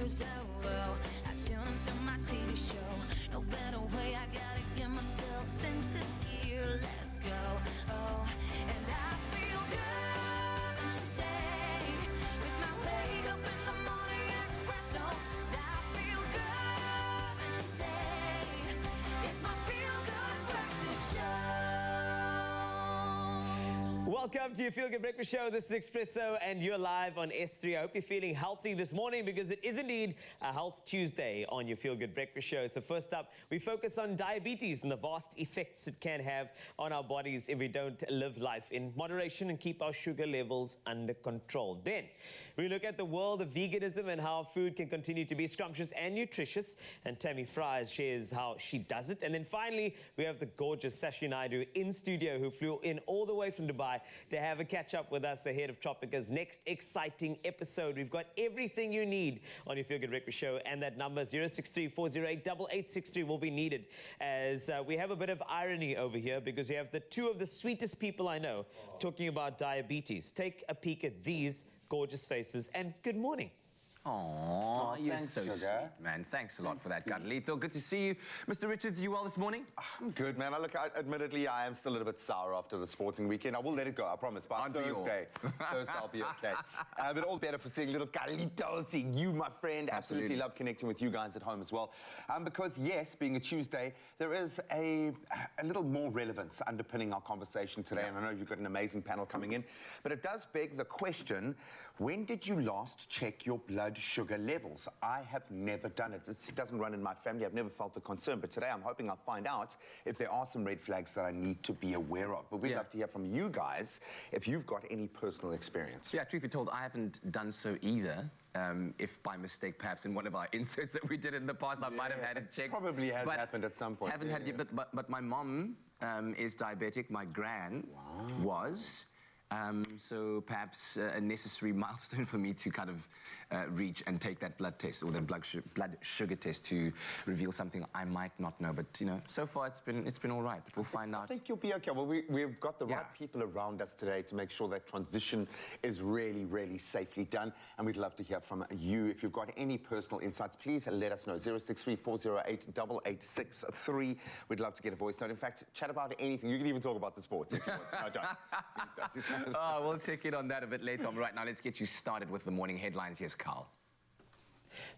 years old. I tune into my TV show. No better way, I gotta get myself into gear. Let's go. Oh, and I feel good today with my wake up in the morning espresso. I feel good today. It's my feel good breakfast show. Welcome to your Feel Good Breakfast Show. This is Expresso and you're live on S3. I hope you're feeling healthy this morning because it is indeed a Health Tuesday on your Feel Good Breakfast Show. So first up, we focus on diabetes and the vast effects it can have on our bodies if we don't live life in moderation and keep our sugar levels under control. Then we look at the world of veganism and how food can continue to be scrumptious and nutritious. And Tammy Fries shares how she does it. And then finally, we have the gorgeous Sashi Naidu in studio who flew in all the way from Dubai to have a catch-up with us ahead of Tropica's next exciting episode. We've got everything you need on your Feel Good Breakfast Show, and that number 063-408-8863 will be needed as we have a bit of irony over here because we have the two of the sweetest people I know talking about diabetes. Take a peek at these gorgeous faces, and good morning. Oh, you're thanks, so sugar. sweet, man. Thanks a lot for that, Carlito. Good to see you. Mr. Richards, you well this morning? I'm good, man. Admittedly, I am still a little bit sour after the sporting weekend. I will let it go, I promise. By Thursday, I'll be okay. But all better for seeing little Carlito, seeing you, my friend. Absolutely love connecting with you guys at home as well. Because, yes, being a Tuesday, there is a little more relevance underpinning our conversation today. And I know you've got an amazing panel coming in. But it does beg the question, when did you last check your blood sugar levels? I have never done it. It doesn't run in my family. I've never felt the concern, but today I'm hoping I'll find out if there are some red flags that I need to be aware of. But we'd love to hear from you guys if you've got any personal experience. Yeah, truth be told, I haven't done so either. If by mistake, perhaps in one of our inserts that we did in the past, I might have had it checked. Probably has happened at some point. Haven't had it yet, but my mom is diabetic. My gran was. So perhaps a necessary milestone for me to kind of reach and take that blood test or the blood sugar test to reveal something I might not know. But, you know, so far it's been all right, but we'll find out. I think you'll be okay. Well, we've got the right people around us today to make sure that transition is really, really safely done. And we'd love to hear from you. If you've got any personal insights, please let us know. 063-408-8863. We'd love to get a voice note. In fact, chat about anything. You can even talk about the sports if you want to. No, don't. Please don't. Oh, we'll check in on that a bit later on. Right now, let's get you started with the morning headlines. Here's Carl.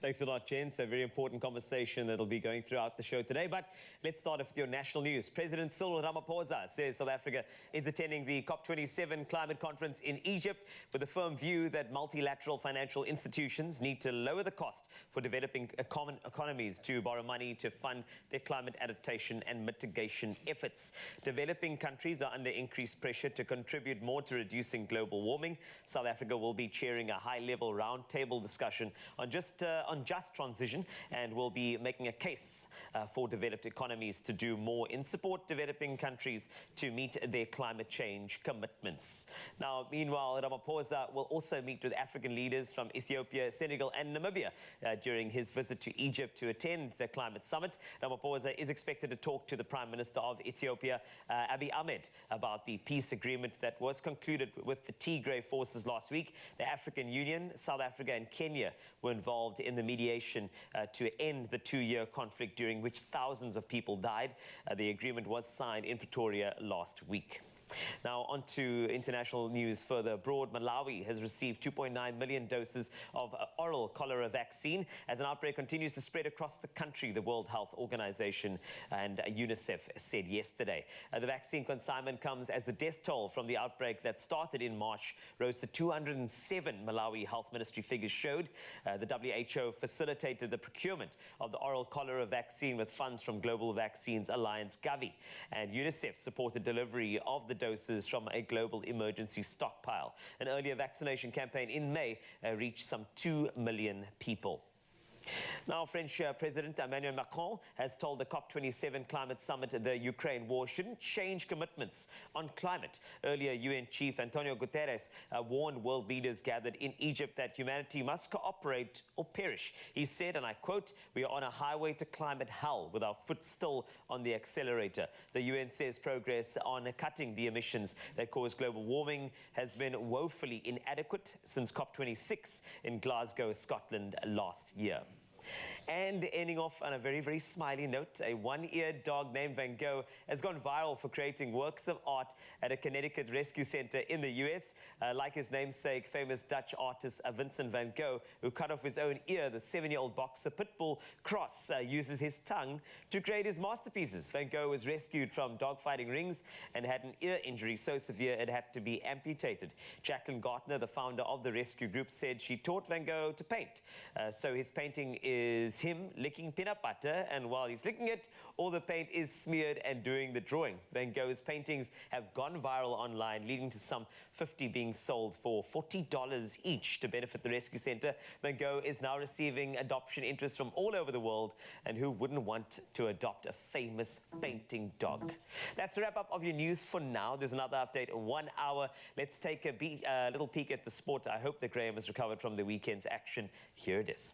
Thanks a lot, gents. A very important conversation that'll be going throughout the show today. But let's start off with your national news. President Cyril Ramaphosa says South Africa is attending the COP27 climate conference in Egypt with a firm view that multilateral financial institutions need to lower the cost for developing common economies to borrow money to fund their climate adaptation and mitigation efforts. Developing countries are under increased pressure to contribute more to reducing global warming. South Africa will be chairing a high-level roundtable discussion on just transition, and will be making a case for developed economies to do more in support developing countries to meet their climate change commitments. Now, meanwhile, Ramaphosa will also meet with African leaders from Ethiopia, Senegal and Namibia during his visit to Egypt to attend the climate summit. Ramaphosa is expected to talk to the Prime Minister of Ethiopia, Abiy Ahmed, about the peace agreement that was concluded with the Tigray forces last week. The African Union, South Africa and Kenya were involved in the mediation to end the two-year conflict during which thousands of people died. The agreement was signed in Pretoria last week. Now, on to international news further abroad. Malawi has received 2.9 million doses of oral cholera vaccine as an outbreak continues to spread across the country, the World Health Organization and UNICEF said yesterday. The vaccine consignment comes as the death toll from the outbreak that started in March rose to 207, Malawi Health Ministry figures showed. The WHO facilitated the procurement of the oral cholera vaccine with funds from Global Vaccines Alliance, Gavi, and UNICEF supported delivery of the doses from a global emergency stockpile. An earlier vaccination campaign in May reached some 2 million people. Now, French President Emmanuel Macron has told the COP27 climate summit the Ukraine war shouldn't change commitments on climate. Earlier, UN Chief Antonio Guterres warned world leaders gathered in Egypt that humanity must cooperate or perish. He said, and I quote, "We are on a highway to climate hell with our foot still on the accelerator." The UN says progress on cutting the emissions that cause global warming has been woefully inadequate since COP26 in Glasgow, Scotland last year. And ending off on a very, very smiley note, a one-eared dog named Van Gogh has gone viral for creating works of art at a Connecticut rescue center in the US. Like his namesake, famous Dutch artist Vincent van Gogh, who cut off his own ear, the 7-year-old boxer Pitbull Cross uses his tongue to create his masterpieces. Van Gogh was rescued from dogfighting rings and had an ear injury so severe it had to be amputated. Jacqueline Gartner, the founder of the rescue group, said she taught Van Gogh to paint. So his painting is him licking peanut butter, and while he's licking it, all the paint is smeared and doing the drawing. Van Gogh's paintings have gone viral online, leading to some 50 being sold for $40 each to benefit the rescue center. Van Gogh is now receiving adoption interest from all over the world, and who wouldn't want to adopt a famous painting dog? That's a wrap-up of your news for now. There's another update in 1 hour. Let's take a little peek at the sport. I hope that Graham has recovered from the weekend's action. Here it is.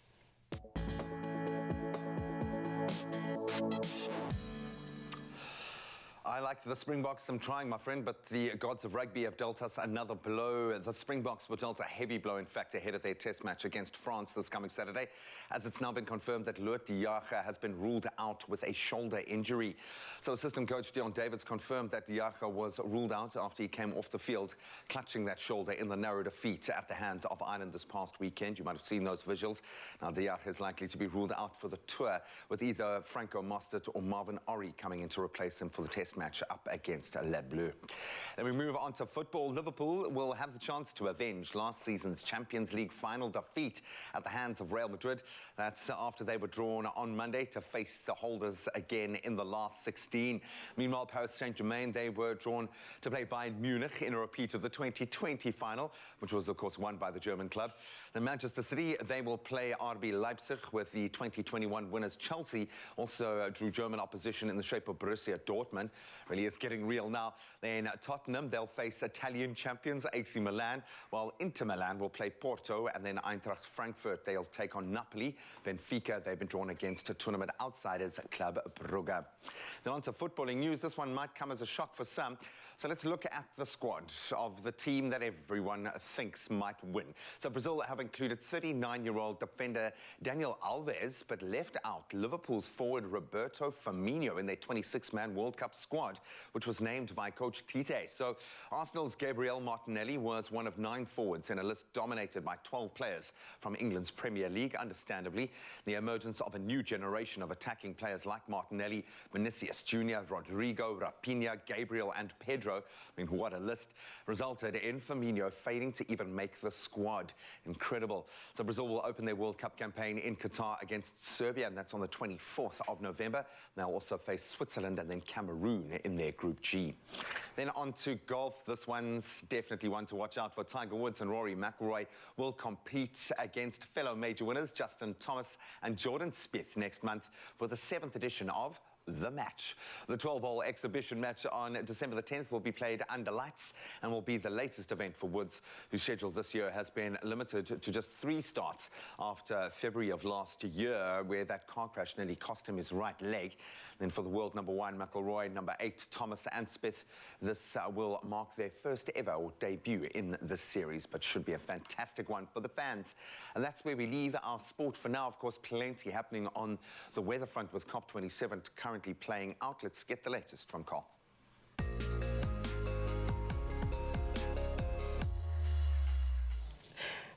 I like the Springboks. I'm trying, my friend, but the gods of rugby have dealt us another blow. The Springboks were dealt a heavy blow, in fact, ahead of their test match against France this coming Saturday, as it's now been confirmed that Loot de Jager has been ruled out with a shoulder injury. So assistant coach Dion Davids confirmed that de Jager was ruled out after he came off the field, clutching that shoulder in the narrow defeat at the hands of Ireland this past weekend. You might have seen those visuals. Now, de Jager is likely to be ruled out for the tour, with either Franco Mostert or Marvin Orri coming in to replace him for the test match up against Les Bleus. Then we move on to football. Liverpool will have the chance to avenge last season's Champions League final defeat at the hands of Real Madrid. That's after they were drawn on Monday to face the holders again in the last 16. Meanwhile, Paris Saint-Germain, they were drawn to play Bayern Munich in a repeat of the 2020 final, which was, of course, won by the German club. Then Manchester City, they will play RB Leipzig, with the 2021 winners Chelsea also drew German opposition in the shape of Borussia Dortmund. Really is getting real now. Then Tottenham, they'll face Italian champions AC Milan, while Inter Milan will play Porto, and then Eintracht Frankfurt, they'll take on Napoli. Benfica, they've been drawn against tournament outsiders Club Brugge. Then on to footballing news. This one might come as a shock for some. So let's look at the squad of the team that everyone thinks might win. So Brazil have included 39-year-old defender Daniel Alves, but left out Liverpool's forward Roberto Firmino in their 26-man World Cup squad, which was named by coach Tite. So Arsenal's Gabriel Martinelli was one of 9 forwards in a list dominated by 12 players from England's Premier League. Understandably, the emergence of a new generation of attacking players like Martinelli, Vinicius Jr., Rodrigo, Raphinha, Gabriel and Pedro, I mean, what a list, resulted in Firmino failing to even make the squad. Incredible. So Brazil will open their World Cup campaign in Qatar against Serbia, and that's on the 24th of November. They'll also face Switzerland and then Cameroon in their Group G. Then on to golf. This one's definitely one to watch out for. Tiger Woods and Rory McIlroy will compete against fellow major winners Justin Thomas and Jordan Spieth next month for the 7th edition of The Match. The 12-hole exhibition match on December the 10th will be played under lights and will be the latest event for Woods, whose schedule this year has been limited to just 3 starts after February of last year, where that car crash nearly cost him his right leg. Then for the world number 1, McIlroy, number 8, Thomas and Spieth, this will mark their first ever or debut in this series, but should be a fantastic one for the fans. And that's where we leave our sport for now. Of course, plenty happening on the weather front with COP27 currently playing out. Let's get the latest from Carl.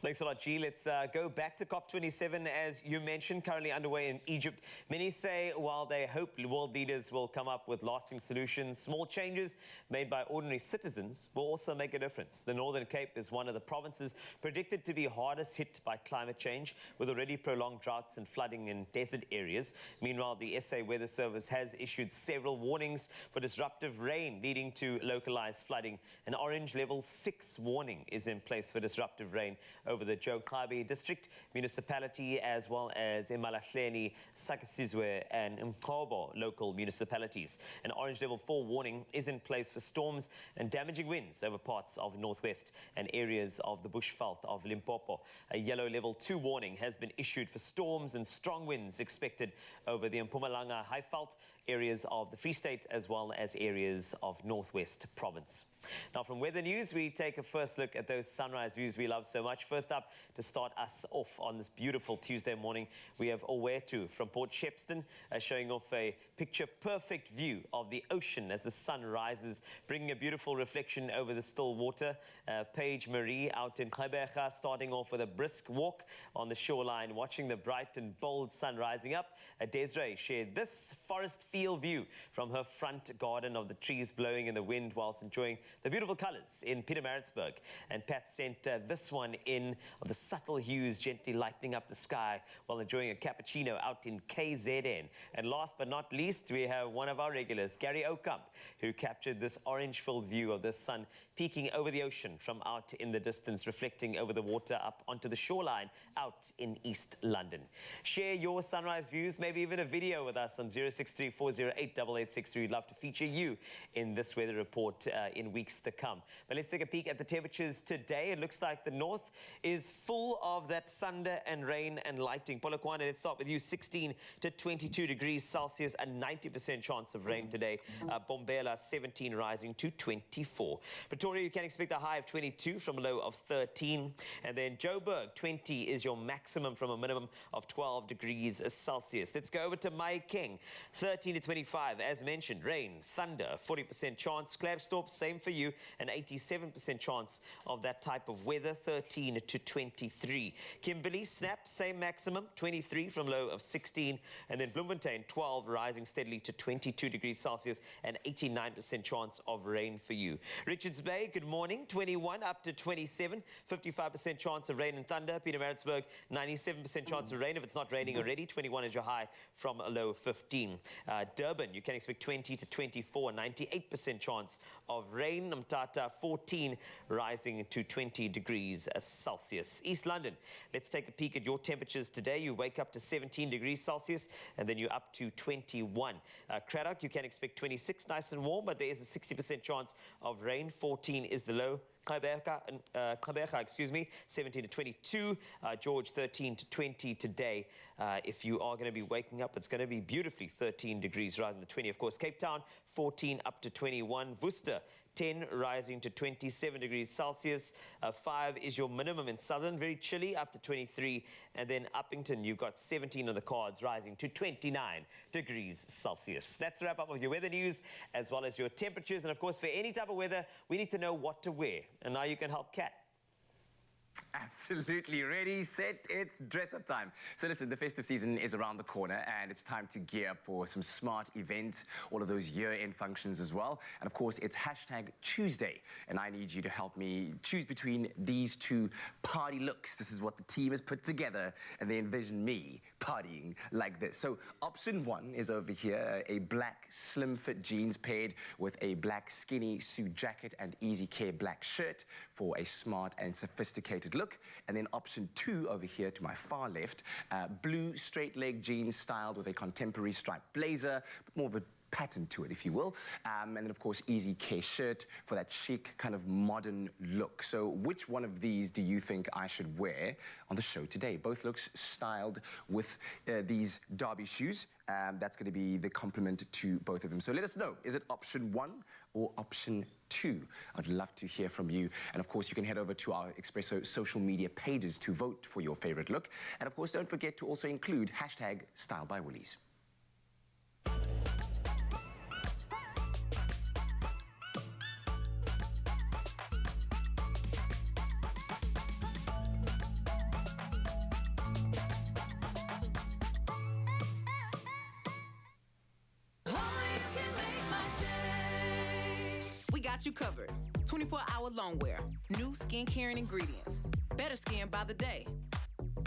Thanks a lot, G. Let's go back to COP27, as you mentioned, currently underway in Egypt. Many say while they hope world leaders will come up with lasting solutions, small changes made by ordinary citizens will also make a difference. The Northern Cape is one of the provinces predicted to be hardest hit by climate change, with already prolonged droughts and flooding in desert areas. Meanwhile, the SA Weather Service has issued several warnings for disruptive rain, leading to localized flooding. An orange level 6 warning is in place for disruptive rain over the Joe Kabi District Municipality, as well as Emalahleni, Sakasizwe and Mkobo local municipalities. An orange level 4 warning is in place for storms and damaging winds over parts of northwest and areas of the bushveld of Limpopo. A yellow level 2 warning has been issued for storms and strong winds expected over the Mpumalanga Highveld, areas of the Free State, as well as areas of Northwest Province. Now, from weather news, we take a first look at those sunrise views we love so much. First up, to start us off on this beautiful Tuesday morning, we have Owetu from Port Shepstone showing off a picture-perfect view of the ocean as the sun rises, bringing a beautiful reflection over the still water. Paige Marie out in Gqeberha, starting off with a brisk walk on the shoreline, watching the bright and bold sun rising up. Desiree shared this forest field view from her front garden of the trees blowing in the wind whilst enjoying the beautiful colours in Pietermaritzburg. And Pat sent this one in of the subtle hues gently lightening up the sky while enjoying a cappuccino out in KZN. And last but not least, we have one of our regulars, Gary Okamp, who captured this orange-filled view of the sun peeking over the ocean from out in the distance, reflecting over the water up onto the shoreline out in East London. Share your sunrise views, maybe even a video with us on 063-408-8863. We'd love to feature you in this weather report in weeks to come. But let's take a peek at the temperatures today. It looks like the north is full of that thunder and rain and lighting. Polokwane, let's start with you. 16 to 22 degrees Celsius, a 90% chance of rain today. Bombela, 17 rising to 24. Pretoria, you can expect a high of 22 from a low of 13. And then Joburg, 20 is your maximum from a minimum of 12 degrees Celsius. Let's go over to Mahikeng, 13 to 25. As mentioned, rain, thunder, 40% chance. Klerksdorp, same for you, an 87% chance of that type of weather, 13 to 23. Kimberley, snap, same maximum, 23 from low of 16. And then Bloemfontein, 12, rising steadily to 22 degrees Celsius, an 89% chance of rain for you. Richards Bay, good morning, 21 up to 27, 55% chance of rain and thunder. Pietermaritzburg, 97% chance of rain if it's not raining already. 21 is your high from a low of 15. Durban, you can expect 20 to 24, 98% chance of rain. Mtata, 14, rising to 20 degrees Celsius. East London, let's take a peek at your temperatures today. You wake up to 17 degrees Celsius and then you're up to 21. Craddock, you can expect 26, nice and warm, but there is a 60% chance of rain. 14 is the low. Gqeberha, excuse me, 17 to 22. George, 13 to 20 today. If you are going to be waking up, it's going to be beautifully 13 degrees, rising to 20. Of course, Cape Town, 14 up to 21. Worcester, 10 rising to 27 degrees Celsius. 5 is your minimum in Southern, very chilly, up to 23. And then Uppington, you've got 17 on the cards, rising to 29 degrees Celsius. That's a wrap up of your weather news, as well as your temperatures. And of course, for any type of weather, we need to know what to wear. And now you can help Kat. Absolutely. Ready, set, it's dress-up time. So listen, the festive season is around the corner and it's time to gear up for some smart events, all of those year-end functions as well. And of course, it's hashtag Tuesday. And I need you to help me choose between these two party looks. This is what the team has put together and they envision me partying like this. So option 1 is over here, a black slim fit jeans paired with a black skinny suit jacket and easy care black shirt for a smart and sophisticated look. And then option 2 over here to my far left, blue straight leg jeans styled with a contemporary striped blazer, but more of a pattern to it, if you will. And then, of course, easy care shirt for that chic kind of modern look. So which one of these do you think I should wear on the show today? Both looks styled with these derby shoes. That's going to be the complement to both of them. So let us know, is it option 1 or option 2? I'd love to hear from you. And of course, you can head over to our Expresso social media pages to vote for your favorite look. And of course, don't forget to also include hashtag Style by Woolies. You covered. 24-hour long wear. New skincare and ingredients. Better skin by the day.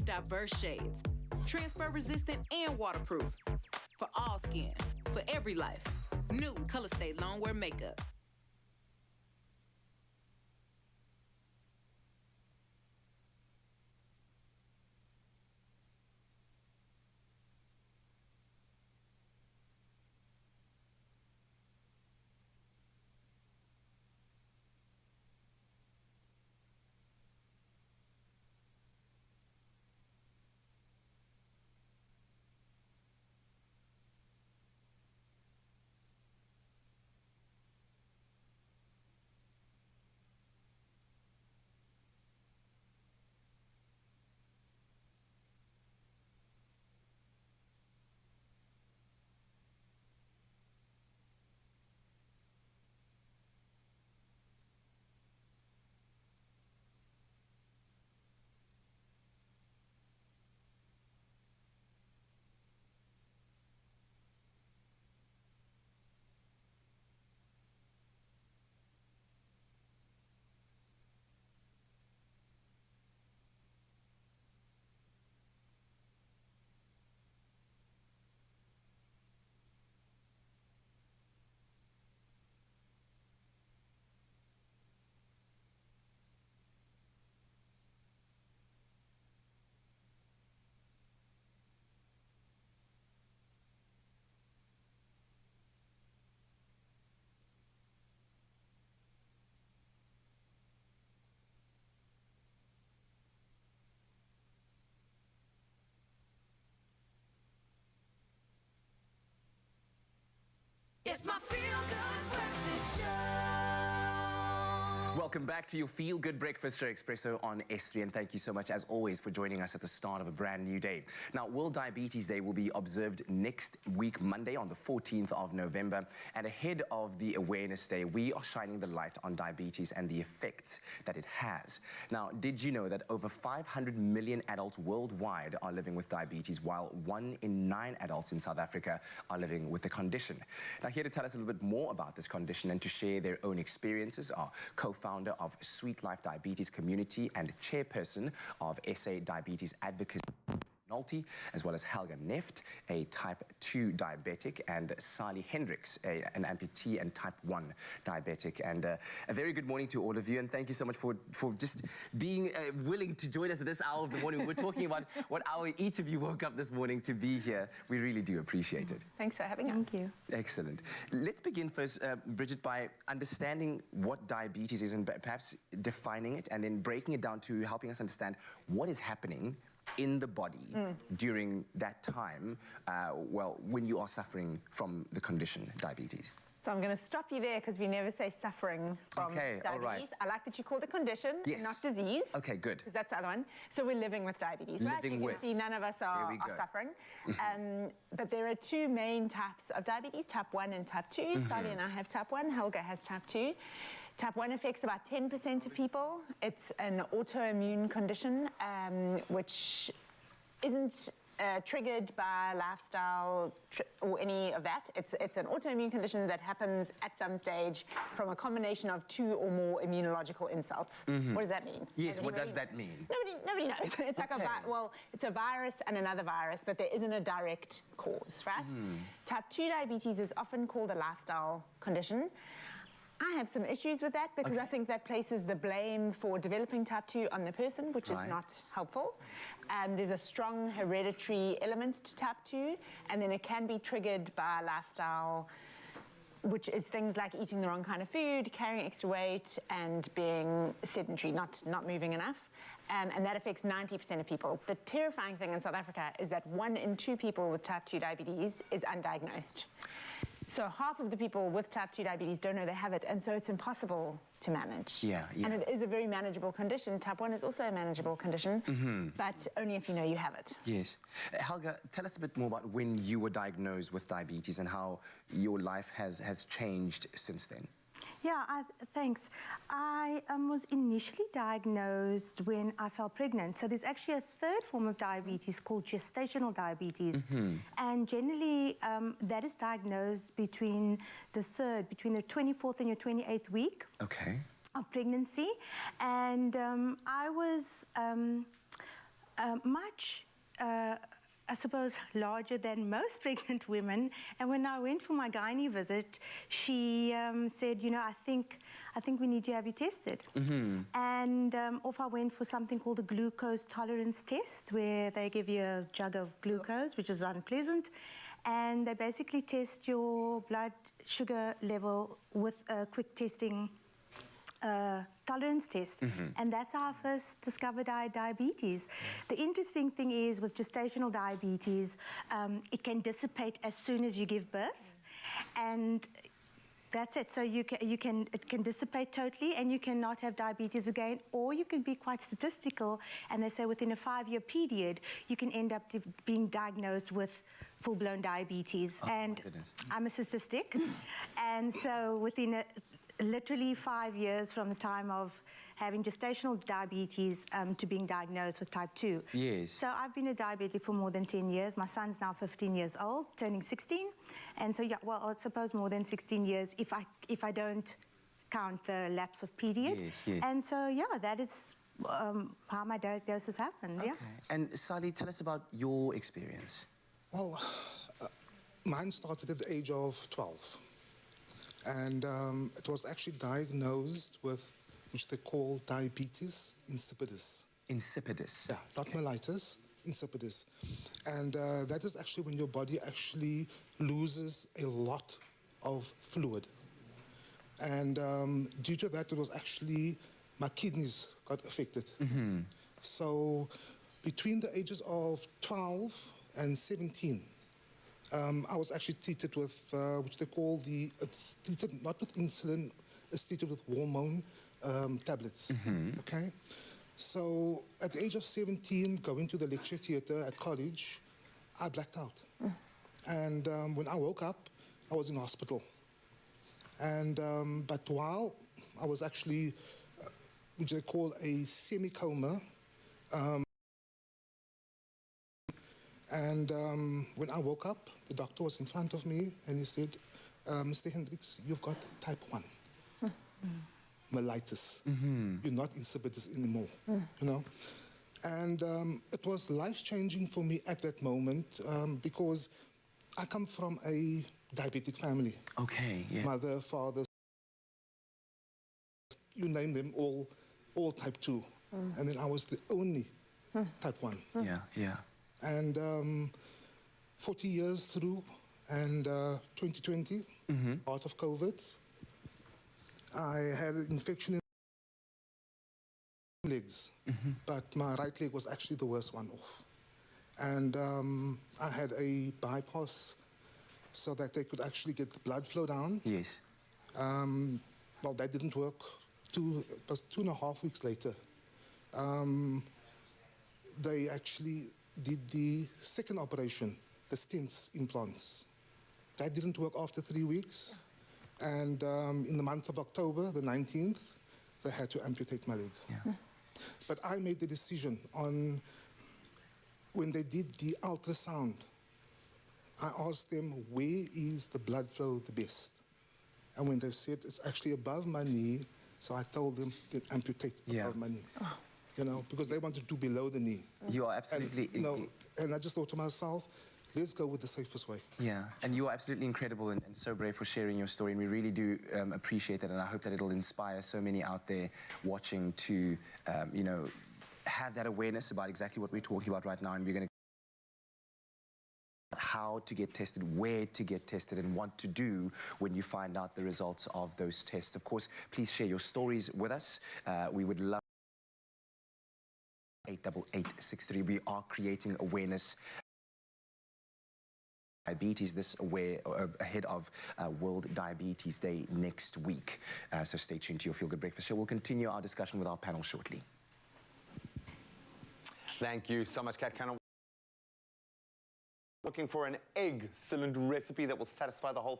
Diverse shades. Transfer resistant and waterproof. For all skin. For every life. New Color Stay Long Wear Makeup. my feel-good breakfast show. Welcome back to your Feel Good Breakfast Show, Expresso on S3, and thank you so much, as always, for joining us at the start of a brand new day. Now, World Diabetes Day will be observed next week, Monday, on the 14th of November, and ahead of the Awareness Day, we are shining the light on diabetes and the effects that it has. Now, did you know that over 500 million adults worldwide are living with diabetes, while 1 in 9 adults in South Africa are living with the condition? Now, here to tell us a little bit more about this condition and to share their own experiences are co-founder of Sweet Life Diabetes Community and chairperson of SA Diabetes Advocacy, as well as Helga Neft, a type 2 diabetic, and Sally Hendricks, an amputee and type 1 diabetic. And a very good morning to all of you, and thank you so much for just being willing to join us at this hour of the morning. We're talking about what hour each of you woke up this morning to be here. We really do appreciate it. Thanks for having us. Thank you. Excellent. Let's begin first, Bridget, by understanding what diabetes is and perhaps defining it, and then breaking it down to helping us understand what is happening in the body during that time, well, when you are suffering from the condition, diabetes. So I'm going to stop you there because we never say suffering from Okay, diabetes. all right. I like that you call it condition, Yes. not disease. Okay, good. Because that's the other one. So we're living with diabetes, right? Living You with. can see none of us are we go. suffering. But there are two main types of diabetes, type 1 and type 2. Sally and I have type 1, Helga has type 2. Type 1 affects about 10% of people. It's an autoimmune condition, which isn't triggered by lifestyle or any of that. It's an autoimmune condition that happens at some stage from a combination of 2 or more immunological insults. What does that mean? Yes, what does that mean? Nobody knows. It's like it's a virus and another virus, but there isn't a direct cause, right? Type 2 diabetes is often called a lifestyle condition. I have some issues with that because I think that places the blame for developing type 2 on the person, which is not helpful. There's a strong hereditary element to type 2, and then it can be triggered by lifestyle, which is things like eating the wrong kind of food, carrying extra weight, and being sedentary, not moving enough. And that affects 90% of people. The terrifying thing in South Africa is that 1 in 2 people with type 2 diabetes is undiagnosed. So half of the people with type 2 diabetes don't know they have it, and so it's impossible to manage. And it is a very manageable condition. Type 1 is also a manageable condition, but only if you know you have it. Yes. Helga, tell us a bit more about when you were diagnosed with diabetes and how your life has changed since then. Yeah, thanks. I was initially diagnosed when I fell pregnant. So there's actually a third form of diabetes called gestational diabetes. And generally, that is diagnosed between the 24th and your 28th week of pregnancy. And I was much... I suppose, larger than most pregnant women. And when I went for my gynae visit, she said, you know, I think we need to have you tested. And off I went for something called a glucose tolerance test, where they give you a jug of glucose, which is unpleasant. And they basically test your blood sugar level with a quick testing tolerance test, and that's how I first discovered I had diabetes. The interesting thing is with gestational diabetes, it can dissipate as soon as you give birth, and that's it. So it can dissipate totally, and you cannot have diabetes again, or you can be quite statistical, and they say within a 5-year period, you can end up being diagnosed with full-blown diabetes. And I'm a statistic, and so within literally 5 years from the time of having gestational diabetes to being diagnosed with type 2. Yes. So I've been a diabetic for more than 10 years. My son's now 15 years old, turning 16. And so, yeah, well, I suppose more than 16 years if I don't count the lapse of period. Yes, yes. And so, yeah, that is how my diagnosis happened, yeah. And Sally, tell us about your experience. Well, mine started at the age of 12. And it was actually diagnosed with, which they call diabetes insipidus. Insipidus? Yeah, not mellitus, insipidus. And that is actually when your body actually loses a lot of fluid. And due to that, it was actually, my kidneys got affected. So between the ages of 12 and 17, I was actually treated with, which they call it's treated not with insulin, it's treated with hormone tablets, okay? So at the age of 17, going to the lecture theatre at college, I blacked out. And when I woke up, I was in hospital. And, but while I was actually, which they call a semi-coma, and when I woke up, the doctor was in front of me and he said, Mr. Hendricks, you've got type 1. Mellitus. You're not insipidus anymore, you know. And it was life-changing for me at that moment because I come from a diabetic family. Okay, yeah. Mother, father, you name them, all type 2. And then I was the only type 1. Yeah, yeah. And 40 years through, and 2020, out of COVID, I had an infection in my legs, but my right leg was actually the worst one off. And I had a bypass so that they could actually get the blood flow down. Yes. Well, that didn't work. It was 2.5 weeks later. They actually did the second operation, the stents implants. That didn't work after 3 weeks. And in the month of October, the 19th, they had to amputate my leg. Yeah. But I made the decision on, when they did the ultrasound, I asked them, where is the blood flow the best? And when they said it's actually above my knee, so I told them to amputate above my knee. You know, because they wanted to do below the knee. You are absolutely... And I just thought to myself, let's go with the safest way. Yeah, and you are absolutely incredible and so brave for sharing your story, and we really do appreciate that, and I hope that it'll inspire so many out there watching to, you know, have that awareness about exactly what we're talking about right now, and we're going to how to get tested, where to get tested, and what to do when you find out the results of those tests. Of course, please share your stories with us. We would love 88863. We are creating awareness. Diabetes ahead of World Diabetes Day next week. So stay tuned to your Feel Good Breakfast Show. We'll continue our discussion with our panel shortly. Thank you so much, Kat Cannon. Looking for an egg cylinder recipe that will satisfy the whole.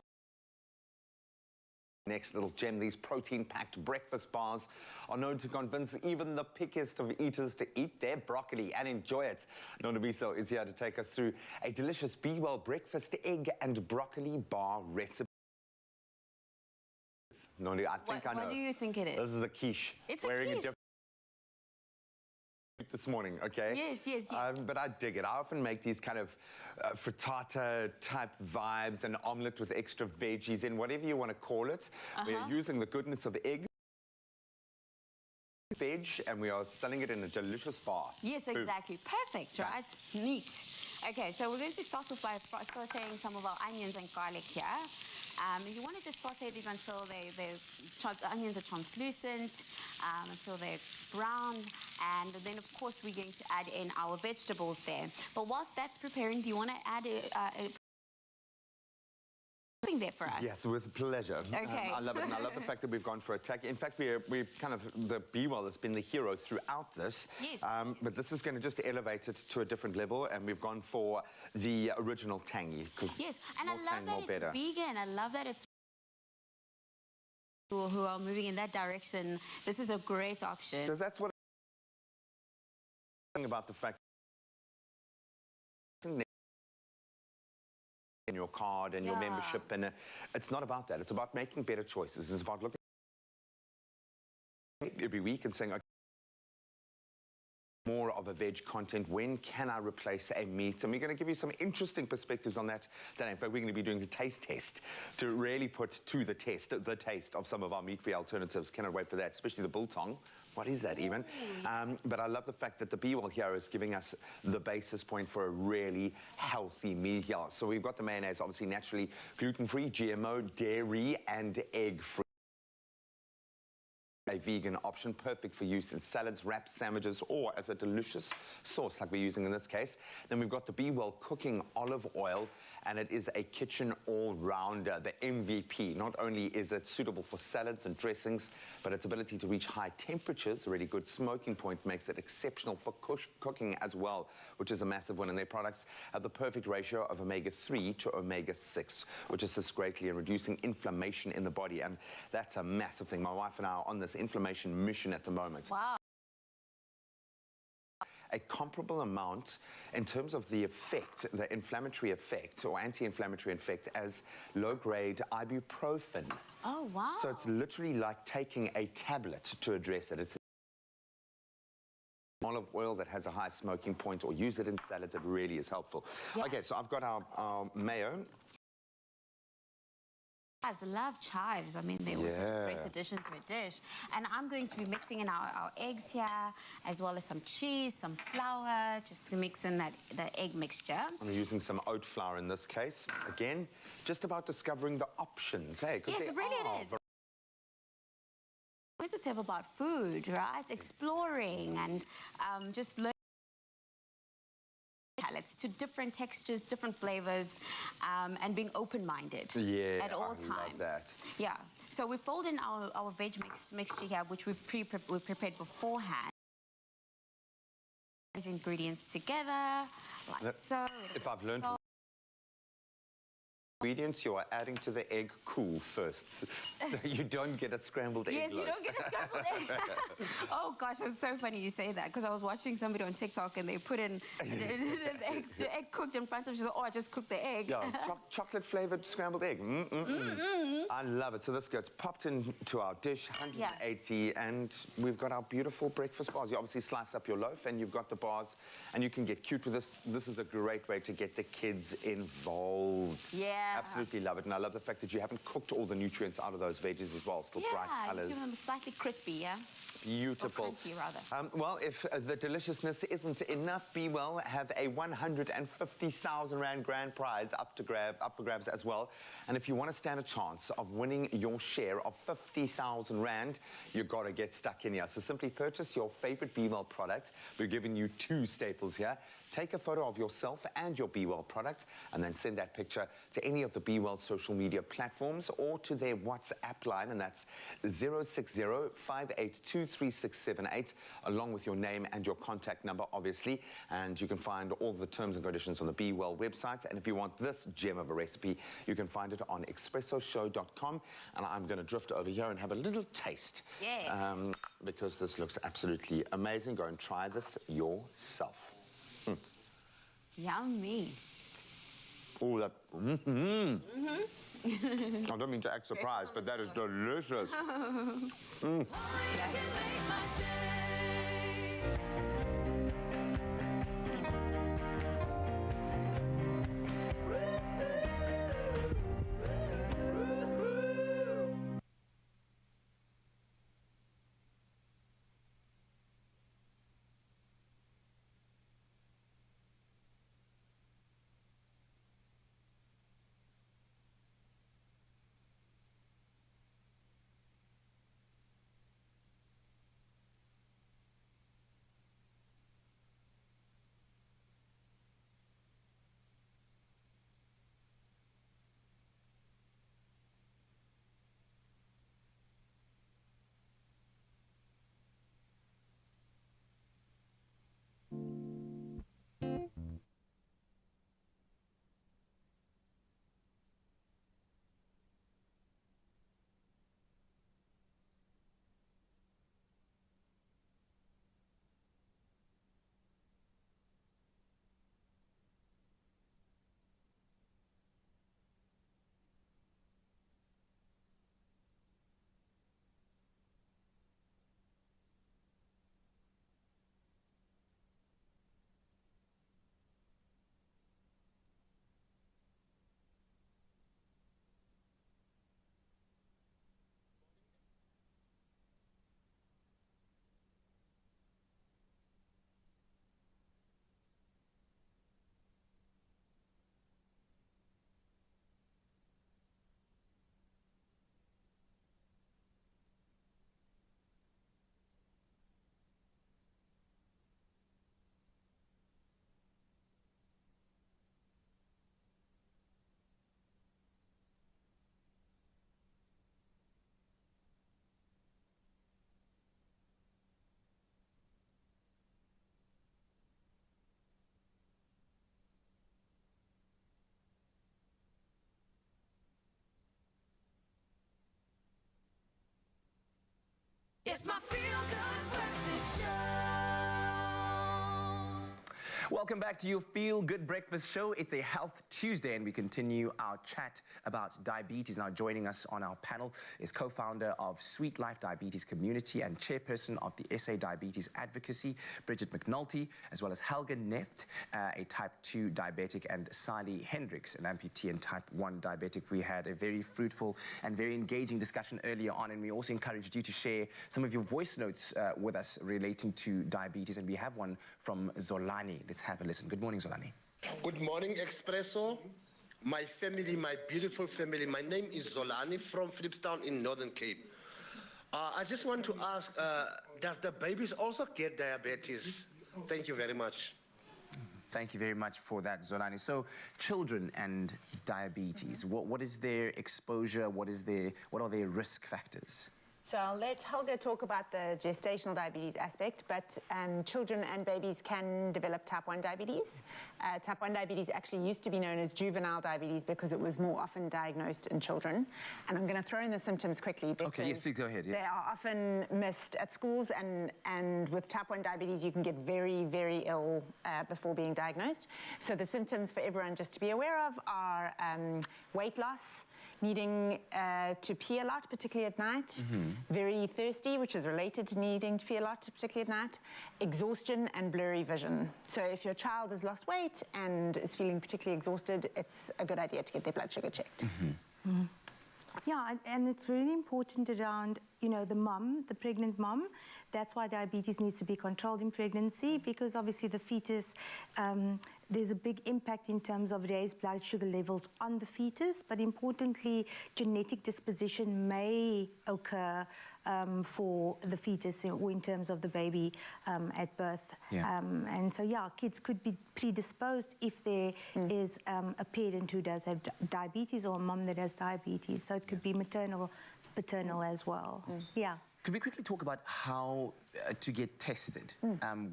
Next little gem, these protein-packed breakfast bars are known to convince even the pickiest of eaters to eat their broccoli and enjoy it. Nona Biso is here to take us through a delicious Be Well breakfast egg and broccoli bar recipe. Nona, I think I know. What do you think it is? This is a quiche. It's a quiche. This morning, okay? Yes, yes, yes. But I dig it. I often make these kind of frittata type vibes, an omelette with extra veggies in, whatever you want to call it. We are using the goodness of egg, veg, and we are selling it in a delicious bar. Yes, exactly. Perfect, right? Neat. Okay, so we're going to start off by sauteing some of our onions and garlic here. You want to just saute these until the onions are translucent, until they're brown, and then of course we're going to add in our vegetables there. But whilst that's preparing, do you want to add something there for us? Yes, with pleasure. Okay. I love it, and I love the fact that we've gone for a tack. In fact, we've kind of, the Be Well has been the hero throughout this. Yes. But this is going to just elevate it to a different level, and we've gone for the original tangy. Yes, and I love that it's vegan. I love that it's who are moving in that direction. This is a great option. Because that's what about the fact in your card and your membership, and it's not about that. It's about making better choices. It's about looking every week and saying, okay, more of a veg content. When can I replace a meat? And we're going to give you some interesting perspectives on that today. In fact, we're going to be doing the taste test to really put to the test the taste of some of our meat-free alternatives. Cannot wait for that, especially the biltong. What is that even? But I love the fact that the Be Well here is giving us the basis point for a really healthy meal here. So we've got the mayonnaise, obviously naturally gluten-free, GMO, dairy and egg-free. A vegan option, perfect for use in salads, wraps, sandwiches, or as a delicious sauce like we're using in this case. Then we've got the Be Well cooking olive oil, and it is a kitchen all-rounder, the MVP. Not only is it suitable for salads and dressings, but its ability to reach high temperatures, a really good smoking point, makes it exceptional for cooking as well, which is a massive one. And their products have the perfect ratio of omega-3 to omega-6, which assists greatly in reducing inflammation in the body. And that's a massive thing. My wife and I are on this inflammation mission at the moment. Wow. A comparable amount in terms of the effect, the inflammatory effect or anti-inflammatory effect as low-grade ibuprofen. Oh, wow. So it's literally like taking a tablet to address it. It's olive oil that has a high smoking point, or use it in salads. It really is helpful. Yeah. Okay, so I've got our mayo. Chives, I love chives. I mean, they're also a great addition to a dish. And I'm going to be mixing in our eggs here, as well as some cheese, some flour, just to mix in the egg mixture. I'm using some oat flour in this case. Again, just about discovering the options, hey? Yes, it really is. Inquisitive about food, right? Exploring and just learning palettes to different textures, different flavors, and being open-minded at all times. Love that. Yeah. So we fold in our veg mixture here, which we prepared beforehand. These ingredients together, like so. If I've learned ingredients, you are adding to the egg cool first, so you don't get a scrambled egg. Yes, you don't get a scrambled egg. Oh gosh, it's so funny you say that, because I was watching somebody on TikTok and they put in the egg cooked in front of them. She said, "Oh, I just cooked the egg." Yeah, chocolate flavored scrambled egg. I love it. So this gets popped into our dish, 180, and we've got our beautiful breakfast bars. You obviously slice up your loaf and you've got the bars, and you can get cute with this. This is a great way to get the kids involved. Yeah. Absolutely love it, and I love the fact that you haven't cooked all the nutrients out of those veggies as well. Still bright colours. Give them slightly crispy, yeah? Beautiful. Or crunchy, rather. Well, if the deliciousness isn't enough, Be Well have a 150,000 Rand grand prize up for grabs as well. And if you want to stand a chance of winning your share of 50,000 Rand, you've got to get stuck in here. So simply purchase your favorite Be Well product. We're giving you 2 staples here. Take a photo of yourself and your Be Well product, and then send that picture to any of the Be Well social media platforms or to their WhatsApp line, and that's 060-582-3678, along with your name and your contact number, obviously. And you can find all the terms and conditions on the Be Well website. And if you want this gem of a recipe, you can find it on expressoshow.com. And I'm going to drift over here and have a little taste. Yeah. Because this looks absolutely amazing. Go and try this yourself. Yummy. Oh, that. I don't mean to act surprised, but that is delicious. It's my feel-good breakfast show. Welcome back to your Feel Good Breakfast Show. It's a Health Tuesday, and we continue our chat about diabetes. Now, joining us on our panel is co-founder of Sweet Life Diabetes Community and chairperson of the SA Diabetes Advocacy, Bridget McNulty, as well as Helga Neft, a type 2 diabetic, and Sally Hendricks, an amputee and type 1 diabetic. We had a very fruitful and very engaging discussion earlier on, and we also encouraged you to share some of your voice notes with us relating to diabetes, and we have one from Zolani. Let's have a listen. Good morning, Zolani. Good morning, Expresso. My family, my beautiful family. My name is Zolani from Flipstown in Northern Cape. I just want to ask, does the babies also get diabetes? Thank you very much. Thank you very much for that, Zolani. So, children and diabetes, what is their exposure? What are their risk factors? So I'll let Helga talk about the gestational diabetes aspect, but children and babies can develop type 1 diabetes. Type 1 diabetes actually used to be known as juvenile diabetes because it was more often diagnosed in children. And I'm going to throw in the symptoms quickly because okay, yes, please go ahead. Yes. They are often missed at schools, and with type 1 diabetes, you can get very, very ill before being diagnosed. So the symptoms for everyone just to be aware of are weight loss, needing to pee a lot, particularly at night, very thirsty, which is related to needing to pee a lot, particularly at night, exhaustion and blurry vision. So if your child has lost weight and is feeling particularly exhausted, it's a good idea to get their blood sugar checked. Yeah, and it's really important around, the mum, the pregnant mum. That's why diabetes needs to be controlled in pregnancy, because obviously the fetus, there's a big impact in terms of raised blood sugar levels on the fetus, but importantly, genetic disposition may occur for the fetus in terms of the baby at birth. Yeah. And so, kids could be predisposed if there is a parent who does have diabetes or a mum that has diabetes. So it could be maternal, paternal as well. Yeah. Could we quickly talk about how to get tested?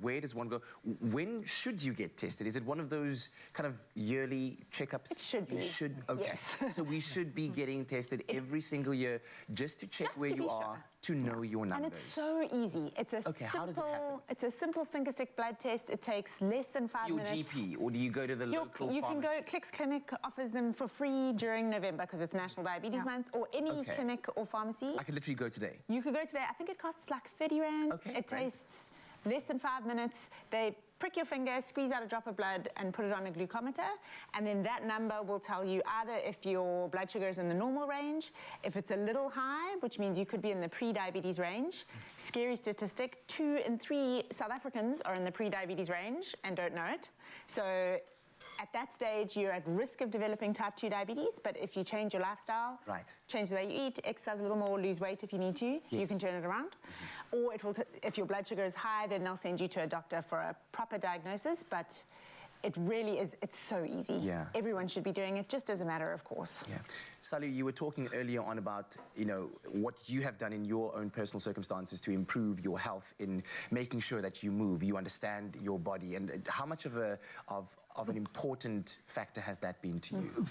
Where does one go? When should you get tested? Is it one of those kind of yearly checkups? It should be. Okay. Yes. So we should be getting tested every single year just to check where you are, to know your numbers. And it's so easy. It's a how does it happen? It's a simple finger stick blood test. It takes less than 5 Your minutes. GP, or do you go to the local You can pharmacy? go, Clicks Clinic offers them for free during November because it's National Diabetes Month, or any clinic or pharmacy. I could literally go today. You could go today. I think it costs like 30 Rand. Okay, it great. tastes less than 5 minutes. They prick your finger, squeeze out a drop of blood and put it on a glucometer, and then that number will tell you either if your blood sugar is in the normal range, if it's a little high, which means you could be in the pre-diabetes range. Scary statistic, 2 in 3 South Africans are in the pre-diabetes range and don't know it. So at that stage, you're at risk of developing type 2 diabetes, but if you change your lifestyle, change the way you eat, exercise a little more, lose weight if you need to, you can turn it around. Or it will if your blood sugar is high, then they'll send you to a doctor for a proper diagnosis, but it really is, it's so easy. Yeah. Everyone should be doing it just as a matter of course. Yeah. Sally, you were talking earlier on about, what you have done in your own personal circumstances to improve your health in making sure that you move, you understand your body, and how much of an important factor has that been to you?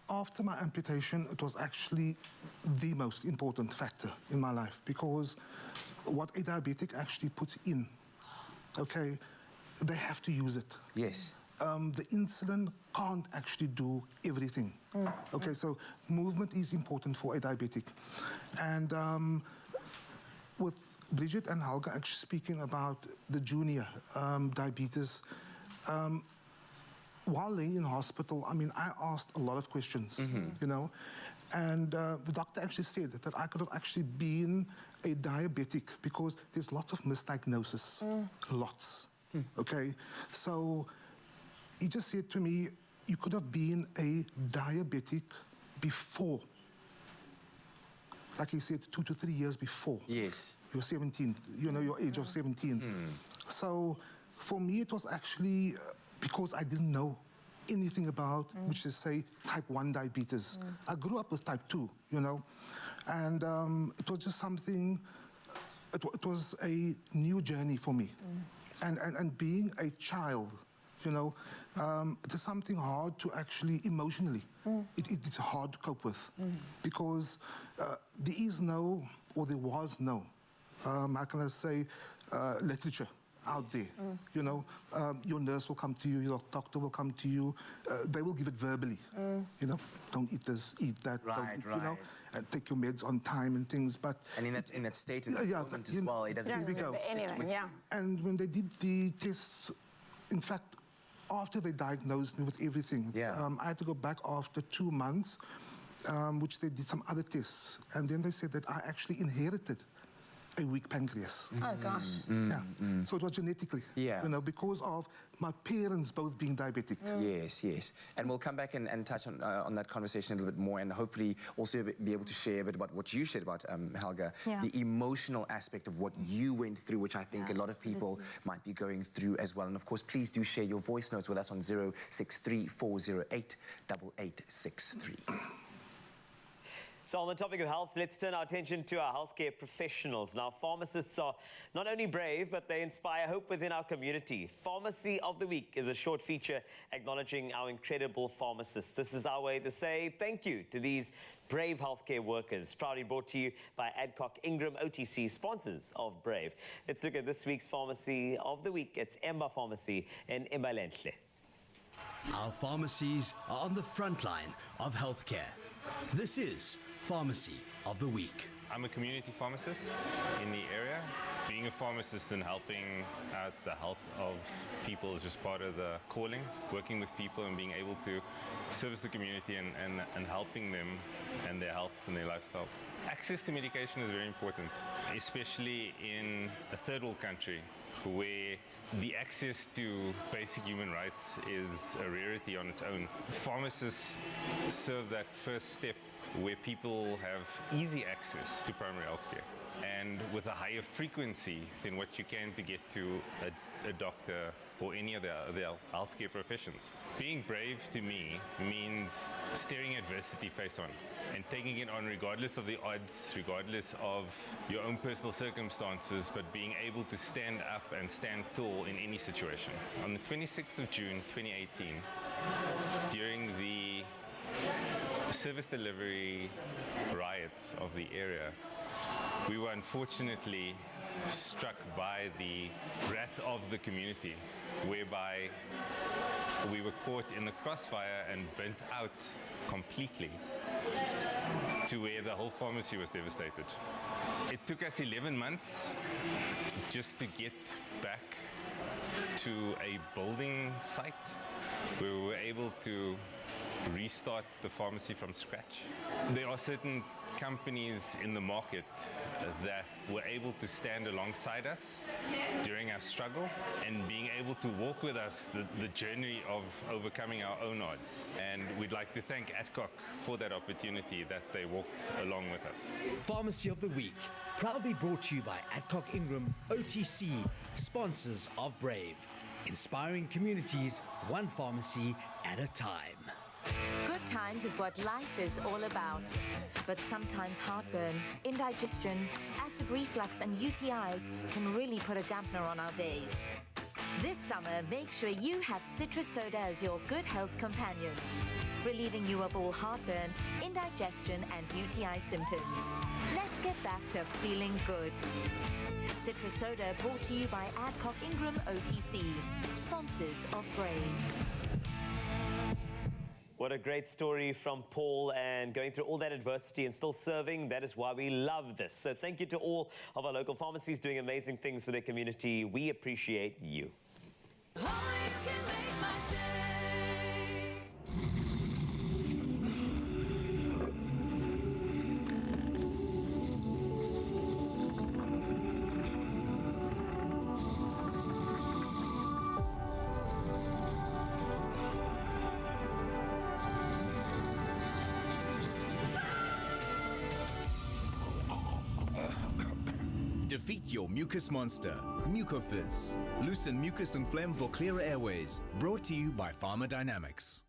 After my amputation, it was actually the most important factor in my life, because what a diabetic actually puts in, okay, they have to use it. Yes. The insulin can't actually do everything. Okay, so movement is important for a diabetic. And with Bridget and Helga actually speaking about the junior diabetes, while laying in hospital, I asked a lot of questions, and the doctor actually said that I could have actually been a diabetic because there's lots of misdiagnosis, lots, okay? So he just said to me, you could have been a diabetic before. Like he said, 2 to 3 years before. Yes. You're 17, your age of 17. So for me, it was actually because I didn't know anything about, which is, say, type 1 diabetes. I grew up with type 2, and it was just something, it was a new journey for me. And being a child, it is something hard to actually emotionally, it's hard to cope with, because there is no, or there was no how can I say, literature out there. You know, your nurse will come to you, your doctor will come to you. They will give it verbally. You know, don't eat this, eat that. Right, don't eat, right. You know, and take your meds on time and things. But And in that state of moment as well, it doesn't there we go. Anyway, yeah. And when they did the tests, in fact, after they diagnosed me with everything, I had to go back after 2 months, which they did some other tests. And then they said that I actually inherited a weak pancreas. Oh, gosh. So it was genetically, you know, because of my parents both being diabetic. Yes, yes. And we'll come back and touch on that conversation a little bit more, and hopefully also be able to share a bit about what you shared about, Helga, the emotional aspect of what you went through, which I think a lot of people might be going through as well. And of course, please do share your voice notes with us on 0634088863. So on the topic of health, let's turn our attention to our healthcare professionals. Now, pharmacists are not only brave, but they inspire hope within our community. Pharmacy of the Week is a short feature acknowledging our incredible pharmacists. This is our way to say thank you to these brave healthcare workers. Proudly brought to you by Adcock Ingram OTC, sponsors of Brave. Let's look at this week's Pharmacy of the Week. It's Emba Pharmacy in Imbalenhle. Our pharmacies are on the front line of healthcare. This is Pharmacy of the Week. I'm a community pharmacist in the area. Being a pharmacist and helping out the health of people is just part of the calling. Working with people and being able to service the community and helping them and their health and their lifestyles. Access to medication is very important, especially in a third world country where the access to basic human rights is a rarity on its own. Pharmacists serve that first step where people have easy access to primary health care and with a higher frequency than what you can to get to a doctor or any of the healthcare professions. Being brave to me means staring adversity face on and taking it on regardless of the odds, regardless of your own personal circumstances, but being able to stand up and stand tall in any situation. On the 26th of June 2018, during the service delivery riots of the area, we were unfortunately struck by the wrath of the community, whereby we were caught in the crossfire and burnt out completely to where the whole pharmacy was devastated. It took us 11 months just to get back to a building site where we were able to restart the pharmacy from scratch. There are certain companies in the market that were able to stand alongside us during our struggle and being able to walk with us the journey of overcoming our own odds. And we'd like to thank Adcock for that opportunity that they walked along with us. Pharmacy of the Week, proudly brought to you by Adcock Ingram OTC, sponsors of Brave. Inspiring communities, one pharmacy at a time. Good times is what life is all about. But sometimes heartburn, indigestion, acid reflux and UTIs can really put a dampener on our days. This summer, make sure you have citrus soda as your good health companion, relieving you of all heartburn, indigestion and UTI symptoms. Let's get back to feeling good. Citrus soda brought to you by Adcock Ingram OTC, sponsors of Brave. What a great story from Paul, and going through all that adversity and still serving. That is why we love this. So thank you to all of our local pharmacies doing amazing things for their community. We appreciate you. Defeat your mucus monster, Mucofizz. Loosen mucus and phlegm for clearer airways. Brought to you by Pharmacodynamics.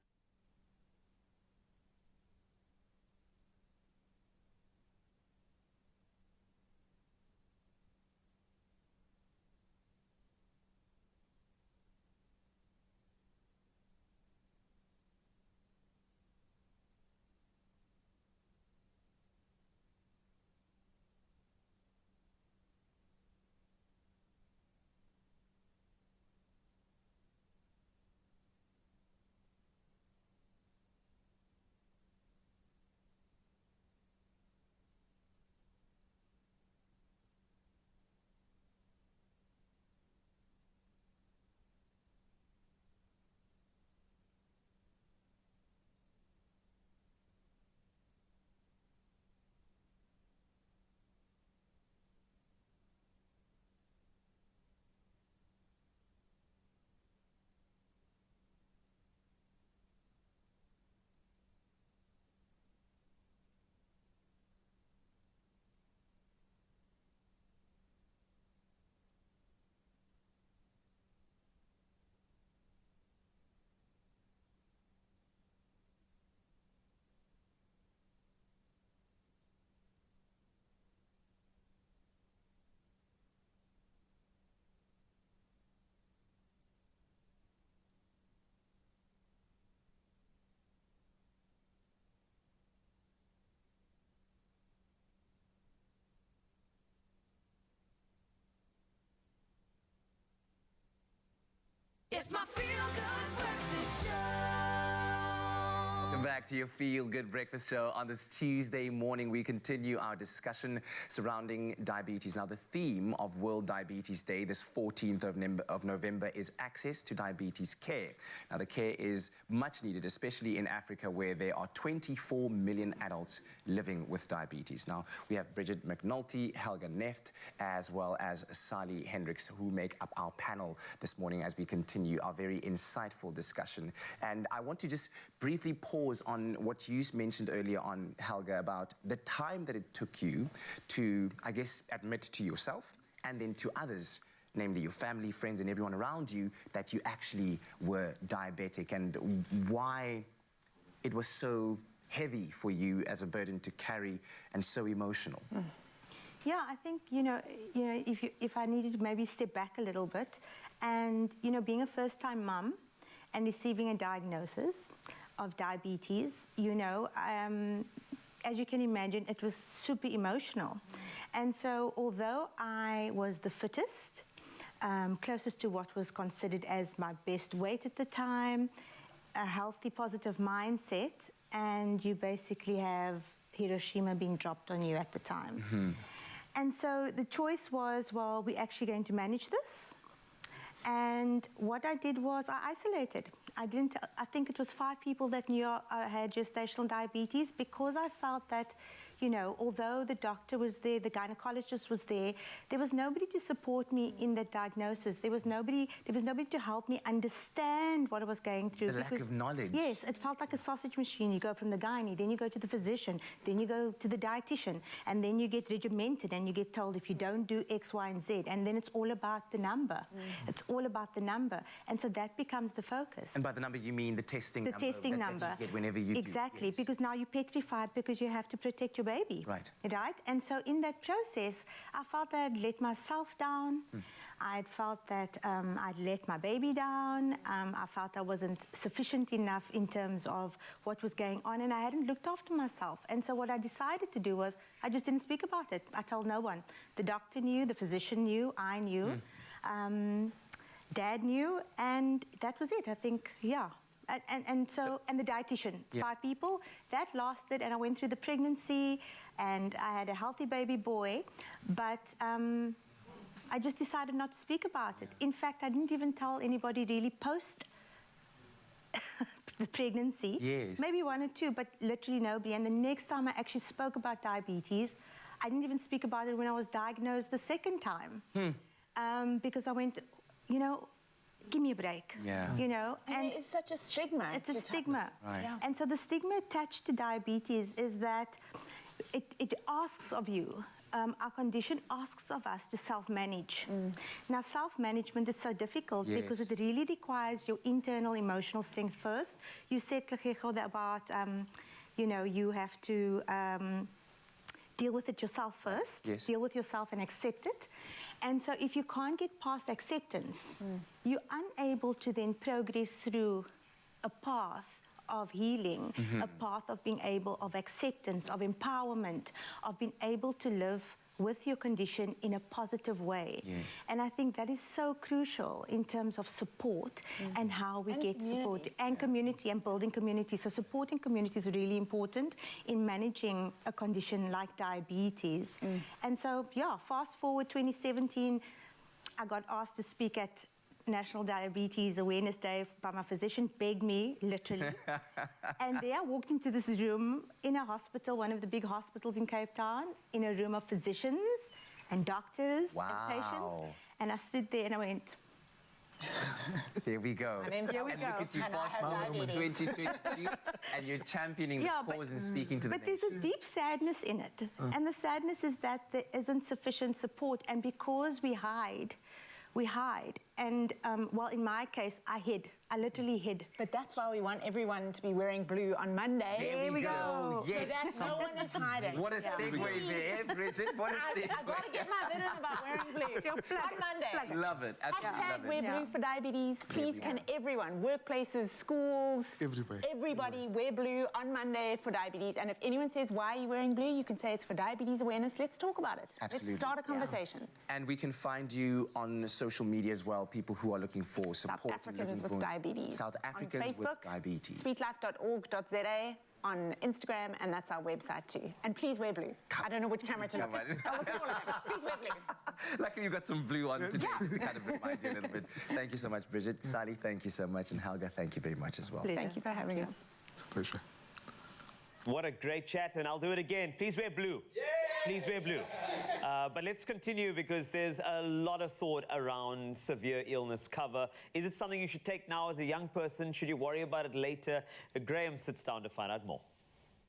It's my feel-good breakfast show. Welcome back to your Feel Good Breakfast Show. On this Tuesday morning, we continue our discussion surrounding diabetes. Now, the theme of World Diabetes Day, this 14th of November, is access to diabetes care. Now, the care is much needed, especially in Africa, where there are 24 million adults living with diabetes. Now, we have Bridget McNulty, Helga Neft, as well as Sally Hendricks, who make up our panel this morning as we continue our very insightful discussion. And I want to just briefly pause on what you mentioned earlier on, Helga, about the time that it took you to, I guess, admit to yourself and then to others, namely your family, friends, and everyone around you, that you actually were diabetic, and why it was so heavy for you as a burden to carry and so emotional. Yeah, I think, if I needed to maybe step back a little bit, and, being a first-time mum and receiving a diagnosis of diabetes, as you can imagine, it was super emotional. And so although I was the fittest, closest to what was considered as my best weight at the time, a healthy, positive mindset, and you basically have Hiroshima being dropped on you at the time. And so the choice was, well, we're actually going to manage this. And what I did was I isolated. I think it was 5 people that knew I had gestational diabetes, because I felt that, although the doctor was there, the gynecologist was there was nobody to support me in the diagnosis. There was nobody to help me understand what I was going through. The lack of knowledge. Yes, it felt like a sausage machine. You go from the gynae, then you go to the physician, then you go to the dietitian, and then you get regimented and you get told if you don't do X, Y, and Z, and then it's all about the number. It's all about the number. And so that becomes the focus. And by the number, you mean the testing number. The testing number. That you get whenever you Exactly, do. Yes. because now you're petrified because you have to protect your baby. Right. Right? And so in that process, I felt that I'd let myself down. I felt that I'd let my baby down. I felt I wasn't sufficient enough in terms of what was going on, and I hadn't looked after myself. And so what I decided to do was I just didn't speak about it. I told no one. The doctor knew, the physician knew, I knew, Dad knew, and that was it. I think, yeah. And the dietitian, 5 people, that lasted, and I went through the pregnancy, and I had a healthy baby boy, but I just decided not to speak about it. In fact, I didn't even tell anybody really post the pregnancy. Yes. Maybe 1 or 2, but literally nobody. And the next time I actually spoke about diabetes, I didn't even speak about it when I was diagnosed the second time. Because I went, give me a break. Yeah. And it is such a stigma. It's a stigma. Right. Yeah. And so the stigma attached to diabetes is that it asks of you, our condition asks of us to self-manage. Now, self-management is so difficult because it really requires your internal emotional strength first. You said, Tlhagego, about, you have to deal with it yourself first, deal with yourself and accept it. And so if you can't get past acceptance, you're unable to then progress through a path of healing, a path of being able, of acceptance, of empowerment, of being able to live with your condition in a positive way. Yes. And I think that is so crucial in terms of support and how we get support, and community, and building community. So supporting community is really important in managing a condition like diabetes. And so, fast forward 2017, I got asked to speak at National Diabetes Awareness Day by my physician, begged me, literally. And there I walked into this room in a hospital, one of the big hospitals in Cape Town, in a room of physicians and doctors and patients. And I stood there and I went, Here we go. My name's and Helga. look at you, And I fast have forward to diabetes. 2022, and you're championing the cause and speaking to the But there's a deep sadness in it. And the sadness is that there isn't sufficient support. And because we hide. And, well, in my case, I hid. I literally hid. But that's why we want everyone to be wearing blue on Monday. There we go. Yes. So that no one is hiding. What a segue there, Bridget. What a segue. I got to get my bit in about wearing blue. On Monday. Love it. Absolutely Hashtag love wear it. blue for diabetes. Please, can everyone, workplaces, schools, everybody wear blue on Monday for diabetes. And if anyone says, why are you wearing blue? You can say it's for diabetes awareness. Let's talk about it. Absolutely. Let's start a conversation. And we can find you on social media as well, people who are looking for support. South Africans with diabetes. South Africans on Facebook, with diabetes. sweetlife.org.za, on Instagram, and that's our website too. And please wear blue. I don't know which camera to look at. I'll look at all of them. Please wear blue. Luckily, you got some blue on today, just to kind of remind you a little bit. Thank you so much, Bridget. Sally, thank you so much. And Helga, thank you very much as well. Thank you for having us. It's a pleasure. What a great chat, and I'll do it again. Please wear blue. Yay! Please wear blue. But let's continue because there's a lot of thought around severe illness cover. Is it something you should take now as a young person? Should you worry about it later? Graham sits down to find out more.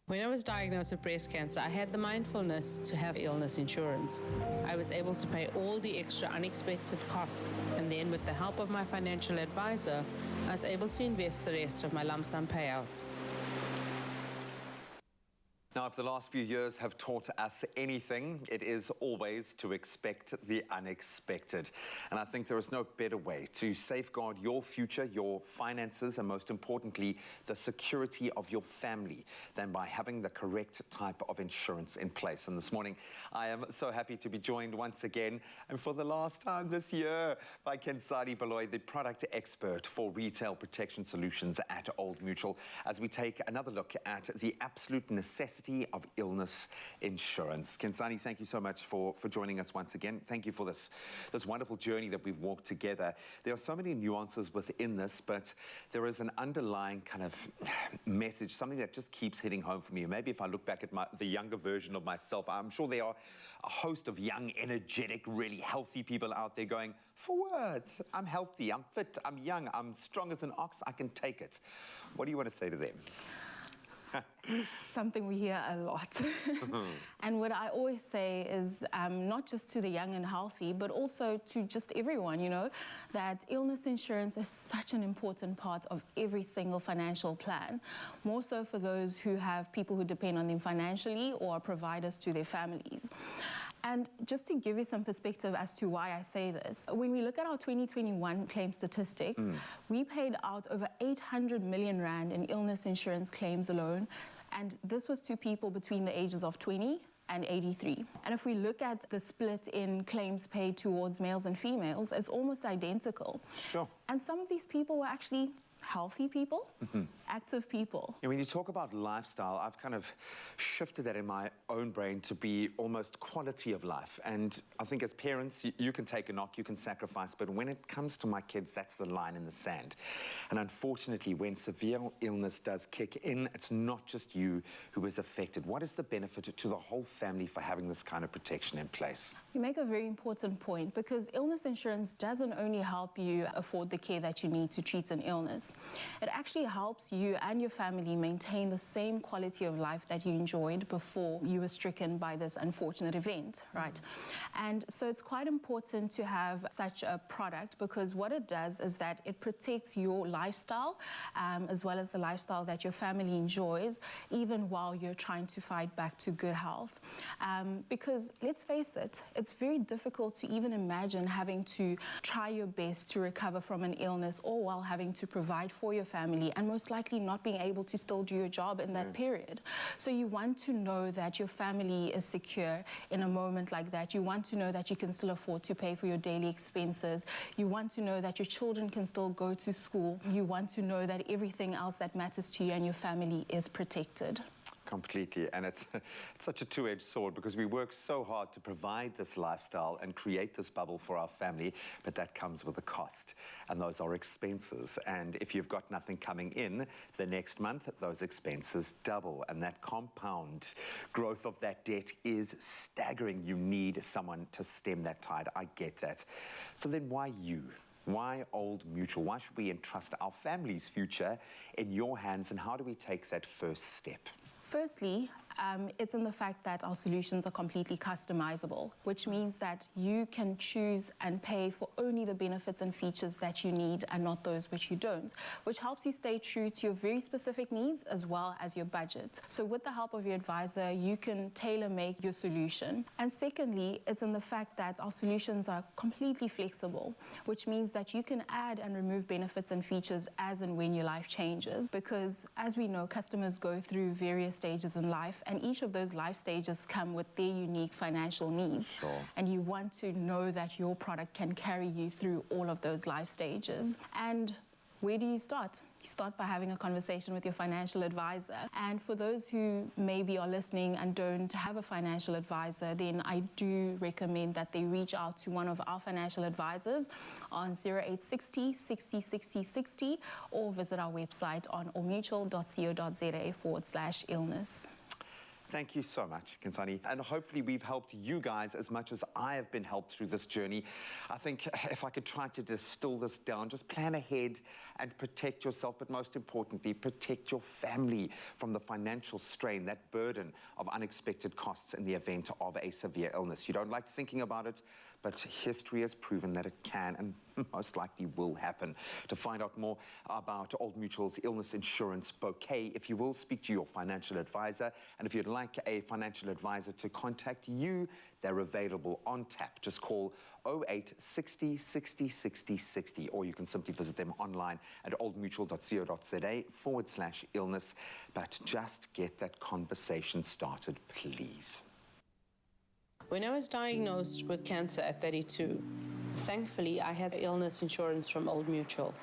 When I was diagnosed with breast cancer, I had the mindfulness to have illness insurance. I was able to pay all the extra unexpected costs, and then with the help of my financial advisor, I was able to invest the rest of my lump sum payouts. Now, if the last few years have taught us anything, it is always to expect the unexpected. And I think there is no better way to safeguard your future, your finances, and most importantly, the security of your family than by having the correct type of insurance in place. And this morning, I am so happy to be joined once again, and for the last time this year, by Kensadi Baloy, the product expert for retail protection solutions at Old Mutual, as we take another look at the absolute necessity of illness insurance. Kensadi, thank you so much for joining us once again. Thank you for this wonderful journey that we've walked together. There are so many nuances within this, but there is an underlying kind of message, something that just keeps hitting home for me. Maybe if I look back at the younger version of myself, I'm sure there are a host of young, energetic, really healthy people out there going, forward, I'm healthy, I'm fit, I'm young, I'm strong as an ox, I can take it. What do you want to say to them? Something we hear a lot. And what I always say is not just to the young and healthy, but also to just everyone, you know, that illness insurance is such an important part of every single financial plan, more so for those who have people who depend on them financially or are providers to their families. And just to give you some perspective as to why I say this, when we look at our 2021 claim statistics, we paid out over 800 million rand in illness insurance claims alone, and this was to people between the ages of 20 and 83. And if we look at the split in claims paid towards males and females, it's almost identical. Sure. And some of these people were actually healthy people, active people. And when you talk about lifestyle, I've kind of shifted that in my own brain to be almost quality of life. And I think as parents, you can take a knock, you can sacrifice, but when it comes to my kids, that's the line in the sand. And unfortunately, when severe illness does kick in, it's not just you who is affected. What is the benefit to the whole family for having this kind of protection in place? You make a very important point, because illness insurance doesn't only help you afford the care that you need to treat an illness. It actually helps you and your family maintain the same quality of life that you enjoyed before you were stricken by this unfortunate event, right? And so it's quite important to have such a product, because what it does is that it protects your lifestyle as well as the lifestyle that your family enjoys, even while you're trying to fight back to good health. Because let's face it, it's very difficult to even imagine having to try your best to recover from an illness, or while having to provide for your family and most likely not being able to still do your job in that period. So you want to know that your family is secure in a moment like that. You want to know that you can still afford to pay for your daily expenses. You want to know that your children can still go to school. You want to know that everything else that matters to you and your family is protected. Completely, and it's such a two-edged sword, because we work so hard to provide this lifestyle and create this bubble for our family, but that comes with a cost, and those are expenses. And if you've got nothing coming in the next month, those expenses double, and that compound growth of that debt is staggering. You need someone to stem that tide. I get that. So then why you? Why Old Mutual? Why should we entrust our family's future in your hands, and how do we take that first step? Firstly, it's in the fact that our solutions are completely customizable, which means that you can choose and pay for only the benefits and features that you need and not those which you don't, which helps you stay true to your very specific needs as well as your budget. So with the help of your advisor, you can tailor-make your solution. And secondly, it's in the fact that our solutions are completely flexible, which means that you can add and remove benefits and features as and when your life changes, because as we know, customers go through various stages in life, and each of those life stages come with their unique financial needs. Sure. And you want to know that your product can carry you through all of those life stages. And where do you start? You start by having a conversation with your financial advisor. And for those who maybe are listening and don't have a financial advisor, then I do recommend that they reach out to one of our financial advisors on 0860 60 60 60 or visit our website on allmutual.co.za/illness. Thank you so much, Kinsani. And hopefully we've helped you guys as much as I have been helped through this journey. I think if I could try to distill this down, just plan ahead and protect yourself, but most importantly, protect your family from the financial strain, that burden of unexpected costs in the event of a severe illness. You don't like thinking about it, but history has proven that it can and most likely will happen. To find out more about Old Mutual's illness insurance bouquet, if you will, speak to your financial advisor. And if you'd like a financial advisor to contact you, they're available on tap. Just call 08 60 60 60 60, or you can simply visit them online at oldmutual.co.za/illness. But just get that conversation started, please. When I was diagnosed with cancer at 32, thankfully I had illness insurance from Old Mutual.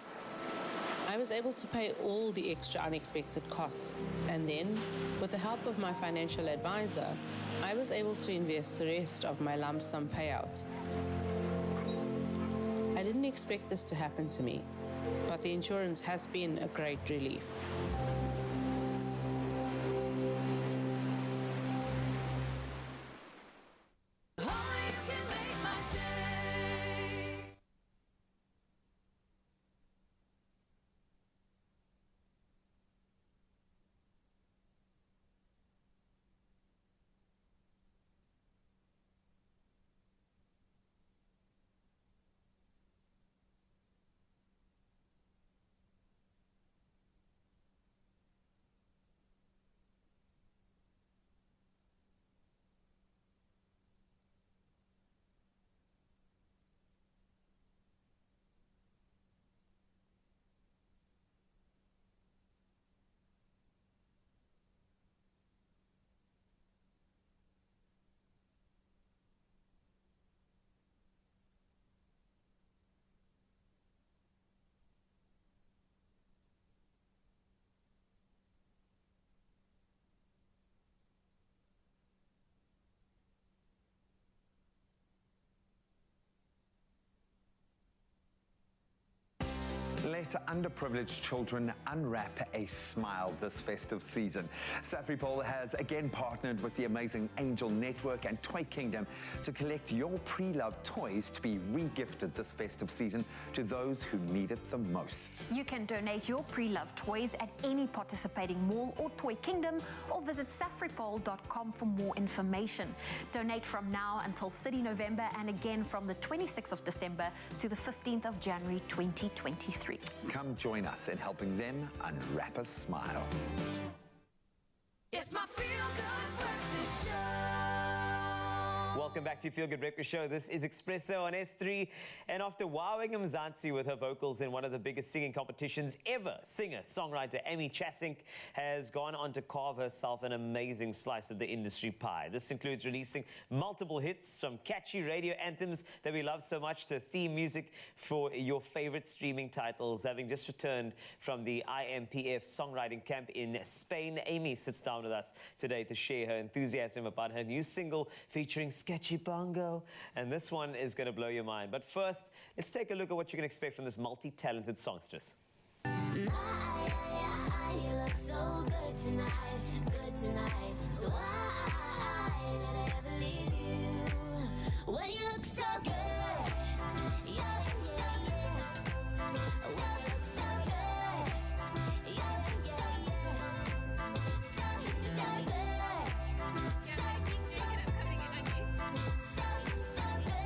I was able to pay all the extra unexpected costs, and then, with the help of my financial advisor, I was able to invest the rest of my lump sum payout. I didn't expect this to happen to me, but the insurance has been a great relief. Let underprivileged children unwrap a smile this festive season. Safripol has again partnered with the amazing Angel Network and Toy Kingdom to collect your pre-loved toys to be re-gifted this festive season to those who need it the most. You can donate your pre-loved toys at any participating mall or Toy Kingdom, or visit safripol.com for more information. Donate from now until 30 November and again from the 26th of December to the 15th of January 2023. Come join us in helping them unwrap a smile. It's my feel-good breakfast show. Welcome back to Feel Good Breakfast Show. This is Expresso on S3. And after wowing Mzansi with her vocals in one of the biggest singing competitions ever, singer-songwriter Amy Chasink has gone on to carve herself an amazing slice of the industry pie. This includes releasing multiple hits, from catchy radio anthems that we love so much to theme music for your favorite streaming titles. Having just returned from the IMPF songwriting camp in Spain, Amy sits down with us today to share her enthusiasm about her new single featuring Sketchy Bongo. And this one is going to blow your mind. But first, let's take a look at what you can expect from this multi-talented songstress. You look so good tonight, so I never leave you. When you look so good, you look so good. When you look so good, you look so good. So good.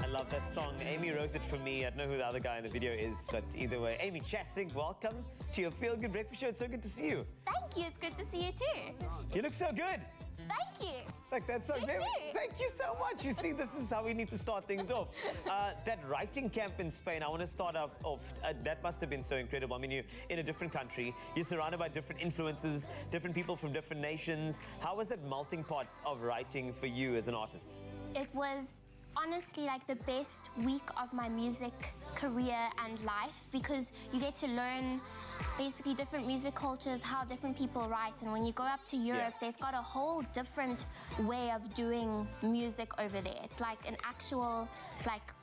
I love that song. Amy wrote it for me. I don't know who the other guy in the video is, but either way, Amy Chasink, welcome to your Feel Good Breakfast Show. It's so good to see you. Thank you. It's good to see you too. You look so good. Thank you. Like, that's so Me very- too. Thank you so much. You see, this is how we need to start things off. That writing camp in Spain, I want to start off. That must have been so incredible. I mean, you're in a different country. You're surrounded by different influences, different people from different nations. How was that melting pot of writing for you as an artist? It was honestly like the best week of my music career and life, because you get to learn basically different music cultures, how different people write. And when you go up to Europe, they've got a whole different way of doing music over there. It's like an actual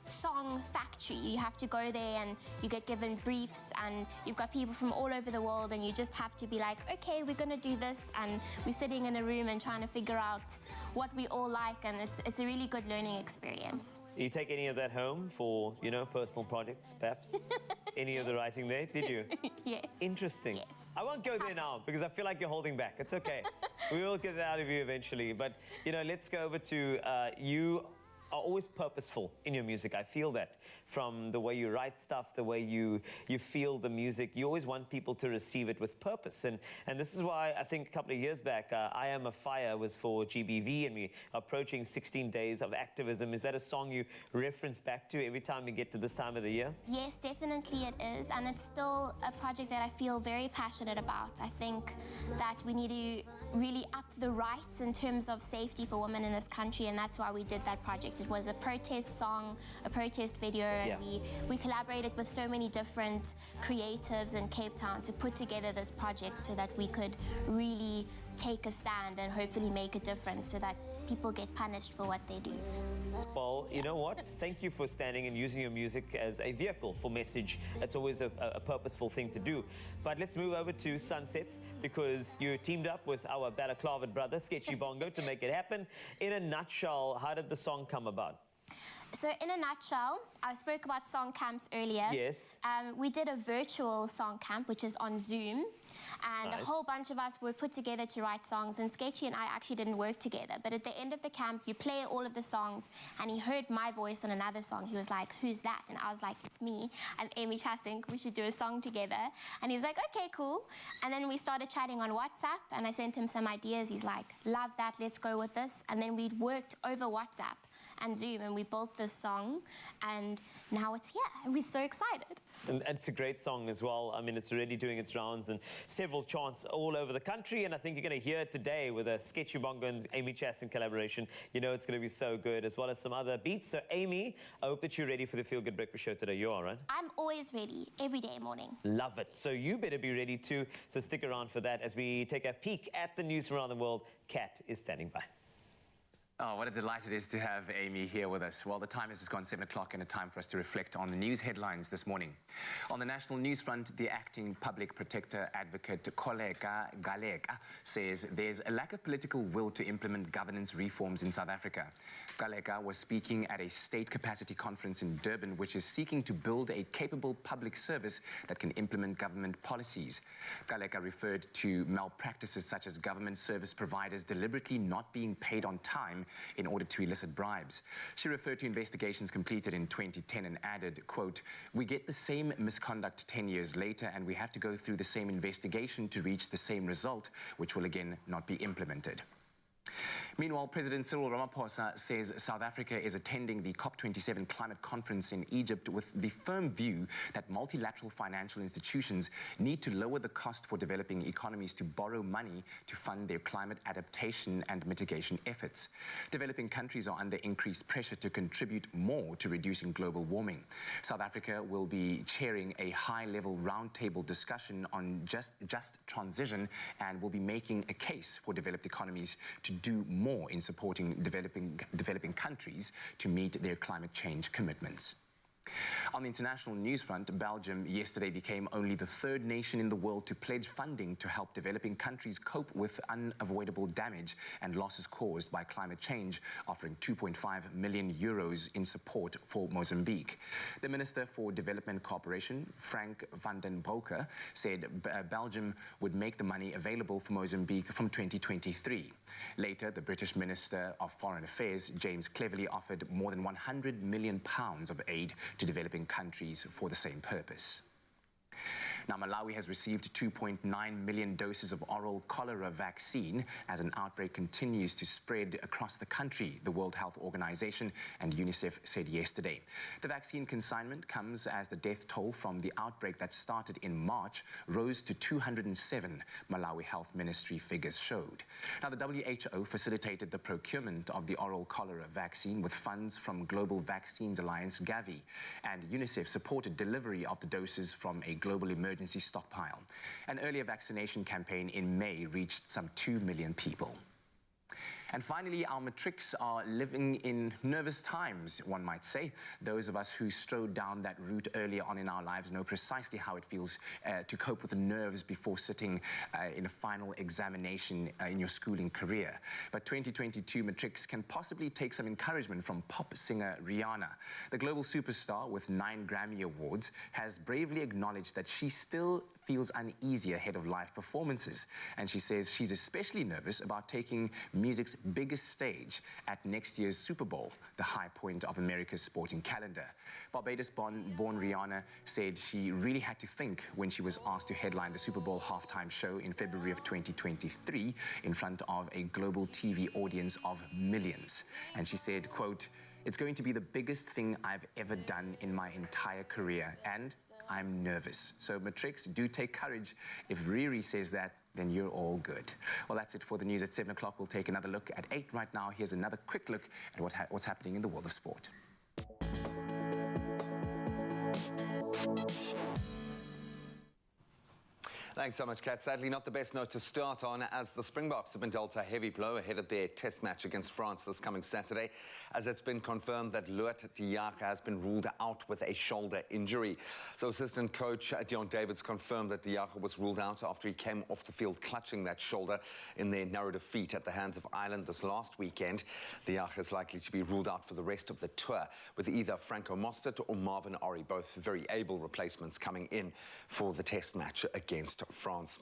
song factory. You have to go there and you get given briefs, and you've got people from all over the world, and you just have to be like, okay, we're gonna do this, and we're sitting in a room and trying to figure out what we all like, and it's a really good learning experience. You take any of that home for, personal projects, perhaps? Any of the writing there? Did you? Yes. Interesting. Yes. I won't go there now because I feel like you're holding back. It's okay. We will get it out of you eventually. But, let's go over to you. Are always purposeful in your music. I feel that from the way you write stuff, the way you feel the music. You always want people to receive it with purpose. And this is why I think a couple of years back, I Am a Fire was for GBV, and we are approaching 16 days of activism. Is that a song you reference back to every time you get to this time of the year? Yes, definitely it is. And it's still a project that I feel very passionate about. I think that we need to really up the rights in terms of safety for women in this country, and that's why we did that project. It was a protest song, a protest video, and we collaborated with so many different creatives in Cape Town to put together this project so that we could really take a stand and hopefully make a difference so that people get punished for what they do. Well, you know what? Thank you for standing and using your music as a vehicle for message. That's always a purposeful thing to do. But let's move over to Sunsets, because you teamed up with our balaclava brother, Sketchy Bongo, to make it happen. In a nutshell, how did the song come about? So in a nutshell, I spoke about song camps earlier. Yes. We did a virtual song camp, which is on Zoom. And Nice. a whole bunch of us were put together to write songs, and Sketchy and I actually didn't work together. But at the end of the camp, you play all of the songs, and he heard my voice on another song. He was like, who's that? And I was like, it's me. I'm Amy Chasink. We should do a song together. And he's like, okay, cool. And then we started chatting on WhatsApp, and I sent him some ideas. He's like, love that, let's go with this. And then we worked over WhatsApp and Zoom, and we built this song, and now it's here, and we're so excited. And it's a great song as well. I mean, it's already doing its rounds in several charts all over the country, and I think you're going to hear it today with a Sketchy Bongo and Amy Chassin collaboration. You know it's going to be so good, as well as some other beats. So, Amy, I hope that you're ready for the Feel Good Breakfast Show today. You are, right? I'm always ready, every day morning. Love it. So you better be ready too. So stick around for that as we take a peek at the news from around the world. Kat is standing by. Oh, what a delight it is to have Amy here with us. Well, the time has just gone 7 o'clock, and a time for us to reflect on the news headlines this morning. On the national news front, the acting public protector advocate Koleka Galeka says there's a lack of political will to implement governance reforms in South Africa. Galeka was speaking at a state capacity conference in Durban, which is seeking to build a capable public service that can implement government policies. Galeka referred to malpractices such as government service providers deliberately not being paid on time in order to elicit bribes. She referred to investigations completed in 2010 and added, quote, "We get the same misconduct 10 years later, and we have to go through the same investigation to reach the same result, which will again not be implemented." Meanwhile, President Cyril Ramaphosa says South Africa is attending the COP27 climate conference in Egypt with the firm view that multilateral financial institutions need to lower the cost for developing economies to borrow money to fund their climate adaptation and mitigation efforts. Developing countries are under increased pressure to contribute more to reducing global warming. South Africa will be chairing a high-level roundtable discussion on just transition and will be making a case for developed economies to do more in supporting developing countries to meet their climate change commitments. On the international news front, Belgium yesterday became only the third nation in the world to pledge funding to help developing countries cope with unavoidable damage and losses caused by climate change, offering 2.5 million euros in support for Mozambique. The Minister for Development Cooperation, Frank van den Broeke, said Belgium would make the money available for Mozambique from 2023. Later, the British Minister of Foreign Affairs, James Cleverly, offered more than £100 million of aid to developing countries for the same purpose. Now, Malawi has received 2.9 million doses of oral cholera vaccine as an outbreak continues to spread across the country, the World Health Organization and UNICEF said yesterday. The vaccine consignment comes as the death toll from the outbreak that started in March rose to 207, Malawi Health Ministry figures showed. Now, the WHO facilitated the procurement of the oral cholera vaccine with funds from Global Vaccines Alliance, Gavi, and UNICEF supported delivery of the doses from a global emergency stockpile. An earlier vaccination campaign in May reached some 2 million people. And finally, our matrics are living in nervous times, one might say. Those of us who strode down that route earlier on in our lives know precisely how it feels to cope with the nerves before sitting in a final examination in your schooling career. But 2022 matrics can possibly take some encouragement from pop singer Rihanna. The global superstar with 9 Grammy Awards has bravely acknowledged that she still feels uneasy ahead of live performances, and she says she's especially nervous about taking music's biggest stage at next year's Super Bowl, the high point of America's sporting calendar. Barbados-born Rihanna said she really had to think when she was asked to headline the Super Bowl halftime show in February of 2023 in front of a global TV audience of millions. And she said, quote, "It's going to be the biggest thing I've ever done in my entire career, and I'm nervous." So matrix, do take courage. If Riri says that, then you're all good. Well, that's it for the news at 7 o'clock. We'll take another look at 8 right now. Here's another quick look at what's happening in the world of sport. Thanks so much, Kat. Sadly, not the best note to start on, as the Springboks have been dealt a heavy blow ahead of their test match against France this coming Saturday, as it's been confirmed that Louet Diaka has been ruled out with a shoulder injury. So assistant coach Dion Davids confirmed that Diaka was ruled out after he came off the field clutching that shoulder in their narrow defeat at the hands of Ireland this last weekend. Diaka is likely to be ruled out for the rest of the tour, with either Franco Mostert or Marvin Orri, both very able replacements, coming in for the test match against France.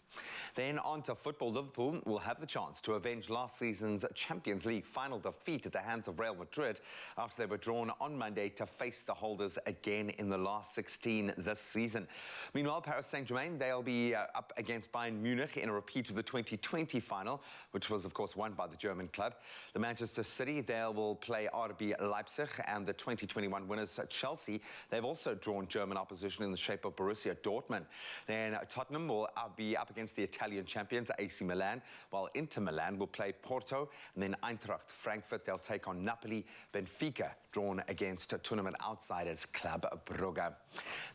Then on to football. Liverpool will have the chance to avenge last season's Champions League final defeat at the hands of Real Madrid after they were drawn on Monday to face the holders again in the last 16 this season. Meanwhile, Paris Saint-Germain, they'll be up against Bayern Munich in a repeat of the 2020 final, which was, of course, won by the German club. The Manchester City, they will play RB Leipzig, and the 2021 winners Chelsea, they've also drawn German opposition in the shape of Borussia Dortmund. Then Tottenham will be up against the Italian champions AC Milan, while Inter Milan will play Porto, and then Eintracht Frankfurt, they'll take on Napoli. Benfica drawn against tournament outsiders Club Brugge.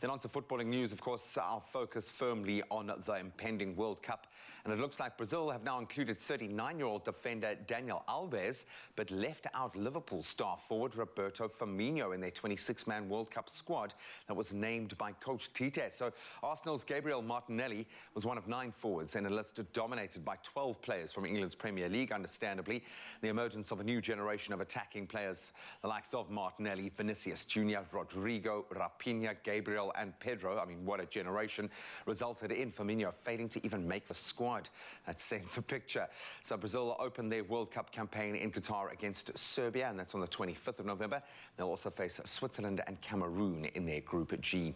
Then on to footballing news, of course, our focus firmly on the impending World Cup. And it looks like Brazil have now included 39-year-old defender Daniel Alves, but left out Liverpool star forward Roberto Firmino in their 26-man World Cup squad that was named by coach Tite. So Arsenal's Gabriel Martinelli was one of 9 forwards in a list dominated by 12 players from England's Premier League, understandably. The emergence of a new generation of attacking players, the likes of Martinelli, Vinicius Jr., Rodrigo, Raphinha, Gabriel and Pedro, I mean, what a generation, resulted in Firmino failing to even make the squad. That sends a picture. So Brazil opened their World Cup campaign in Qatar against Serbia, and that's on the 25th of November. They'll also face Switzerland and Cameroon in their Group G.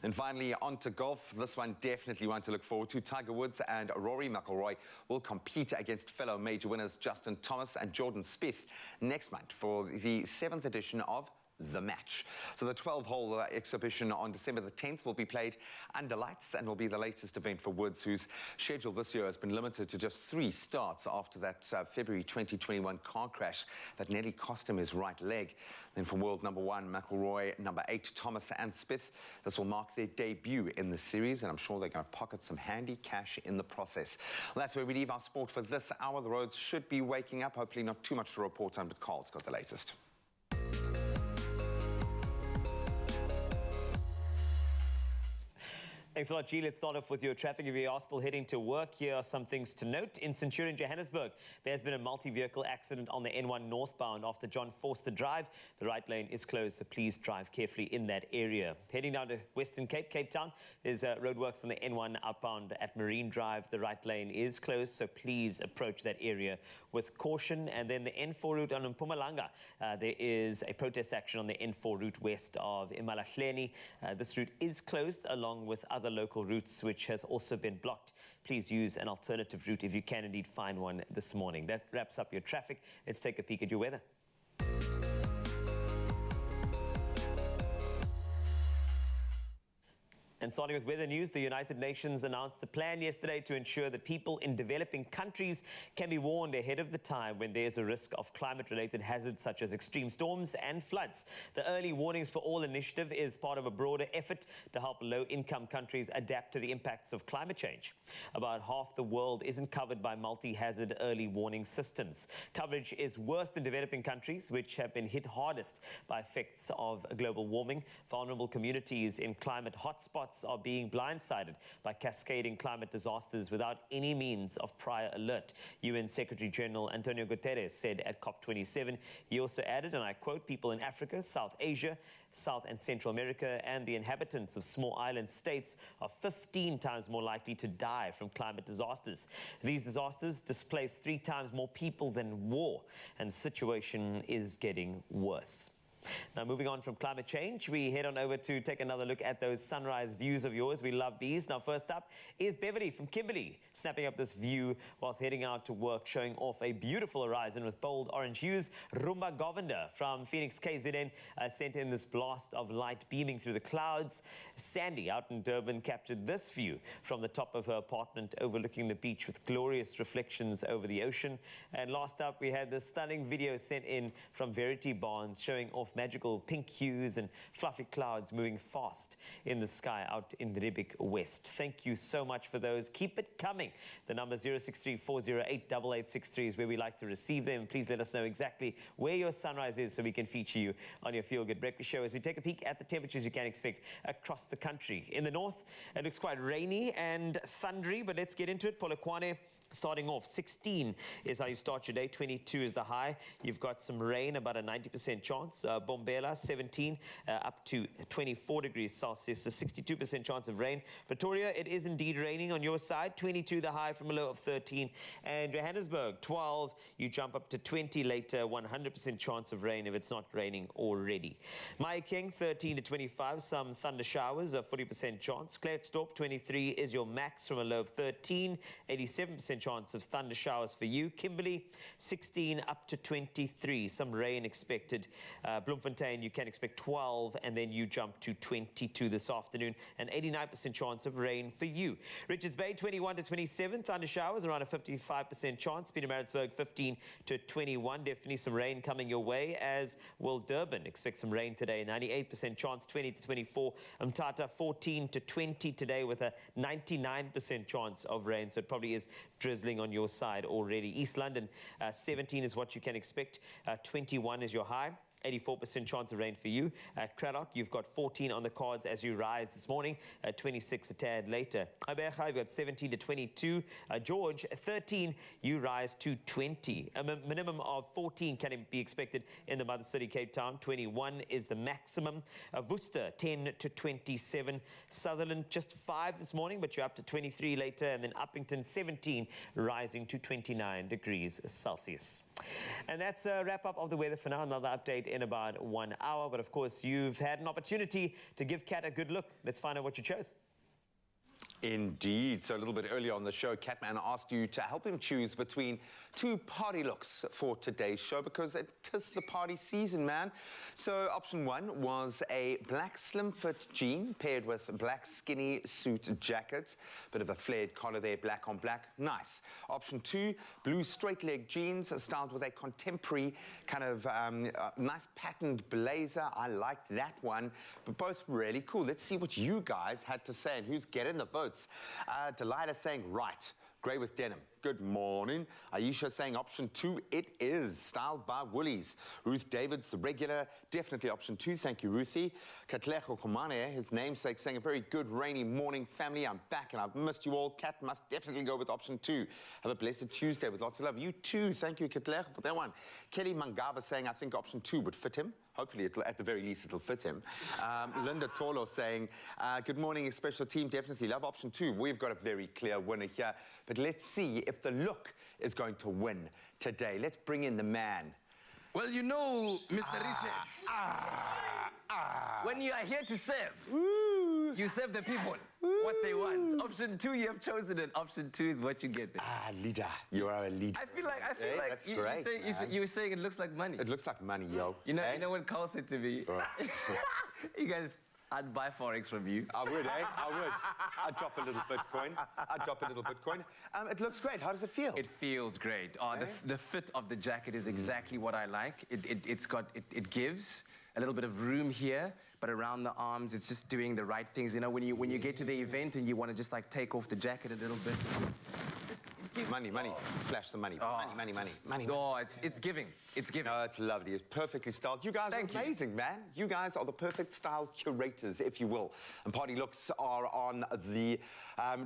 Then finally, on to golf. This one definitely one to look forward to. Tiger Woods and Rory McIlroy will compete against fellow major winners Justin Thomas and Jordan Spieth next month for the 7th edition of The Match. So the 12-hole exhibition on December the 10th will be played under lights and will be the latest event for Woods, whose schedule this year has been limited to just 3 starts after that February 2021 car crash that nearly cost him his right leg. Then for world number 1, McIlroy, number 8, Thomas and Spieth, this will mark their debut in the series, and I'm sure they're going to pocket some handy cash in the process. Well, that's where we leave our sport for this hour. The roads should be waking up. Hopefully not too much to report on, but Carl's got the latest. Thanks a lot, G. Let's start off with your traffic. If you are still heading to work, here are some things to note. In Centurion, Johannesburg, there's been a multi-vehicle accident on the N1 northbound after John Forster Drive. The right lane is closed, so please drive carefully in that area. Heading down to Western Cape, Cape Town, there's roadworks on the N1 outbound at Marine Drive. The right lane is closed, so please approach that area with caution. And then the N4 route on Mpumalanga, there is a protest action on the N4 route west of Imalahleni. This route is closed along with other other local routes, which has also been blocked. Please use an alternative route if you can indeed find one this morning. That wraps up your traffic. Let's take a peek at your weather. And starting with weather news, the United Nations announced a plan yesterday to ensure that people in developing countries can be warned ahead of the time when there's a risk of climate-related hazards such as extreme storms and floods. The Early Warnings for All initiative is part of a broader effort to help low-income countries adapt to the impacts of climate change. About half the world isn't covered by multi-hazard early warning systems. Coverage is worst in developing countries, which have been hit hardest by effects of global warming. Vulnerable communities in climate hotspots are being blindsided by cascading climate disasters without any means of prior alert. UN Secretary General Antonio Guterres said at COP27. He also added, and I quote, people in Africa, South Asia, South and Central America, and the inhabitants of small island states are 15 times more likely to die from climate disasters. These disasters displace 3 times more people than war, and the situation is getting worse. Now, moving on from climate change, we head on over to take another look at those sunrise views of yours. We love these. Now, first up is Beverly from Kimberley, snapping up this view whilst heading out to work, showing off a beautiful horizon with bold orange hues. Rumba Govinda from Phoenix, KZN, sent in this blast of light beaming through the clouds. Sandy out in Durban captured this view from the top of her apartment overlooking the beach with glorious reflections over the ocean. And last up, we had this stunning video sent in from Verity Barnes, showing off magical pink hues and fluffy clouds moving fast in the sky out in the Riebeek West. Thank you so much for those. Keep it coming. The number 063-408-8863 is where we like to receive them. Please let us know exactly where your sunrise is so we can feature you on your Feel Good Breakfast Show as we take a peek at the temperatures you can expect across the country. In the north, it looks quite rainy and thundery, but let's get into it. Polokwane, starting off, 16 is how you start your day, 22 is the high. You've got some rain, about a 90% chance. Bombela, 17 up to 24 degrees Celsius, a 62% chance of rain. Pretoria, it is indeed raining on your side, 22 the high from a low of 13. And Johannesburg, 12, you jump up to 20 later, 100% chance of rain if it's not raining already. Mahikeng, 13 to 25, some thunder showers, a 40% chance. Klerksdorp, 23 is your max from a low of 13, 87% chance of thunder showers for you. Kimberley, 16 up to 23, some rain expected. Bloemfontein, you can expect 12, and then you jump to 22 this afternoon, an 89% chance of rain for you. Richards Bay, 21 to 27, thunder showers, around a 55% chance. Pietermaritzburg, 15 to 21, definitely some rain coming your way, as will Durban. Expect some rain today, 98% chance, 20 to 24. Mthatha, 14 to 20 today with a 99% chance of rain, so it probably is drizzling on your side already. East London, 17 is what you can expect, 21 is your high. 84% chance of rain for you. At Craddock, you've got 14 on the cards as you rise this morning, 26 a tad later. Aberga, you've got 17 to 22. George, 13, you rise to 20. A minimum of 14 can be expected in the mother city, Cape Town. 21 is the maximum. Worcester, 10 to 27. Sutherland, just 5 this morning, but you're up to 23 later. And then Uppington, 17, rising to 29 degrees Celsius. And that's a wrap-up of the weather for now. Another update in about 1 hour. But of course, you've had an opportunity to give Kat a good look. Let's find out what you chose. Indeed. So a little bit earlier on the show, Catman asked you to help him choose between 2 party looks for today's show because it is the party season, man. So option 1 was a black slim fit jean paired with black skinny suit jackets. Bit of a flared collar there, black on black. Nice. Option 2, blue straight leg jeans styled with a contemporary kind of nice patterned blazer. I liked that one, but both really cool. Let's see what you guys had to say and who's getting the vote. Delilah saying right, grey with denim. Good morning. Aisha saying option 2, it is styled by Woolies. Ruth Davids, the regular, definitely option 2. Thank you, Ruthie. Katlecho Komane, his namesake, saying a very good rainy morning, family. I'm back and I've missed you all. Kat must definitely go with option 2. Have a blessed Tuesday with lots of love. You too. Thank you, Katlecho, for that one. Kelly Mangaba saying I think option 2 would fit him. Hopefully, at the very least, it'll fit him. Linda Tolo saying, good morning, special team. Definitely love option 2. We've got a very clear winner here. But let's see if the look is going to win today. Let's bring in the man. Well, you know, Mr. Richards, when you are here to serve, you serve the people. what they want. Option 2, you have chosen it. Option 2 is what you get. Leader. You are a leader. I feel like that's great, you were saying it looks like money. It looks like money, yo. You know what Carl said to me? You guys, I'd buy Forex from you. I would, eh? I would. I'd drop a little Bitcoin. It looks great. How does it feel? It feels great. Oh, the fit of the jacket is exactly what I like. It gives a little bit of room here, but around the arms, it's just doing the right things. You know, when you get to the event and you want to just like take off the jacket a little bit. Money. Flash some money. Money. Oh, it's giving. It's giving. Oh, it's lovely. It's perfectly styled. You guys are amazing, man. You guys are the perfect style curators, if you will. And party looks are on the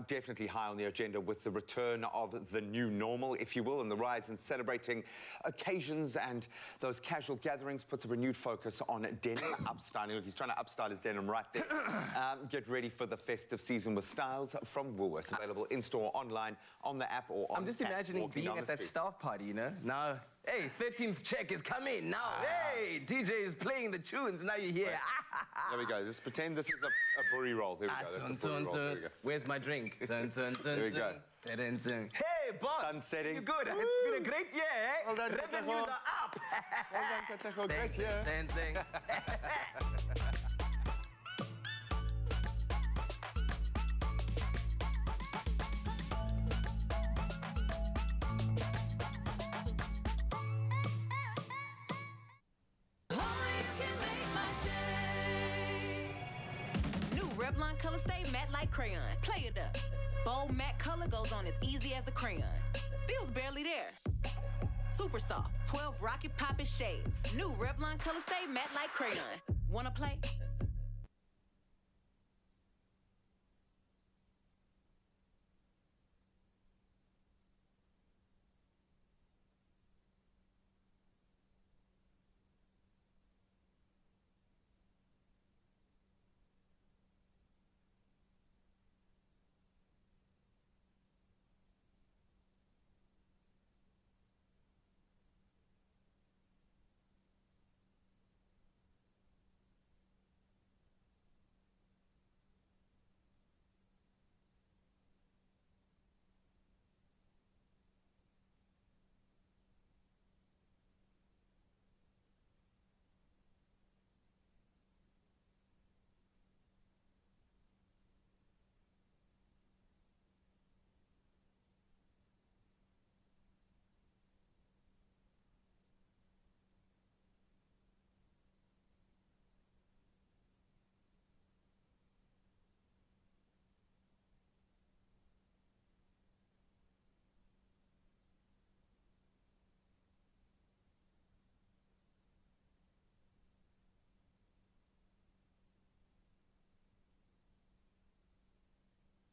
definitely high on the agenda with the return of the new normal, if you will, and the rise in celebrating occasions and those casual gatherings puts a renewed focus on denim upstyling. Look, he's trying to upstyle his denim right there. Get ready for the festive season with styles from Woolworths. Available in-store, online, on the app, or on I'm just imagining being at that staff party, you know? Now, hey, 13th check is coming. Now, hey, DJ is playing the tunes. Now you're here. There we go. Just pretend this is a burry roll. There we go. That's a burry roll. There we go. Where's my drink? There we go. Hey, boss. Sun setting. You good? It's been a great year, eh? Well done, Revenues are up. Well done, Katejo. Great year. Thanks. Revlon Color Stay Matte like crayon. Play it up. Bold matte color goes on as easy as a crayon. Feels barely there. Super soft, 12 rocket poppin' shades. New Revlon Color Stay Matte like crayon. Wanna play?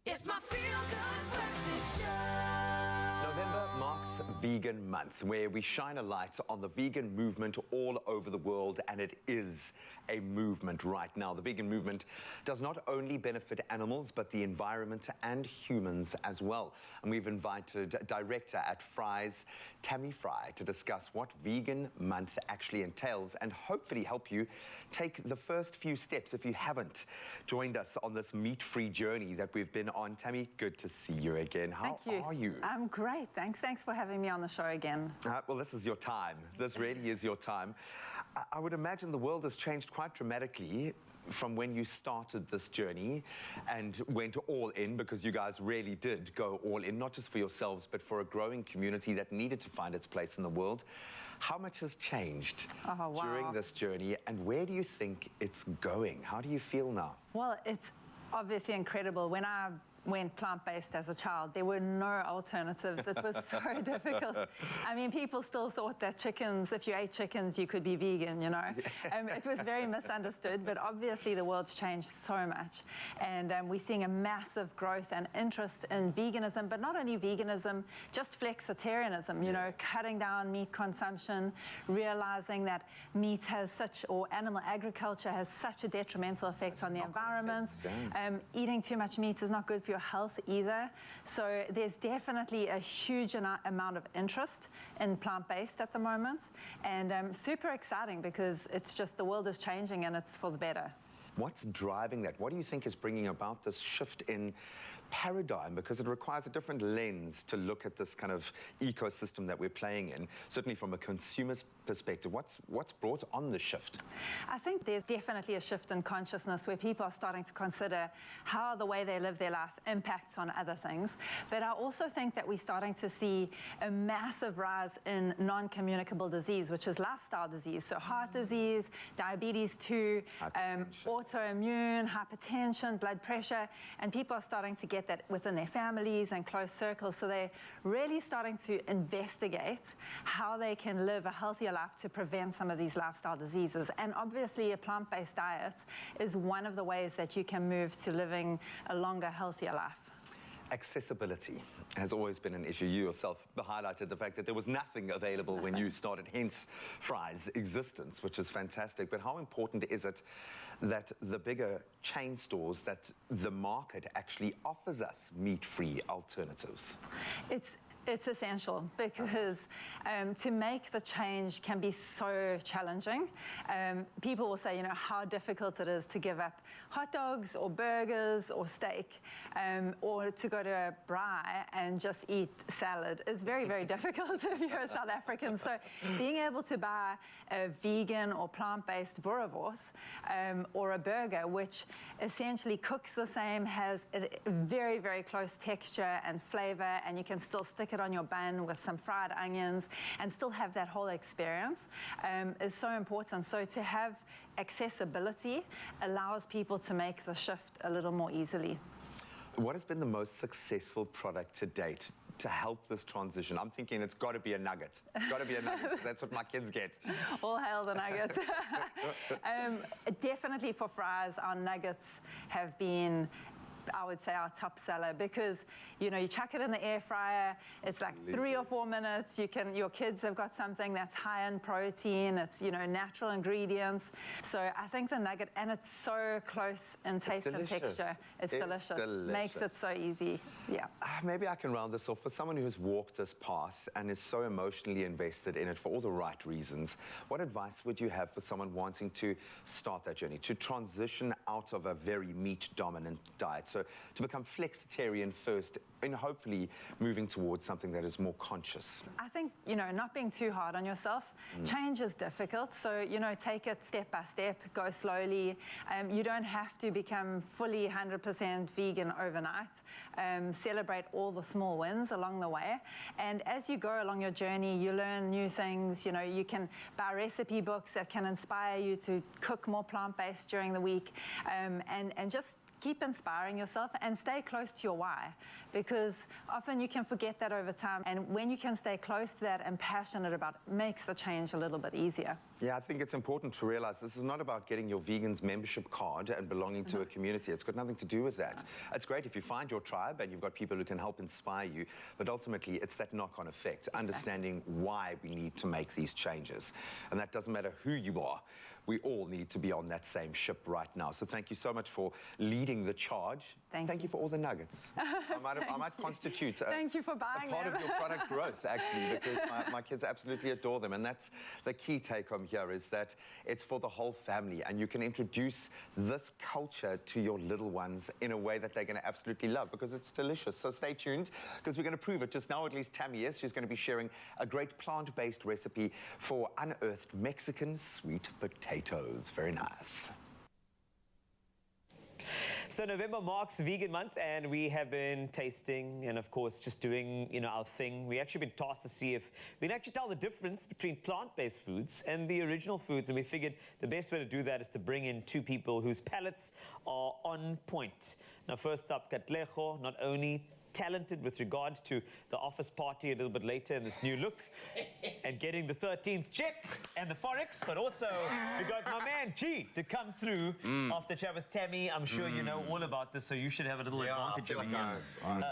It's my feel-good breakfast show. November marks Vegan Month, where we shine a light on the vegan movement all over the world, and it is a movement right now. The vegan movement does not only benefit animals, but the environment and humans as well. And we've invited director at Fry's, Tammy Fry, to discuss what Vegan Month actually entails and hopefully help you take the first few steps if you haven't joined us on this meat-free journey that we've been on. Tammy, good to see you again. How are you? I'm great, thanks. Thanks for having me on the show again. Well, this is your time. This really is your time. I would imagine the world has changed quite dramatically from when you started this journey and went all in, because you guys really did go all in, not just for yourselves, but for a growing community that needed to find its place in the world. How much has changed during this journey, and where do you think it's going? How do you feel now? Well, it's obviously incredible. When I went plant-based as a child, there were no alternatives. It was so difficult. I mean, people still thought that chickens, if you ate chickens, you could be vegan, you know. It was very misunderstood, but obviously the world's changed so much. And we're seeing a massive growth and interest in veganism, but not only veganism, just flexitarianism, you know, cutting down meat consumption, realizing that meat has such, or animal agriculture has such a detrimental effect on the environment. Eating too much meat is not good for your health either. So there's definitely a huge amount of interest in plant-based at the moment, and super exciting because it's just the world is changing and it's for the better. What's driving that? What do you think is bringing about this shift in paradigm? Because it requires a different lens to look at this kind of ecosystem that we're playing in, certainly from a consumer's perspective. What's brought on the shift? I think there's definitely a shift in consciousness where people are starting to consider how the way they live their life impacts on other things. But I also think that we're starting to see a massive rise in non-communicable disease, which is lifestyle disease. So heart disease, diabetes 2, autoimmune, hypertension, blood pressure, and people are starting to get that within their families and close circles. So they're really starting to investigate how they can live a healthier life to prevent some of these lifestyle diseases. And obviously a plant-based diet is one of the ways that you can move to living a longer, healthier life. Accessibility has always been an issue. You yourself highlighted the fact that there was nothing available when you started, hence Fry's existence, which is fantastic. But how important is it that the bigger chain stores, that the market actually offers us meat-free alternatives? It's essential because to make the change can be so challenging. People will say, you know, how difficult it is to give up hot dogs or burgers or steak, or to go to a braai and just eat salad is very, very difficult if you're a South African. So being able to buy a vegan or plant-based boerewors or a burger, which essentially cooks the same, has a very, very close texture and flavor, and you can still stick it on your bun with some fried onions and still have that whole experience is so important. So to have accessibility allows people to make the shift a little more easily. What has been the most successful product to date to help this transition? I'm thinking it's got to be a nugget. It's got to be a nugget. That's what my kids get. All hail the nuggets. Definitely for Fry's, our nuggets have been, I would say, our top seller, because you know, you chuck it in the air fryer, it's like 3 or 4 minutes. Your kids have got something that's high in protein, it's, you know, natural ingredients. So I think the nugget, and it's so close in taste and texture. It's delicious. Makes it so easy. Yeah. Maybe I can round this off. For someone who has walked this path and is so emotionally invested in it for all the right reasons, what advice would you have for someone wanting to start that journey, to transition out of a very meat-dominant diet, so to become flexitarian first, and hopefully moving towards something that is more conscious? I think, you know, not being too hard on yourself. Change is difficult, so, you know, take it step by step, go slowly. You don't have to become fully 100% vegan overnight. Celebrate all the small wins along the way. And as you go along your journey, you learn new things. You know, you can buy recipe books that can inspire you to cook more plant-based during the week, and just keep inspiring yourself and stay close to your why, because often you can forget that over time, and when you can stay close to that and passionate about it, makes the change a little bit easier. Yeah, I think it's important to realize this is not about getting your vegans membership card and belonging to a community. It's got nothing to do with that. It's great if you find your tribe and you've got people who can help inspire you, but ultimately it's that knock-on effect, understanding why we need to make these changes. And that doesn't matter who you are. We all need to be on that same ship right now. So thank you so much for leading the charge. Thank you for all the nuggets. I might constitute Thank you for buying a part of your product growth, actually, because my kids absolutely adore them. And that's the key take-home here, is that it's for the whole family, and you can introduce this culture to your little ones in a way that they're going to absolutely love, because it's delicious. So stay tuned, because we're going to prove it. Just now, at least Tammy is. She's going to be sharing a great plant-based recipe for unearthed Mexican sweet potatoes. Very nice. So November marks Vegan Month, and we have been tasting and, of course, just doing, you know, our thing. We've actually been tasked to see if we can actually tell the difference between plant-based foods and the original foods, and we figured the best way to do that is to bring in two people whose palates are on point. Now, first up, Katlego, not only talented with regard to the office party a little bit later in this new look and getting the 13th check and the Forex, but also we got my man G to come through after chat with Tammy. I'm sure you know all about this, so you should have a little advantage over here.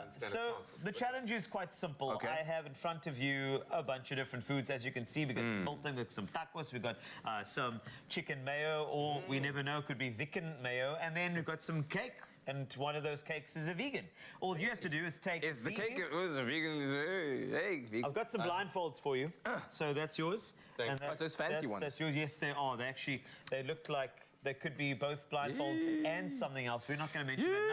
So the challenge is quite simple. Okay. I have in front of you a bunch of different foods. As you can see, we got some biltong, we got some tacos, we got some chicken mayo, or we never know, could be Vicken mayo, and then we've got some cake. And one of those cakes is a vegan. All you have to do is take Is the these. cake a vegan? Hey, vegan. I've got some blindfolds for you. So that's yours. Thanks. And Those fancy ones. That's yours. Yes, they are. They look like That could be both blindfolds and something else. We're not going to mention that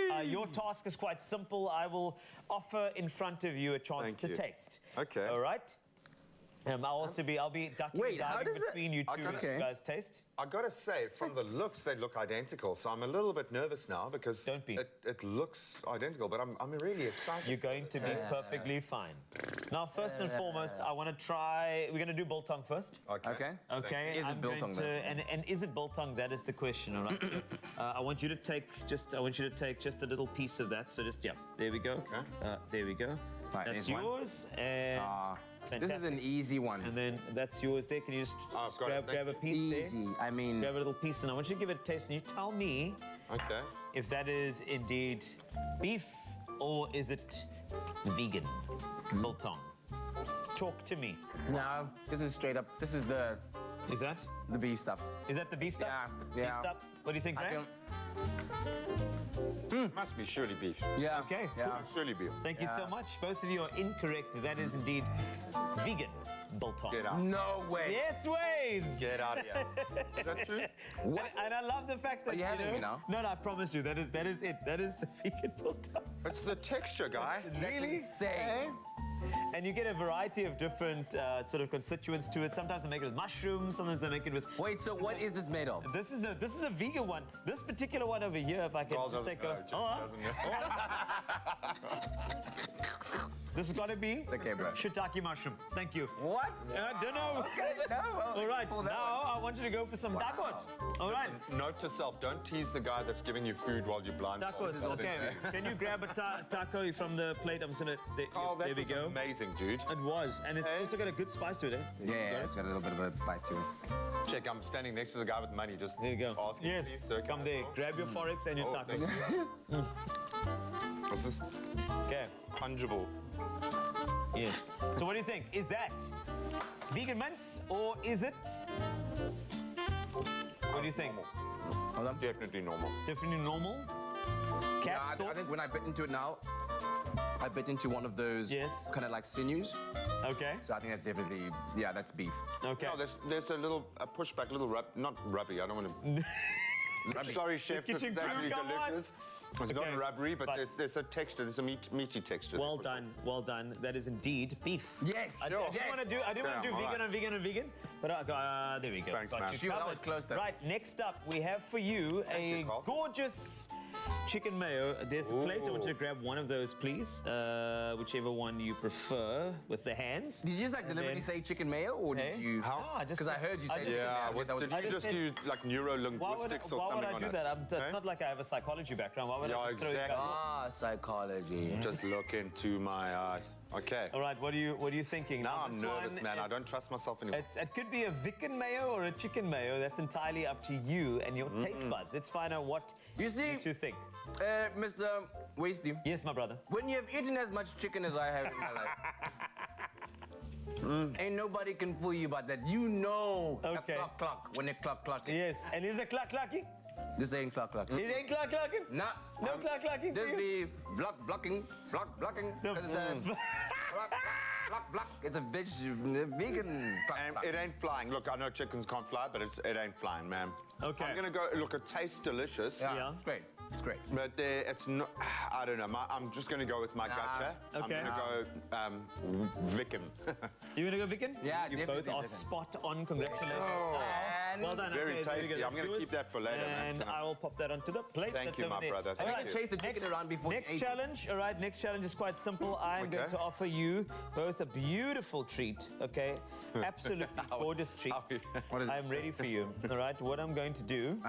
now. Your task is quite simple. I will offer in front of you a chance to taste. Okay. All right? I'll be ducking and diving between you two as you guys taste. I gotta say, from the looks, they look identical. So I'm a little bit nervous now because it looks identical, but I'm really excited. You're going to be perfectly fine. Now, first and foremost, I want to try. We're going to do biltong first. Okay. Okay. Is it biltong? And is it biltong? That is the question. All right. So, I want you to take just a little piece of that. So just there we go. Okay. There we go. Right, that's yours. And this is an easy one. And then that's yours there. Can you just grab a piece there? Easy. I mean, grab a little piece, and I want you to give it a taste, and you tell me. Okay. If that is indeed beef or is it vegan biltong? Talk to me. No, this is straight up. This is the. Is that the beef stuff? Is that the beef stuff? Yeah. Beef stuff. What do you think, Greg? Must be surely beef. Yeah. Okay. Yeah. Cool. Surely beef. Thank you so much. Both of you are incorrect. That is indeed vegan biltong. Get out. No way. Yes ways. Get out of here. Is that true? What? And I love the fact that Are you having me now? No, I promise you. That is it. That is the vegan biltong. It's the texture, guy. Really? Insane. And you get a variety of different sort of constituents to it. Sometimes they make it with mushrooms. Sometimes they make it with. Wait. So what is this made of? This is a vegan one. This particular one over here, if I can just take a. This has got to be shiitake mushroom. Thank you. What? I don't know. All right. Now I want you to go for some tacos. All right. Note to self: don't tease the guy that's giving you food while you're blind. Tacos. Okay. Can you grab a taco from the plate? I'm just gonna. There we go. Amazing, dude. It was, and it's also got a good spice to it. Yeah, it's got a little bit of a bite to it. Check, I'm standing next to the guy with money. Just there you go. Asking, yes. Please, sir, come there. Grab your forex and your tacos. What's this? Okay. Pungible. Yes. So what do you think? Is that vegan mince or is it? What do you think? Normal. Definitely normal. Definitely normal. Yeah, I think when I bit into it now, I bit into one of those kind of like sinews. Okay. So I think that's definitely, that's beef. Okay. No, there's a pushback, a little not rubbery. I don't want to. Sorry, chef. This is actually delicious. It's not rubbery, but there's a texture. There's a meaty texture. Well done. Well done. That is indeed beef. Yes. I didn't want to do vegan and vegan and vegan, but there we go. Thanks, man. That was close there. Right. Next up, we have for you a gorgeous chicken mayo. There's the plate. I want you to grab one of those, please. Whichever one you prefer, with the hands. Did you just like deliberately say chicken mayo, or did you? How? Because I heard you say chicken mayo. Did you just use like neuro-linguistics or something? Why would I do that? It's not like I have a psychology background. Why would I just throw you guys? Psychology. Just look into my eyes. Okay. All right. What are you thinking? Now I'm nervous, man. I don't trust myself anymore. It could be a vegan mayo or a chicken mayo. That's entirely up to you and your taste buds. Let's find out what you think. Mr. Wasty. Yes, my brother. When you have eaten as much chicken as I have in my life, ain't nobody can fool you about that. You know clock when it clock. Yes. And is it clock-clocking? This ain't clock-clocking. It ain't clock-clocking? Nah. No clock-clocking. This be blocking. Because block. It's a vegan clock. It ain't flying. Look, I know chickens can't fly, but it ain't flying, man. Okay. I'm gonna go. Look, it tastes delicious. Yeah. It's great. It's great. But it's not. I don't know. I'm just gonna go with my gotcha. Okay. I'm gonna go vegan. You gonna go vegan? Yeah, you both are spot on. Congratulations. Well done. Very tasty. I'm gonna keep that for later, and man. I will pop that onto the plate. Thank you, my brother. I can chase the chicken around before you Next challenge. All right. Next challenge is quite simple. I'm going to offer you both a beautiful treat. Okay. Absolutely gorgeous treat. I'm ready for you. All right. What I'm going to do.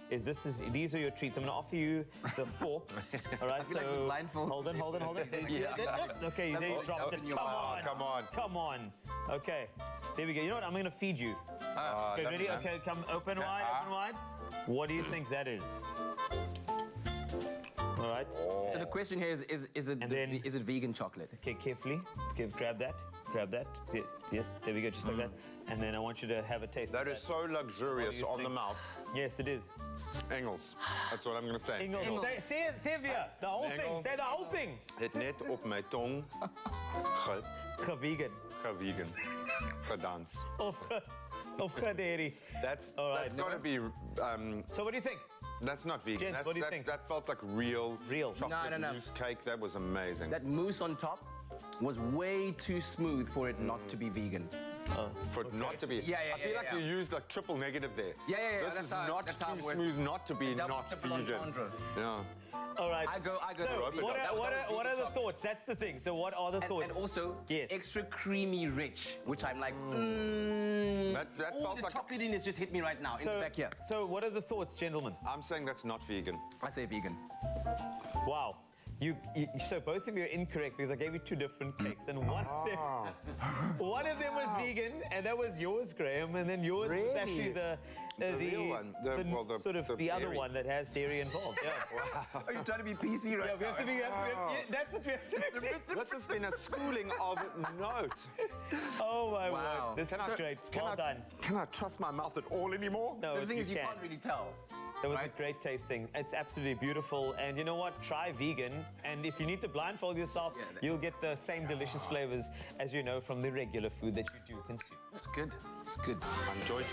These are your treats. I'm going to offer you the fork. All right, so hold on. Okay, there you dropped it. Come on. Okay, there we go. You know what? I'm going to feed you. Okay, ready? Okay, come open wide. What do you think that is? All right. So the question here is it vegan chocolate? Okay, carefully. Okay, grab that. Yes, there we go, just like that. And then I want you to have a taste. That is so luxurious on the mouth. Yes, it is. Engels. That's what I'm going to say. Engels. Say it via the whole thing. Say the whole thing. Het net op mijn tong gevegan. Gedans. Of of dairy. That's right. got to be. So what do you think? That's not vegan. Gents, what do you think? That felt like real chocolate mousse cake. That was amazing. That mousse on top was way too smooth for it not to be vegan. For it not to be. Yeah, I feel like you used like triple negative there. Yeah. This That's is how- not that's how too it works. smooth not to be Double, not triple vegan. entendre. Yeah. All right. I go. So what are the thoughts? That's the thing. So what are the thoughts? And also, extra creamy rich, which I'm like, That all felt the like chocolatiness just hit me right now in the back here. So what are the thoughts, gentlemen? I'm saying that's not vegan. I say vegan. Wow. So both of you are incorrect because I gave you two different cakes, and one of them was vegan, and that was yours, Graham, and then yours was actually the real one. The other one that has dairy involved. Yeah. Wow. Are you trying to be PC right now? We have to be. That's what we have to be. This has been a schooling of note. Oh my word! This is great. Well done. Can I trust my mouth at all anymore? No, the thing is, you can't really tell. That was a great tasting. It's absolutely beautiful. And you know what? Try vegan. And if you need to blindfold yourself, you'll get the same delicious flavors as you know from the regular food that you do consume. It's good. It's good. I enjoyed it.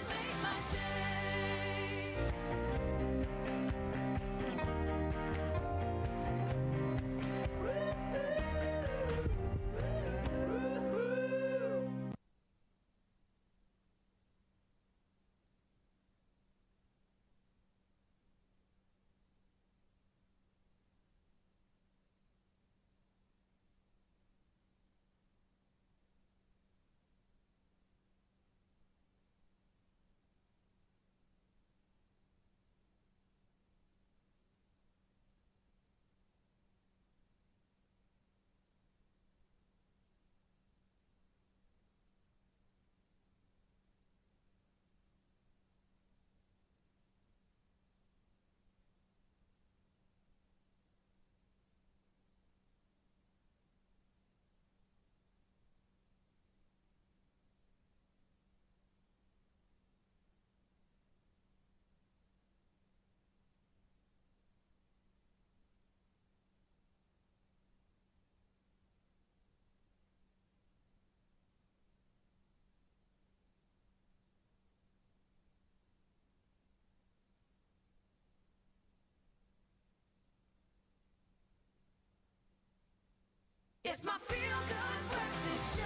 It's my feel-good breakfast show.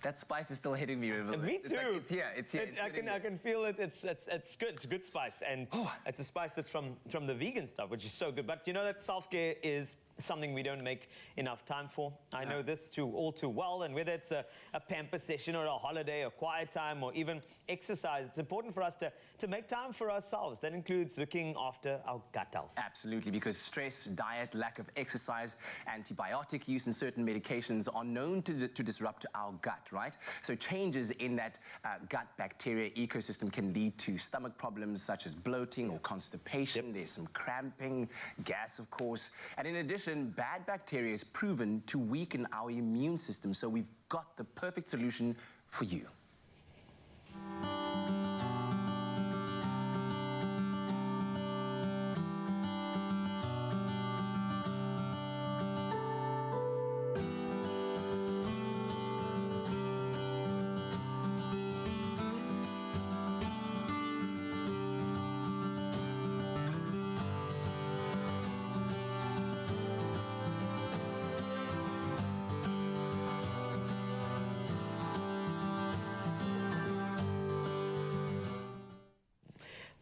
That spice is still hitting me, River. Me It's too. like, it's here. It's here. I can feel it. It's good. It's a good spice, and it's a spice that's from the vegan stuff, which is so good. But you know that self-care is something we don't make enough time for. I know this all too well, and whether it's a pamper session or a holiday or quiet time or even exercise, it's important for us to make time for ourselves. That includes looking after our gut health. Absolutely, because stress, diet, lack of exercise, antibiotic use, and certain medications are known to disrupt our gut, right? So changes in that gut bacteria ecosystem can lead to stomach problems such as bloating or constipation. There's some cramping, gas, of course. And in addition, bad bacteria is proven to weaken our immune system. So we've got the perfect solution for you.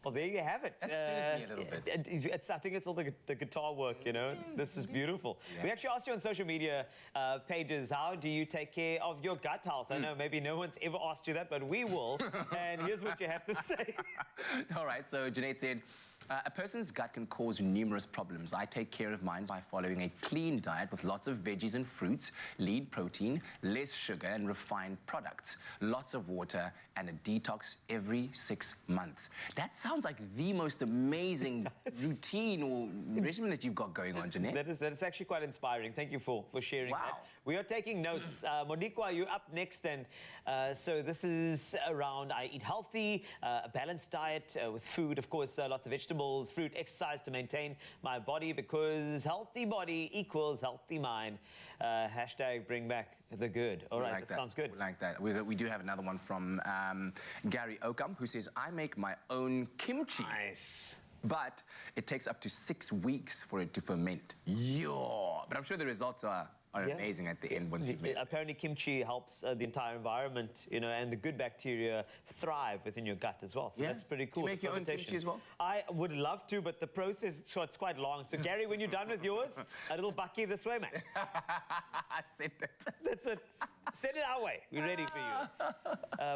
Well, there you have it. That soothed me a little bit. I think it's all the guitar work, you know. This is beautiful. We actually asked you on social media pages, how do you take care of your gut health? I know maybe no one's ever asked you that, but we will. And here's what you have to say. All right, so Junaid said, a person's gut can cause numerous problems. I take care of mine by following a clean diet with lots of veggies and fruits, lean protein, less sugar and refined products, lots of water, and a detox every 6 months. That sounds like the most amazing routine or regimen that you've got going on, Junaid. That is actually quite inspiring. Thank you for sharing that. We are taking notes. Moniqua, you're up next. And so this is around I eat healthy, a balanced diet with food, of course, lots of vegetables. vegetables, fruit, exercise to maintain my body because healthy body equals healthy mind. Hashtag bring back the good. All right, that sounds good. We like that. We do have another one from Gary Oakham, who says, I make my own kimchi. Nice. But it takes up to 6 weeks for it to ferment. But I'm sure the results are amazing at the end once you've made it. Apparently kimchi helps the entire environment, you know, and the good bacteria thrive within your gut as well. So that's pretty cool. Do you make your own kimchi as well? I would love to, but the process is quite long. So Gary, when you're done with yours, a little bucky this way, man. I said that. That's it. Send it our way. We're ready for you.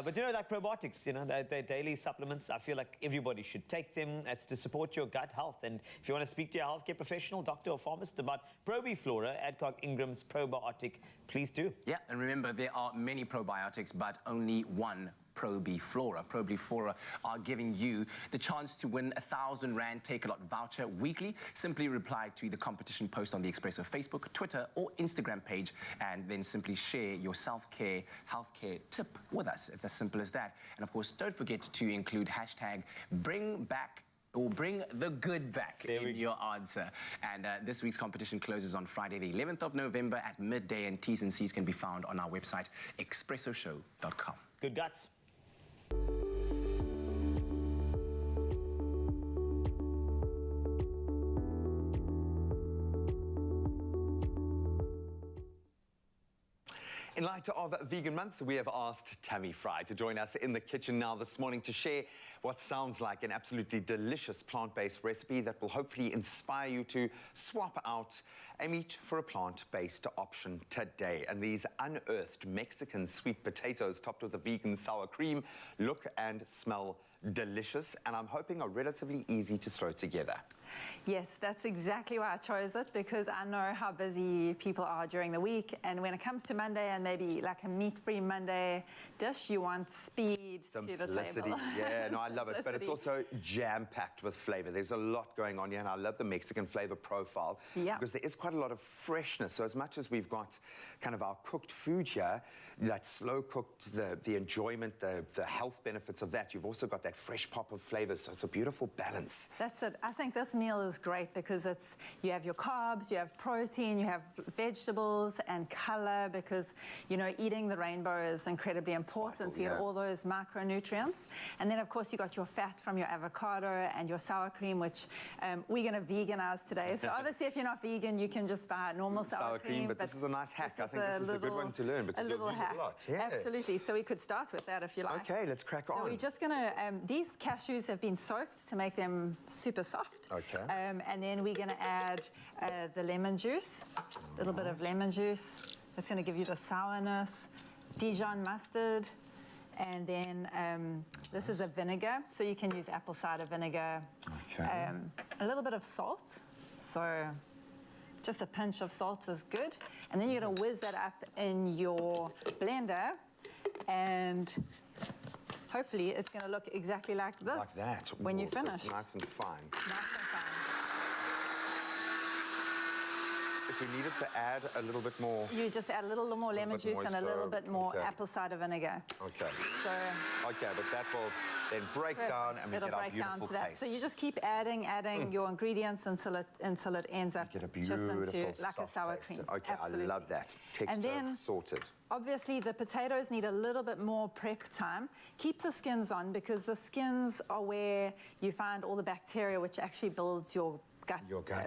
But you know, like probiotics, you know, they're daily supplements. I feel like everybody should take them. That's to support your gut health. And if you want to speak to your healthcare professional, doctor or pharmacist about Probiflora, Adcock Ingram's probiotic, please do. Yeah, and remember, there are many probiotics, but only one Probiflora. Probiflora are giving you the chance to win a R1,000 Take-A-Lot voucher weekly. Simply reply to the competition post on the Expresso Facebook, Twitter, or Instagram page, and then simply share your self-care, healthcare tip with us. It's as simple as that. And of course, don't forget to include hashtag bring the good back in your answer. And this week's competition closes on Friday, the 11th of November at midday, and T's and C's can be found on our website, expressoshow.com. Good guts. In light of Vegan Month, we have asked Tammy Fry to join us in the kitchen now this morning to share what sounds like an absolutely delicious plant-based recipe that will hopefully inspire you to swap out a meat for a plant-based option today. And these unearthed Mexican sweet potatoes topped with a vegan sour cream look and smell delicious, and I'm hoping are relatively easy to throw together. Yes, that's exactly why I chose it, because I know how busy people are during the week, and when it comes to Monday and maybe like a meat-free Monday dish, you want speed to the table. Yeah, no, I love it, but it's also jam-packed with flavor. There's a lot going on here, and I love the Mexican flavor profile because there is quite a lot of freshness. So as much as we've got kind of our cooked food here, that slow-cooked, the enjoyment, the health benefits of that, you've also got that fresh pop of flavor, so it's a beautiful balance. That's it. I think this meal is great because you have your carbs, you have protein, you have vegetables and color, because, you know, eating the rainbow is incredibly important to get all those micronutrients. And then, of course, you got your fat from your avocado and your sour cream, which we're going to veganize today. So obviously, if you're not vegan, you can just buy normal sour cream. But this is a nice hack. I think this is a good one to learn because you'll use it a lot. Yeah. Absolutely. So we could start with that if you like. Okay, let's crack on. So we're just going to, these cashews have been soaked to make them super soft. Okay. And then we're going to add the lemon juice, a little bit of lemon juice. It's going to give you the sourness, Dijon mustard, and then this is a vinegar, so you can use apple cider vinegar. Okay. A little bit of salt, so just a pinch of salt is good. And then you're going to whiz that up in your blender, and hopefully it's going to look exactly like this. Like that. When you finish. Nice and fine. Nice and fine. If we needed to add a little bit more... You just add a little more lemon juice and a little bit more apple cider vinegar. Okay. So... Okay, but that will then break down and we get our beautiful taste. So you just keep adding your ingredients until it ends up just into like a sour cream. Okay, absolutely. I love that. Texture and then, sorted. Obviously, the potatoes need a little bit more prep time. Keep the skins on, because the skins are where you find all the bacteria, which actually builds your gut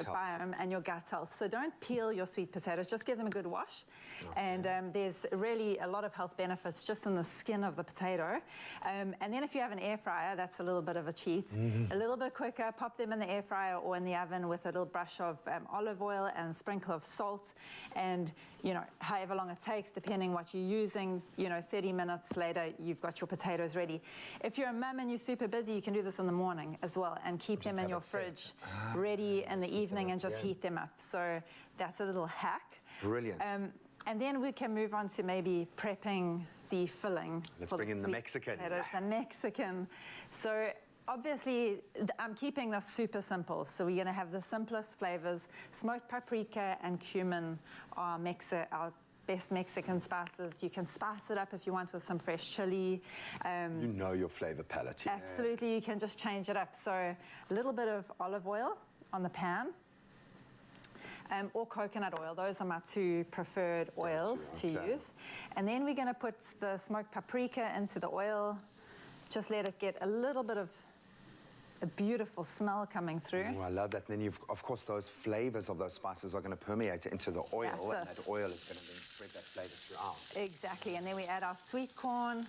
biome and your gut health. So don't peel your sweet potatoes, just give them a good wash. Okay. And there's really a lot of health benefits just in the skin of the potato. And then if you have an air fryer, that's a little bit of a cheat. A little bit quicker, pop them in the air fryer or in the oven with a little brush of olive oil and a sprinkle of salt. And, you know, however long it takes, depending what you're using, you know, 30 minutes later, you've got your potatoes ready. If you're a mum and you're super busy, you can do this in the morning as well and keep them in your fridge ready in the evening and just heat them up. So that's a little hack. Brilliant. And then we can move on to maybe prepping the filling. Let's bring in the Mexican. Potatoes, the Mexican. So obviously, I'm keeping this super simple. So we're going to have the simplest flavors. Smoked paprika and cumin are best Mexican spices. You can spice it up if you want with some fresh chili. You know your flavor palette. Yeah. Absolutely, you can just change it up. So a little bit of olive oil on the pan. Or coconut oil. Those are my two preferred oils to use. And then we're going to put the smoked paprika into the oil. Just let it get a little bit of a beautiful smell coming through. Oh, I love that. And then, of course, those flavors of those spices are going to permeate into the oil, and that oil is going to then spread that flavor throughout. Exactly. And then we add our sweet corn,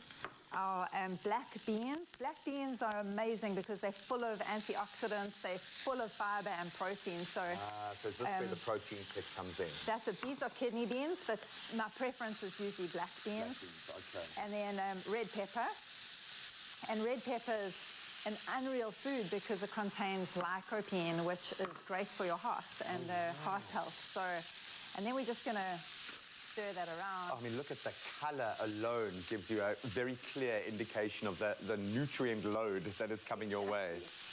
our black beans. Black beans are amazing because they're full of antioxidants, they're full of fiber and protein. So is this where the protein kick comes in? That's it. These are kidney beans, but my preference is usually black beans. Okay. And then red pepper. And red pepper is an unreal food because it contains lycopene, which is great for your heart and heart health. So, and then we're just going to stir that around. I mean, look at the color alone gives you a very clear indication of the nutrient load that is coming your way.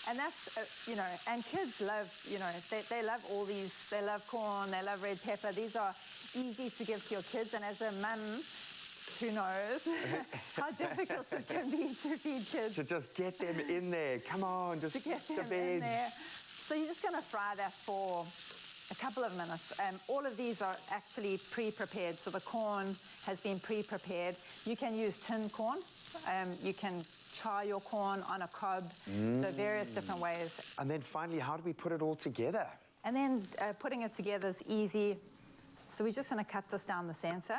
And that's, you know, and kids love, you know, they love all these. They love corn, they love red pepper. These are easy to give to your kids. And as a mum, who knows how difficult it can be to feed kids. To just get them in there. Come on, just to get them in there. So you're just going to fry that for a couple of minutes. All of these are actually pre-prepared. So the corn has been pre-prepared. You can use tin corn. You can char your corn on a cob. So various different ways. And then finally, how do we put it all together? And then putting it together is easy. So we're just going to cut this down the center.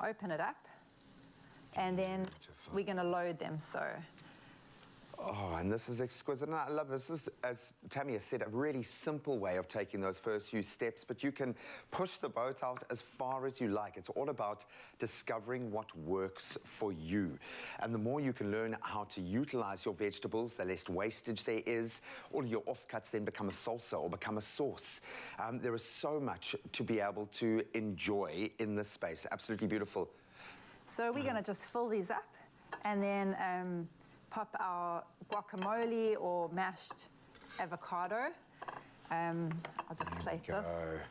Open it up, and then we're going to load them. So, oh, and this is exquisite, and I love this. This is, as Tammy has said, a really simple way of taking those first few steps, but you can push the boat out as far as you like. It's all about discovering what works for you. And the more you can learn how to utilize your vegetables, the less wastage there is. All of your offcuts then become a salsa or become a sauce. There is so much to be able to enjoy in this space. Absolutely beautiful. So we're going to just fill these up, and then pop our guacamole or mashed avocado. I'll just plate this.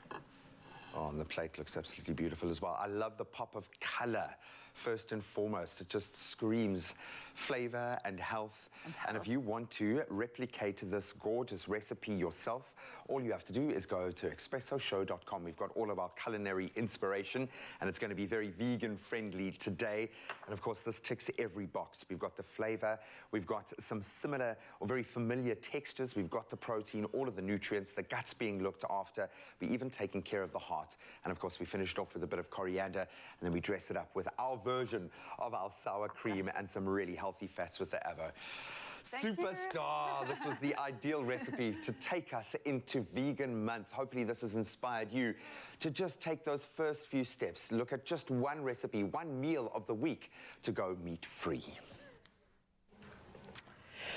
Oh, and the plate looks absolutely beautiful as well. I love the pop of color, first and foremost. It just screams flavor and health. And if you want to replicate this gorgeous recipe yourself, all you have to do is go to expressoshow.com. We've got all of our culinary inspiration, and it's going to be very vegan-friendly today. And of course, this ticks every box. We've got the flavor, we've got some similar or very familiar textures, we've got the protein, all of the nutrients, the guts being looked after, we're even taking care of the heart. And of course, we finished off with a bit of coriander, and then we dress it up with our version of our sour cream and some really healthy fats with the avo. Superstar! This was the ideal recipe to take us into Vegan Month. Hopefully this has inspired you to just take those first few steps. Look at just one recipe, one meal of the week to go meat-free.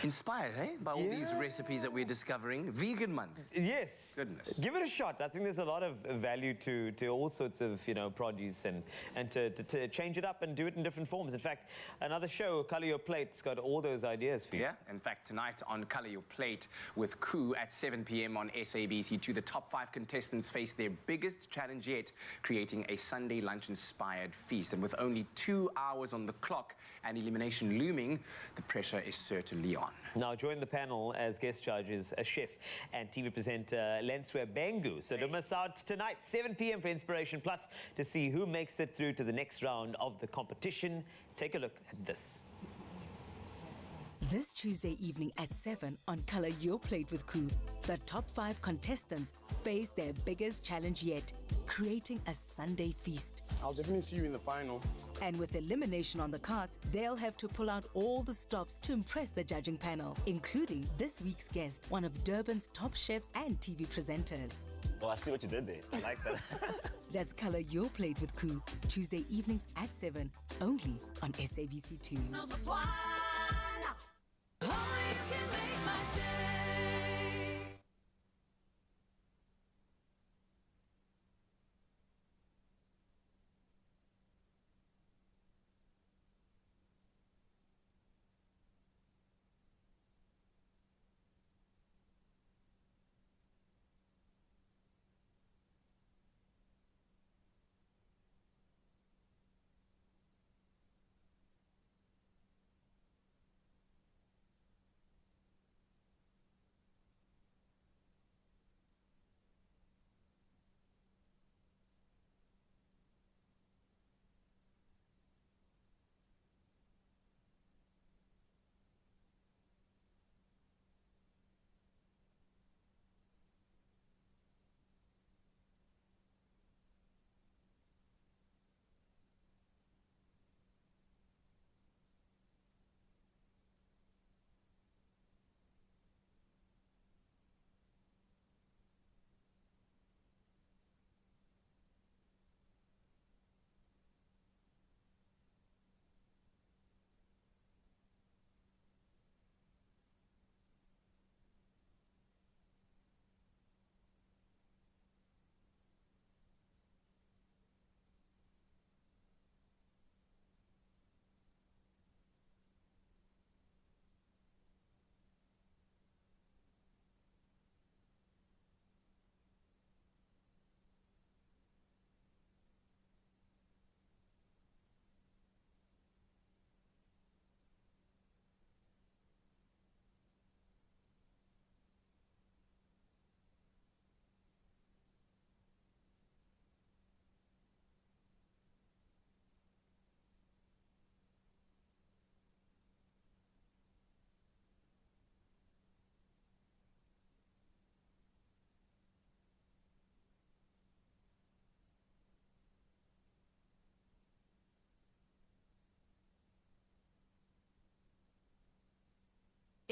Inspired, eh? By all these recipes that we're discovering. Vegan Month. Yes. Goodness. Give it a shot. I think there's a lot of value to all sorts of, you know, produce and to change it up and do it in different forms. In fact, another show, Color Your Plate's got all those ideas for you. Yeah, in fact, tonight on Color Your Plate with Koo at 7 p.m. on SABC2, the top 5 contestants face their biggest challenge yet, creating a Sunday lunch-inspired feast. And with only 2 hours on the clock and elimination looming, the pressure is certainly on. Now, join the panel as guest judges, a chef and TV presenter Lenswe Bengu. So don't miss out tonight, 7 p.m. for Inspiration Plus to see who makes it through to the next round of the competition. Take a look at this. This Tuesday evening at 7 on Color Your Plate with Koo, the top 5 contestants face their biggest challenge yet, creating a Sunday feast. I'll definitely see you in the final. And with elimination on the cards, they'll have to pull out all the stops to impress the judging panel, including this week's guest, one of Durban's top chefs and TV presenters. Well, I see what you did there. I like that. That's Color Your Plate with Koo, Tuesday evenings at 7, only on SABC2.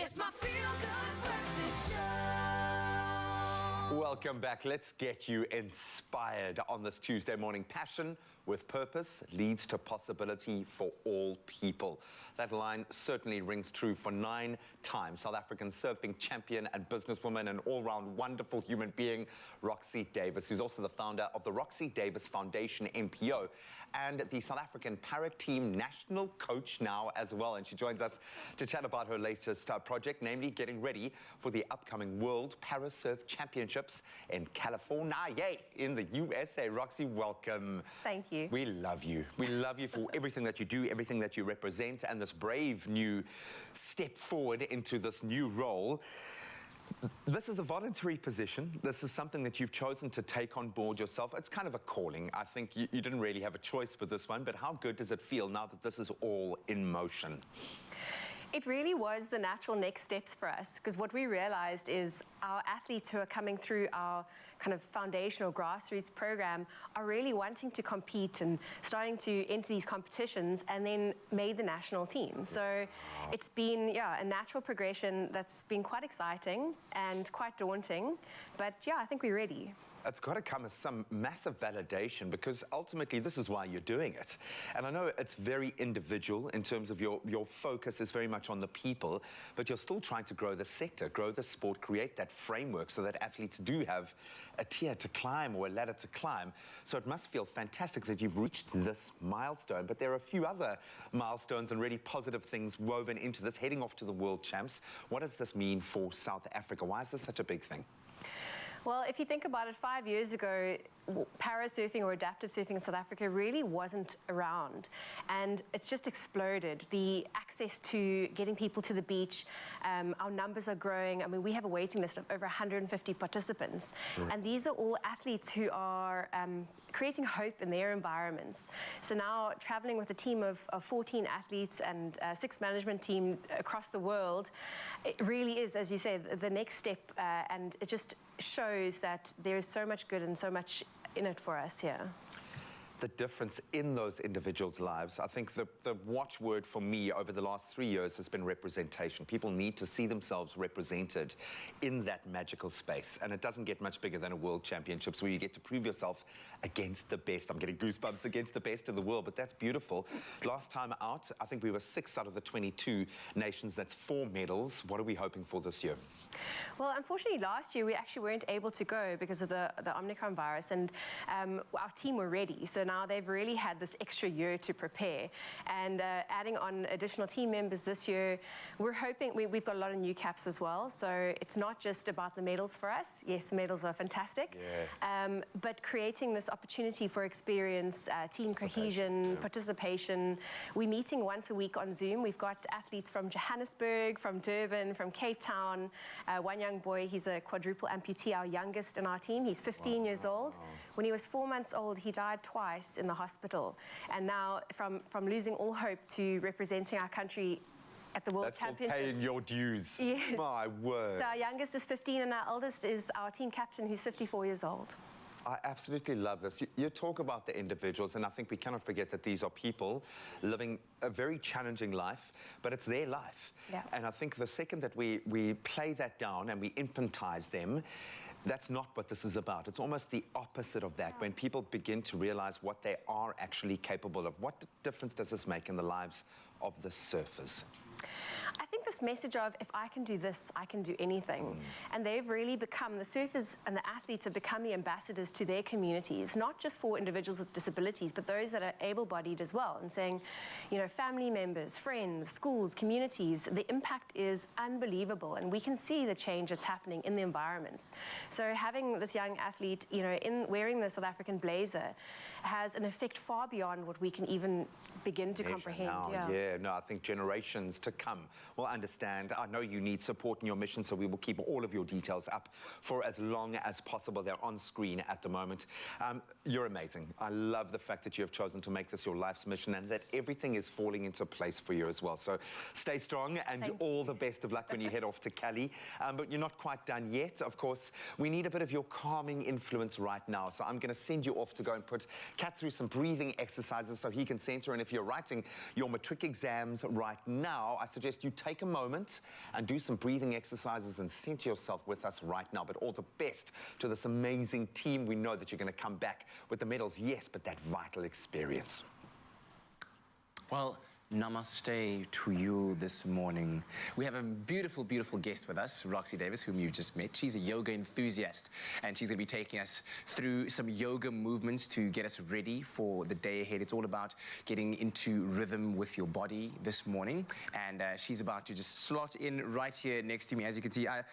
It's my feel-good breakfast show. Welcome back. Let's get you inspired on this Tuesday morning. Passion with purpose leads to possibility for all people. That line certainly rings true for 9-time South African surfing champion and businesswoman and all-round wonderful human being, Roxy Davis, who's also the founder of the Roxy Davis Foundation, NPO, and the South African para team national coach now as well. And she joins us to chat about her latest project, namely getting ready for the upcoming World Para Surf Championships in California, in the USA. Roxy, welcome. Thank you. We love you. We love you for everything that you do, everything that you represent, and this brave new step forward into this new role. This is a voluntary position. This is something that you've chosen to take on board yourself. It's kind of a calling. I think you didn't really have a choice with this one, but how good does it feel now that this is all in motion? It really was the natural next steps for us, because what we realized is our athletes who are coming through our kind of foundational grassroots program are really wanting to compete and starting to enter these competitions and then made the national team. So it's been, a natural progression that's been quite exciting and quite daunting, but I think we're ready. It's got to come as some massive validation, because ultimately this is why you're doing it. And I know it's very individual in terms of your focus is very much on the people, but you're still trying to grow the sector, grow the sport, create that framework so that athletes do have a tier to climb or a ladder to climb. So it must feel fantastic that you've reached this milestone, but there are a few other milestones and really positive things woven into this, heading off to the World Champs. What does this mean for South Africa? Why is this such a big thing? Well, if you think about it, 5 years ago, para-surfing or adaptive surfing in South Africa really wasn't around, and it's just exploded. The access to getting people to the beach, our numbers are growing. I mean, we have a waiting list of over 150 participants, and these are all athletes who are creating hope in their environments. So now traveling with a team of 14 athletes and 6 management team across the world, it really is, as you say, the next step, and it just shows that there is so much good and so much in it for us here. The difference in those individuals' lives. I think the watchword for me over the last 3 years has been representation. People need to see themselves represented in that magical space. And it doesn't get much bigger than a World Championships where you get to prove yourself against the best. I'm getting goosebumps, against the best in the world, but that's beautiful. Last time out, I think we were 6 out of the 22 nations. That's 4 medals. What are we hoping for this year? Well, unfortunately, last year we actually weren't able to go because of the Omicron virus, and our team were ready. So now they've really had this extra year to prepare, and adding on additional team members this year, we're hoping we've got a lot of new caps as well. So it's not just about the medals for us. Yes, medals are fantastic, but creating this opportunity for experience, team cohesion, participation. We're meeting once a week on Zoom. We've got athletes from Johannesburg, from Durban, from Cape Town. One young boy, he's a quadruple amputee, our youngest in our team. He's 15 years old. When he was 4 months old, he died twice in the hospital. And now from losing all hope to representing our country at the World Championships. That's called paying your dues. Yes. My word. So our youngest is 15 and our eldest is our team captain, who's 54 years old. I absolutely love this. You talk about the individuals, and I think we cannot forget that these are people living a very challenging life, but it's their life. Yeah. And I think the second that we play that down and we infantize them, that's not what this is about. It's almost the opposite of that. When people begin to realize what they are actually capable of, what difference does this make in the lives of the surfers? I think this message of, if I can do this, I can do anything. And they've really become, the surfers and the athletes have become the ambassadors to their communities, not just for individuals with disabilities, but those that are able-bodied as well, and saying, family members, friends, schools, communities, the impact is unbelievable, and we can see the changes happening in the environments. So having this young athlete, in wearing the South African blazer has an effect far beyond what we can even begin to comprehend. I think generations to come will understand. I know you need support in your mission, so we will keep all of your details up for as long as possible. They're on screen at the moment. You're amazing. I love the fact that you have chosen to make this your life's mission and that everything is falling into place for you as well. So stay strong and all the best of luck when you head off to Cali. But you're not quite done yet. Of course, we need a bit of your calming influence right now. So I'm going to send you off to go and put Kat through some breathing exercises so he can center. And if you're writing your matric exams right now, I suggest you take a moment and do some breathing exercises and center yourself with us right now. But all the best to this amazing team. We know that you're going to come back with the medals, yes, but that vital experience. Well, namaste to you this morning. We have a beautiful, beautiful guest with us, Roxy Davis, whom you just met. She's a yoga enthusiast, and she's going to be taking us through some yoga movements to get us ready for the day ahead. It's all about getting into rhythm with your body this morning, and she's about to just slot in right here next to me. As you can see, I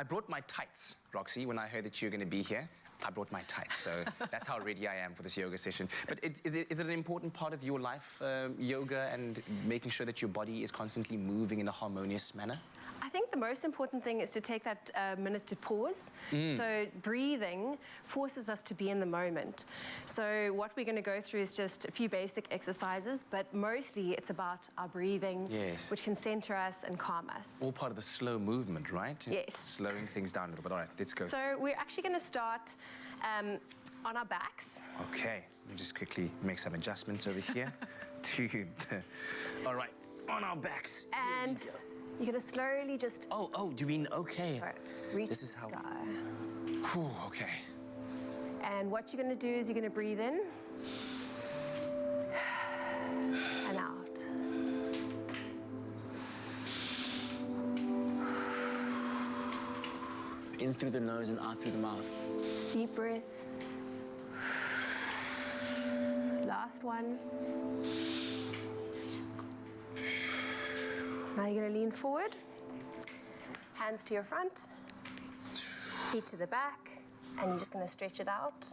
brought my tights, Roxy, when I heard that you're going to be here. I brought my tights, so that's how ready I am for this yoga session. But is it an important part of your life, yoga, and making sure that your body is constantly moving in a harmonious manner? I think the most important thing is to take that minute to pause. So breathing forces us to be in the moment. So what we're going to go through is just a few basic exercises, but mostly it's about our breathing, Yes. which can center us and calm us. All part of the slow movement, right? Yes. Slowing things down a little bit. All right, let's go. So we're actually going to start on our backs. Okay, let me just quickly make some adjustments over here. All right, on our backs. And you're going to slowly just... Oh, you mean, okay. Right, reach This is how... the sky. Whew, okay. And what you're going to do is you're going to breathe in and out. In through the nose and out through the mouth. Deep breaths. Last one. Now you're going to lean forward, hands to your front, feet to the back, and you're just going to stretch it out.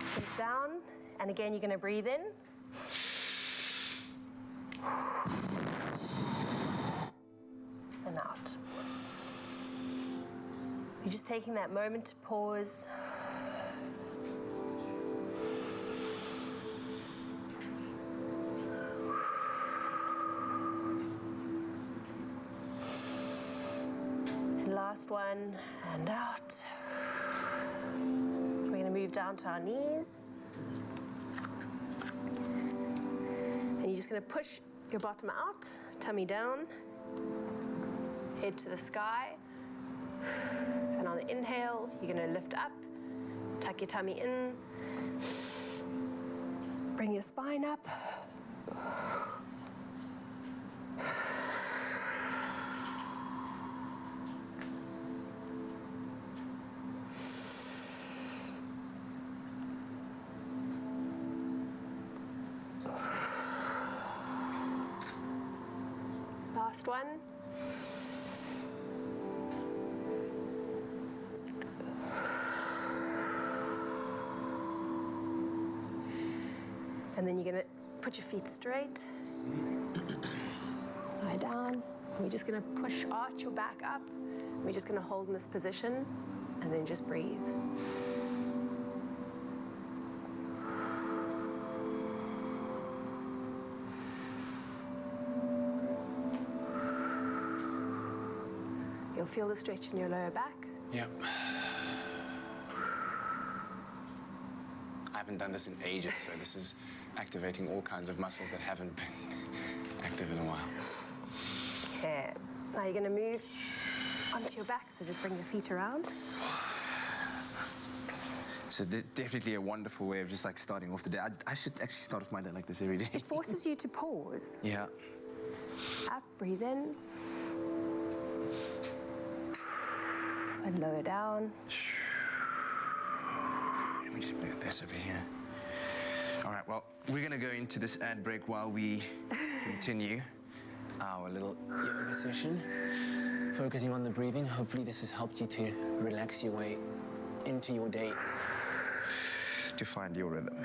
Sit down, and again you're going to breathe in. And out. You're just taking that moment to pause. And last one, and out. We're going to move down to our knees. And you're just going to push your bottom out, tummy down, head to the sky. And on the inhale, you're going to lift up, tuck your tummy in, bring your spine up. Last one. And then you're going to put your feet straight, lie down. And we're just going to push, arch your back up. We're just going to hold in this position and then just breathe. You'll feel the stretch in your lower back. Yep. I haven't done this in ages, so this is activating all kinds of muscles that haven't been active in a while. Okay. Now you're going to move onto your back, so just bring your feet around. So this definitely a wonderful way of just like starting off the day. I should actually start off my day like this every day. It forces you to pause. Yeah. Up, breathe in. And lower down. Let me just move this over here. All right, well, we're going to go into this ad break while we continue our little yoga session, focusing on the breathing. Hopefully this has helped you to relax your way into your day to find your rhythm.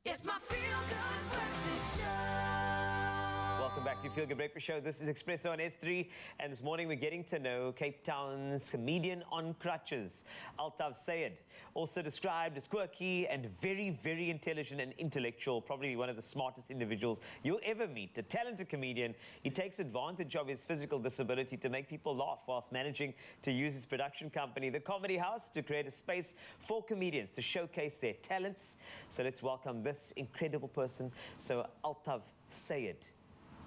It's my feel-good breakfast show. Welcome back to Feel Good Breakfast Show. This is Expresso on S3, and this morning we're getting to know Cape Town's comedian on crutches, Altaf Sayed, also described as quirky and very, very intelligent and intellectual, probably one of the smartest individuals you'll ever meet. A talented comedian, he takes advantage of his physical disability to make people laugh whilst managing to use his production company, The Comedy House, to create a space for comedians to showcase their talents. So let's welcome this incredible person. So Altaf Sayed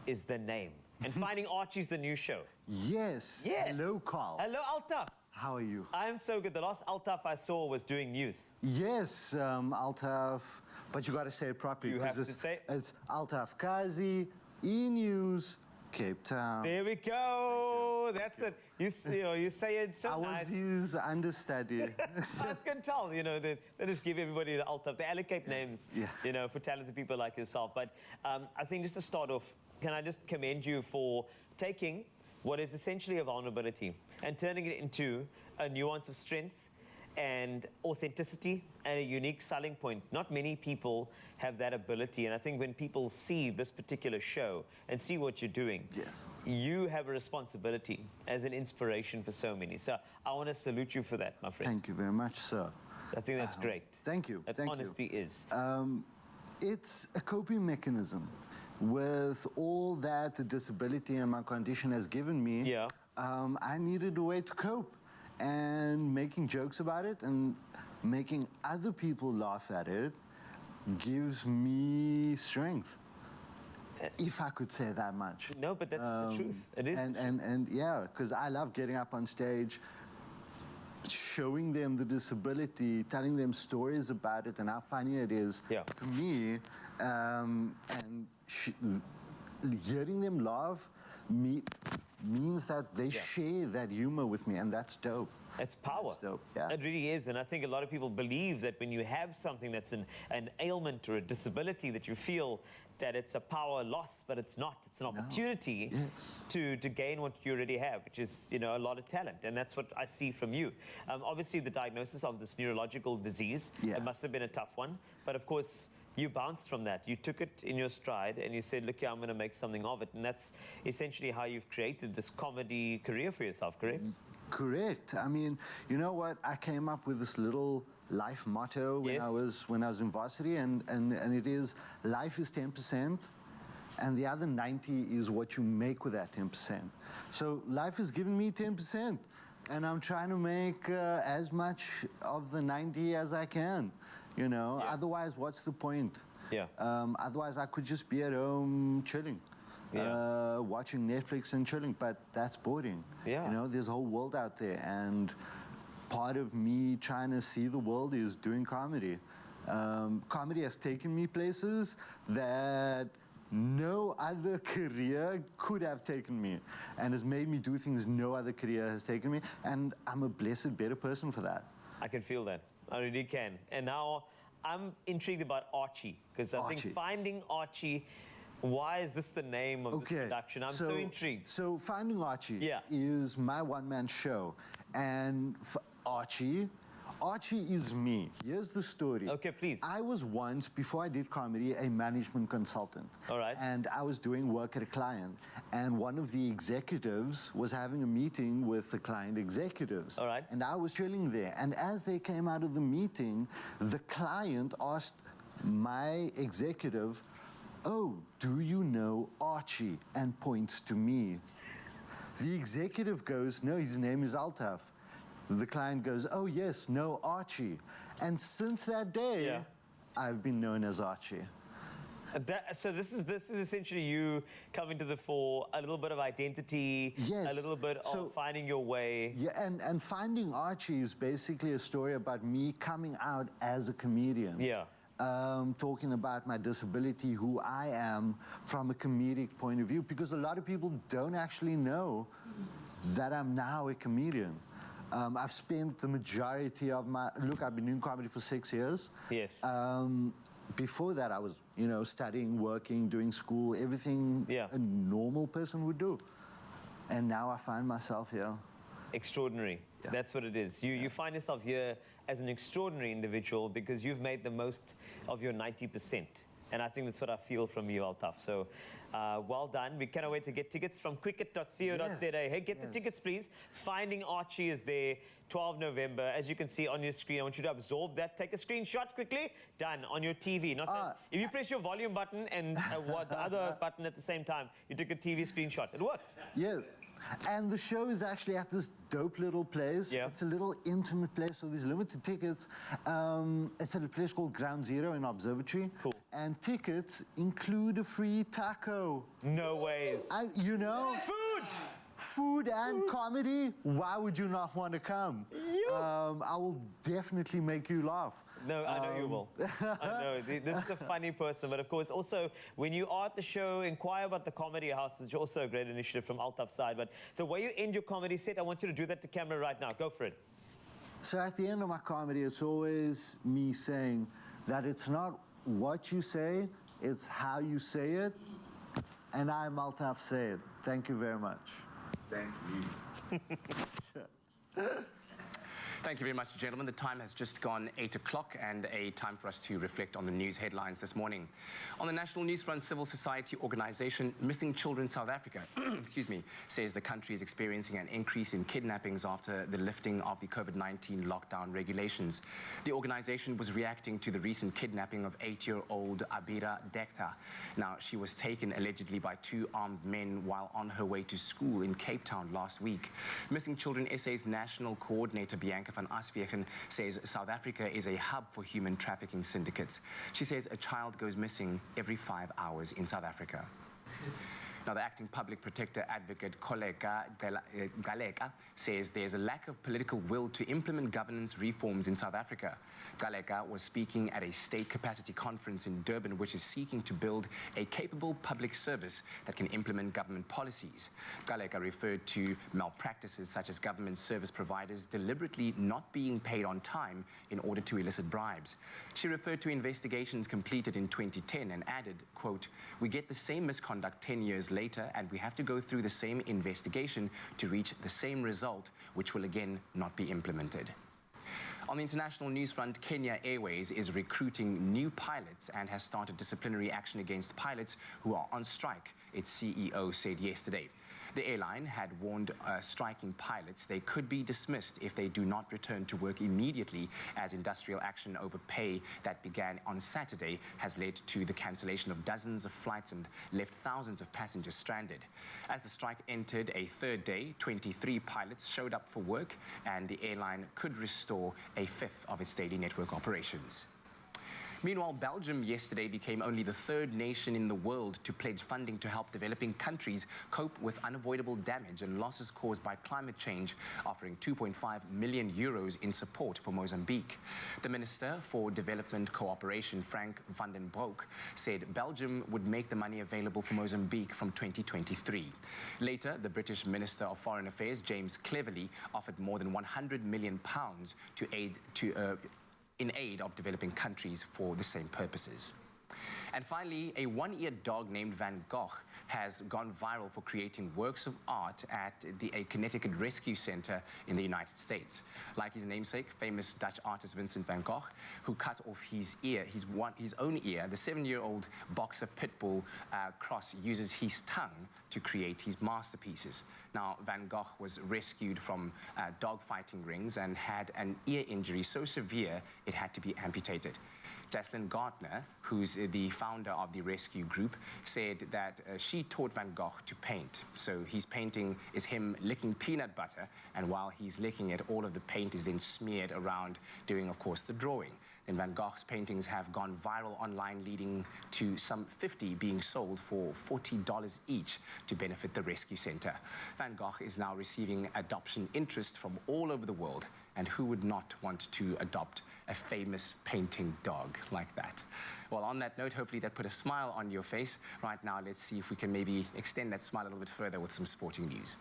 is the name. And Finding Archie's the new show. Yes. Yes. Hello, Carl. Hello, Altaf. How are you? I am so good. The last Altaf I saw was doing news. Yes, Altaf, but you got to say it properly. You have to it's, say it. It's Altaf Kazi, E-News, Cape Town. There we go. That's it. You say it so nice. I was his understudy. I can tell, they just give everybody the Altaf. They allocate names, for talented people like yourself. But I think just to start off, can I just commend you for taking what is essentially a vulnerability and turning it into a nuance of strength and authenticity and a unique selling point. Not many people have that ability, and I think when people see this particular show and see what you're doing, you have a responsibility as an inspiration for so many. So I want to salute you for that, my friend. Thank you very much, sir. I think that's great. Thank you. That honesty is. It's a coping mechanism. With all that the disability and my condition has given me, I needed a way to cope. And making jokes about it and making other people laugh at it gives me strength. If I could say that much. No, but that's the truth. It is. And yeah, because I love getting up on stage, showing them the disability, telling them stories about it and how funny it is to me, and hearing them laugh means that they share that humor with me, and that's dope. It's power. That's dope. Yeah. It really is, and I think a lot of people believe that when you have something that's an ailment or a disability, that you feel that it's a power loss, but it's not. It's an opportunity to gain what you already have, which is, a lot of talent, and that's what I see from you. Obviously, the diagnosis of this neurological disease, it must have been a tough one, but of course, you bounced from that. You took it in your stride and you said, look, I'm going to make something of it. And that's essentially how you've created this comedy career for yourself, correct? Correct. I mean, you know what? I came up with this little life motto when I was in varsity, and it is, life is 10%, and the other 90 is what you make with that 10%. So life has given me 10%, and I'm trying to make as much of the 90 as I can. Otherwise, what's the point? Otherwise, I could just be at home chilling, watching Netflix and chilling, but that's boring. There's a whole world out there, and part of me trying to see the world is doing comedy. Comedy has taken me places that no other career could have taken me, and has made me do things no other career has taken me, and I'm a blessed better person for that. I can feel that. I really can. And now I'm intrigued about Archie, because I think Finding Archie, why is this the name of this production? I'm so intrigued. So Finding Archie is my one-man show. And Archie is me. Here's the story. Okay, please. I was once, before I did comedy, a management consultant. All right. And I was doing work at a client. And one of the executives was having a meeting with the client executives. All right. And I was chilling there. And as they came out of the meeting, the client asked my executive, "Oh, do you know Archie?" and points to me. The executive goes, "No, his name is Altaf." The client goes, "Oh, yes, no, Archie." And since that day, I've been known as Archie. So this is essentially you coming to the fore, a little bit of identity, a little bit of finding your way. Yeah, and Finding Archie is basically a story about me coming out as a comedian. Talking about my disability, who I am from a comedic point of view, because a lot of people don't actually know that I'm now a comedian. I've spent the majority of I've been doing comedy for 6 years. Yes. Before that, I was, studying, working, doing school, everything a normal person would do. And now I find myself here. Extraordinary. Yeah. That's what it is. You find yourself here as an extraordinary individual because you've made the most of your 90%. And I think that's what I feel from you, Altaf. So, well done. We cannot wait to get tickets from cricket.co.za. Hey, get the tickets, please. Finding Archie is there, 12 November. As you can see on your screen, I want you to absorb that. Take a screenshot quickly. Done. On your TV. If you press your volume button and the other button at the same time, you took a TV screenshot. It works. Yes. And the show is actually at this dope little place. Yeah. It's a little intimate place, so there's limited tickets. It's at a place called Ground Zero in Observatory. Cool. And tickets include a free taco. No ways. You know? Food and comedy. Why would you not want to come? I will definitely make you laugh. No, I know you will. I know. This is a funny person. But of course, also, when you are at the show, inquire about the Comedy House, which is also a great initiative from Altaf's side. But the way you end your comedy set, I want you to do that to camera right now. Go for it. So at the end of my comedy, it's always me saying that it's not what you say, it's how you say it. And I'm Altaf Sayed. Thank you very much. Thank you. Thank you very much, gentlemen. The time has just gone 8 o'clock and a time for us to reflect on the news headlines this morning. On the national news front, civil society organization Missing Children South Africa says the country is experiencing an increase in kidnappings after the lifting of the COVID-19 lockdown regulations. The organization was reacting to the recent kidnapping of 8-year-old Abira Dekta. Now, she was taken allegedly by 2 armed men while on her way to school in Cape Town last week. Missing Children SA's national coordinator Bianca van Aswegen says South Africa is a hub for human trafficking syndicates. She says a child goes missing every 5 hours in South Africa. Now, the acting public protector advocate Koleka Galeka says there's a lack of political will to implement governance reforms in South Africa. Galeka was speaking at a state capacity conference in Durban, which is seeking to build a capable public service that can implement government policies. Galeka referred to malpractices such as government service providers deliberately not being paid on time in order to elicit bribes. She referred to investigations completed in 2010 and added, quote, "We get the same misconduct 10 years later and we have to go through the same investigation to reach the same result, which will again not be implemented." On the international news front, Kenya Airways is recruiting new pilots and has started disciplinary action against pilots who are on strike, its CEO said yesterday. The airline had warned striking pilots they could be dismissed if they do not return to work immediately, as industrial action over pay that began on Saturday has led to the cancellation of dozens of flights and left thousands of passengers stranded. As the strike entered a third day, 23 pilots showed up for work and the airline could restore a fifth of its daily network operations. Meanwhile, Belgium yesterday became only the 3rd nation in the world to pledge funding to help developing countries cope with unavoidable damage and losses caused by climate change, offering 2.5 million euros in support for Mozambique. The Minister for Development Cooperation, Frank van den Broek, said Belgium would make the money available for Mozambique from 2023. Later, the British Minister of Foreign Affairs, James Cleverly, offered more than £100 million in aid of developing countries for the same purposes. And finally, a one-eared dog named Van Gogh has gone viral for creating works of art at a Connecticut rescue center in the United States. Like his namesake, famous Dutch artist Vincent van Gogh, who cut off his ear, his own ear, the 7-year-old boxer pit bull Cross uses his tongue to create his masterpieces. Now, Van Gogh was rescued from dog fighting rings and had an ear injury so severe it had to be amputated. Jaslyn Gardner, who's the founder of the rescue group, said that she taught Van Gogh to paint. So his painting is him licking peanut butter, and while he's licking it, all of the paint is then smeared around, doing, of course, the drawing. Then Van Gogh's paintings have gone viral online, leading to some 50 being sold for $40 each to benefit the rescue center. Van Gogh is now receiving adoption interest from all over the world, and who would not want to adopt a famous painting dog like that? Well, on that note, hopefully that put a smile on your face. Right now, let's see if we can maybe extend that smile a little bit further with some sporting news.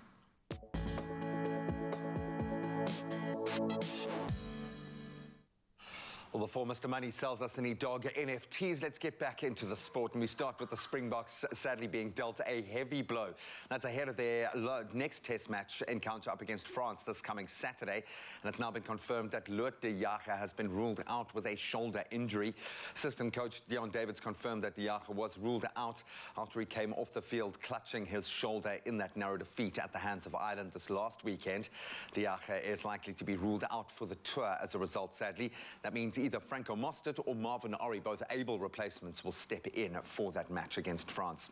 Well, before Mr. Money sells us any dog NFTs, let's get back into the sport. And we start with the Springboks sadly being dealt a heavy blow. That's ahead of their next test match encounter up against France this coming Saturday. And it's now been confirmed that Loot de Jager has been ruled out with a shoulder injury. Assistant coach Deon Davids confirmed that de Jager was ruled out after he came off the field clutching his shoulder in that narrow defeat at the hands of Ireland this last weekend. De Jager is likely to be ruled out for the tour as a result, sadly. That means either Franco Mostert or Marvin Orri, both able replacements, will step in for that match against France.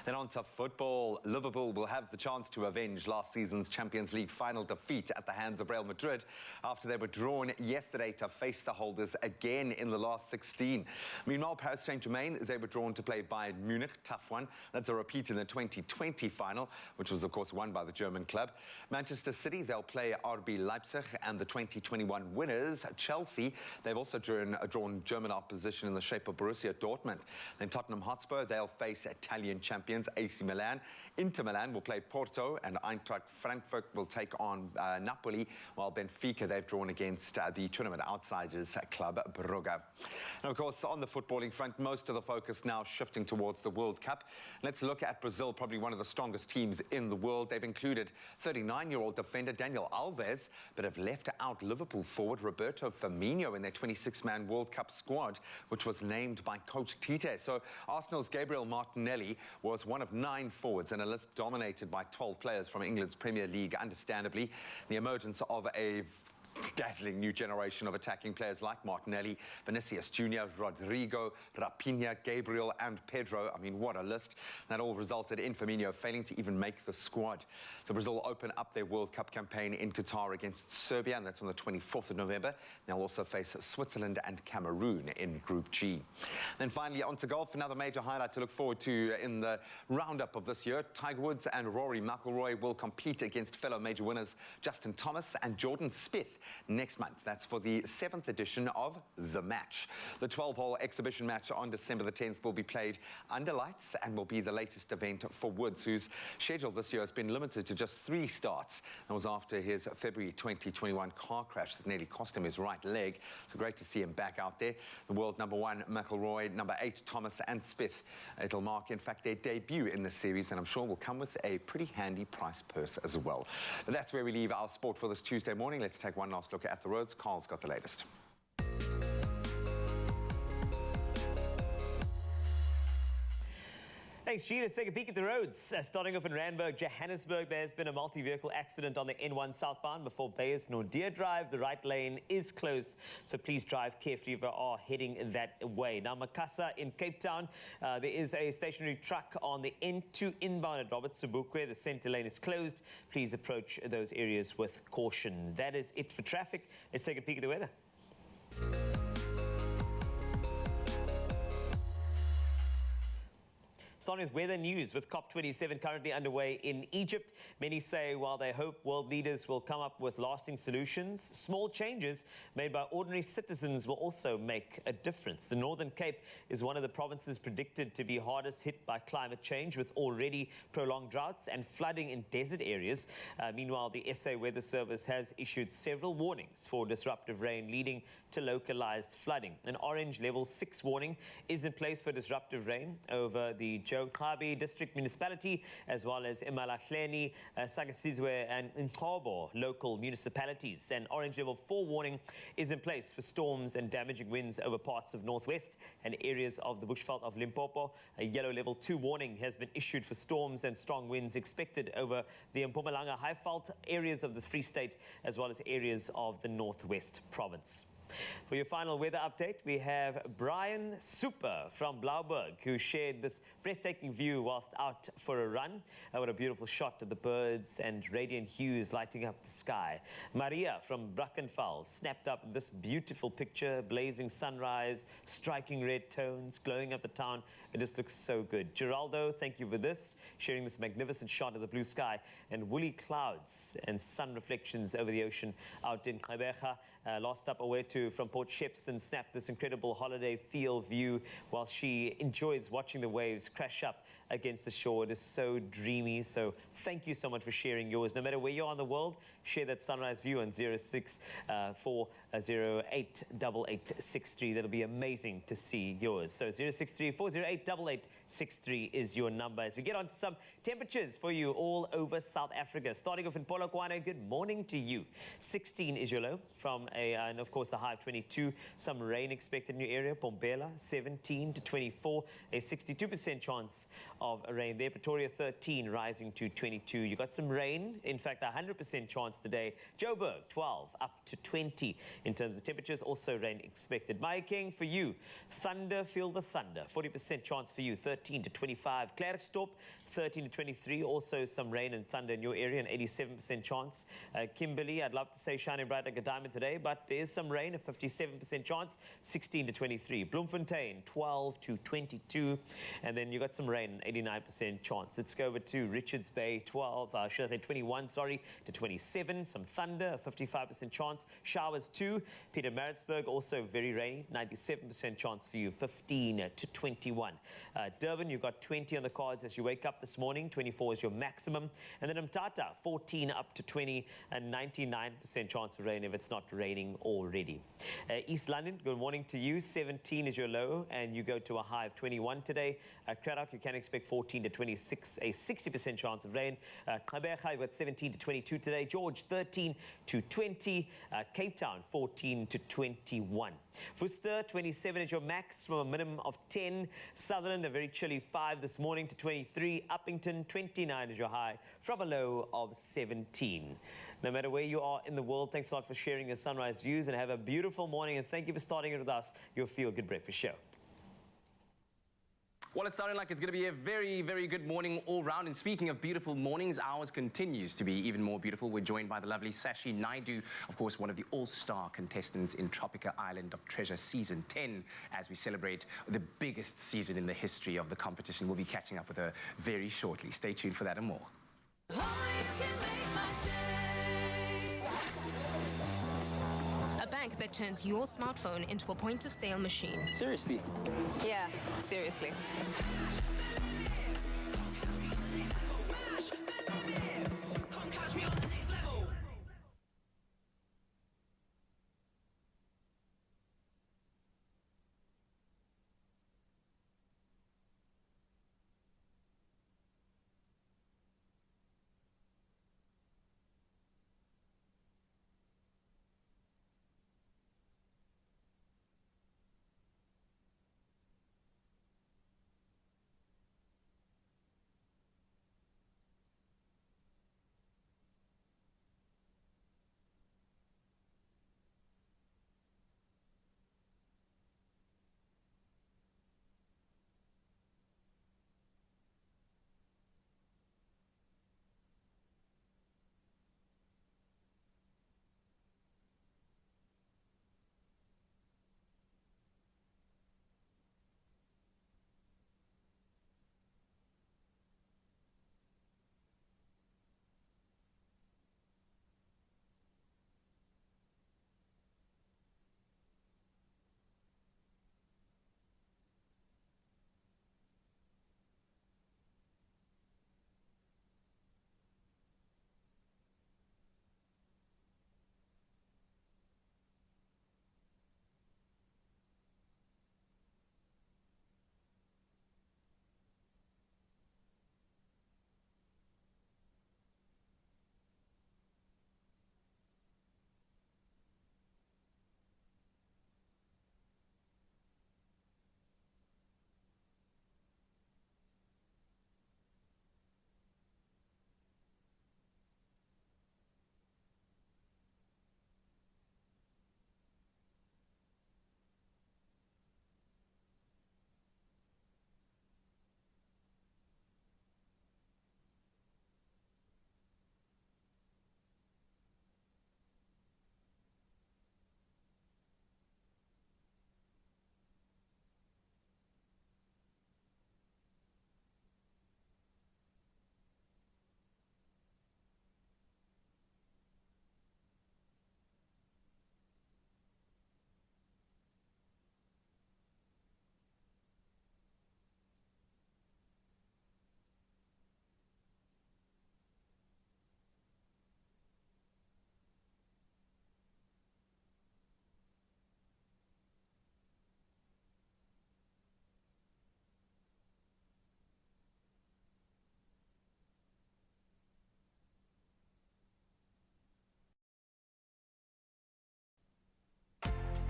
Then on to football. Liverpool will have the chance to avenge last season's Champions League final defeat at the hands of Real Madrid after they were drawn yesterday to face the holders again in the last 16. Meanwhile, Paris Saint-Germain, they were drawn to play Bayern Munich. Tough one. That's a repeat in the 2020 final, which was, of course, won by the German club. Manchester City, they'll play RB Leipzig, and the 2021 winners, Chelsea, they've also drawn German opposition in the shape of Borussia Dortmund. Then Tottenham Hotspur, they'll face Italian champions AC Milan. Inter Milan will play Porto, and Eintracht Frankfurt will take on Napoli, while Benfica, they've drawn against the tournament outsiders Club Brugge. And of course, on the footballing front, most of the focus now shifting towards the World Cup. Let's look at Brazil, probably one of the strongest teams in the world. They've included 39-year-old defender Daniel Alves, but have left out Liverpool forward Roberto Firmino in their 26-man World Cup squad, which was named by coach Tite. So Arsenal's Gabriel Martinelli was one of 9 forwards in a list dominated by 12 players from England's Premier League. Understandably, the emergence of a dazzling new generation of attacking players like Martinelli, Vinicius Jr., Rodrigo, Raphinha, Gabriel and Pedro. I mean, what a list. That all resulted in Firmino failing to even make the squad. So Brazil open up their World Cup campaign in Qatar against Serbia, and that's on the 24th of November. They'll also face Switzerland and Cameroon in Group G. Then finally, on to golf. Another major highlight to look forward to in the roundup of this year. Tiger Woods and Rory McIlroy will compete against fellow major winners Justin Thomas and Jordan Spieth next month. That's for the 7th edition of The Match. The 12-hole exhibition match on December the 10th will be played under lights and will be the latest event for Woods, whose schedule this year has been limited to just 3 starts. That was after his February 2021 car crash that nearly cost him his right leg. So great to see him back out there. The world number 1, McIlroy, number 8, Thomas and Spieth. It'll mark, in fact, their debut in the series, and I'm sure will come with a pretty handy prize purse as well. But that's where we leave our sport for this Tuesday morning. Let's take one last look at the roads. Carl's got the latest. Thanks, Gene. Let's take a peek at the roads. Starting off in Randburg, Johannesburg, there's been a multi-vehicle accident on the N1 southbound before Beyers Nordier Drive. The right lane is closed, so please drive carefully if you are heading that way. Now, Makassa in Cape Town, there is a stationary truck on the N2 inbound at Robert Sobukwe. The centre lane is closed. Please approach those areas with caution. That is it for traffic. Let's take a peek at the weather. Starting with weather news, with COP27 currently underway in Egypt. Many say while they hope world leaders will come up with lasting solutions, small changes made by ordinary citizens will also make a difference. The Northern Cape is one of the provinces predicted to be hardest hit by climate change, with already prolonged droughts and flooding in desert areas. Meanwhile, the SA Weather Service has issued several warnings for disruptive rain, leading to localized flooding. An orange level 6 warning is in place for disruptive rain over the Jo'qabi district municipality, as well as Emalahleni, Sagasizwe and Nkhobo local municipalities. An orange level 4 warning is in place for storms and damaging winds over parts of northwest and areas of the bushveld of Limpopo. A yellow level 2 warning has been issued for storms and strong winds expected over the Mpumalanga Highveld, areas of the Free State, as well as areas of the Northwest Province. For your final weather update, we have Brian Super from Blauberg, who shared this breathtaking view whilst out for a run. What a beautiful shot of the birds and radiant hues lighting up the sky. Maria from Brackenfell snapped up this beautiful picture, blazing sunrise, striking red tones, glowing up the town. It just looks so good. Geraldo, thank you for this, sharing this magnificent shot of the blue sky and woolly clouds and sun reflections over the ocean out in Gqeberha. Last up away to from Port Shepstone snapped this incredible holiday field view while she enjoys watching the waves crash up against the shore. It is so dreamy. So thank you so much for sharing yours. No matter where you are in the world, share that sunrise view on 0640888863. That'll be amazing to see yours. So 0634088863 is your number. As we get on to some temperatures for you all over South Africa. Starting off in Polokwane, good morning to you. 16 is your low and of course a high of 22. Some rain expected in your area. Pombela 17 to 24. A 62% chance of rain there. Pretoria 13 rising to 22. You got some rain. In fact, 100% chance today. Joburg 12 up to 20 in terms of temperatures. Also rain expected. Mahikeng for you. Thunder, feel the thunder. 40% chance for you. 13 to 25. Klerksdorp 13 to 23. Also some rain and thunder in your area. An 87% chance. Kimberley, I'd love to say shining bright like a diamond today, but there's some rain. A 57% chance. 16 to 23. Bloemfontein 12 to 22. And then you got some rain. 89% chance. Let's go over to Richards Bay 21 to 27. Some thunder, a 55% chance. Showers 2. Pietermaritzburg also very rainy, 97% chance for you, 15 to 21. Durban, you've got 20 on the cards as you wake up this morning. 24 is your maximum. And then Mthatha 14 up to 20 and 99% chance of rain if it's not raining already. East London, good morning to you. 17 is your low and you go to a high of 21 today. Cradock, you can expect 14 to 26, a 60% chance of rain. Gqeberha, you've got 17 to 22 today. George, 13 to 20. Cape Town, 14 to 21. Worcester, 27 is your max from a minimum of 10. Sutherland, a very chilly 5 this morning to 23. Uppington, 29 is your high from a low of 17. No matter where you are in the world, thanks a lot for sharing your sunrise views and have a beautiful morning. And thank you for starting it with us, your Feel Good Breakfast Show. Well, it's sounding like it's going to be a very, very good morning all round. And speaking of beautiful mornings, ours continues to be even more beautiful. We're joined by the lovely Sashi Naidu, of course, one of the all-star contestants in Tropica Island of Treasure Season 10, as we celebrate the biggest season in the history of the competition. We'll be catching up with her very shortly. Stay tuned for that and more. A bank that turns your smartphone into a point-of-sale machine. Seriously? Yeah, seriously.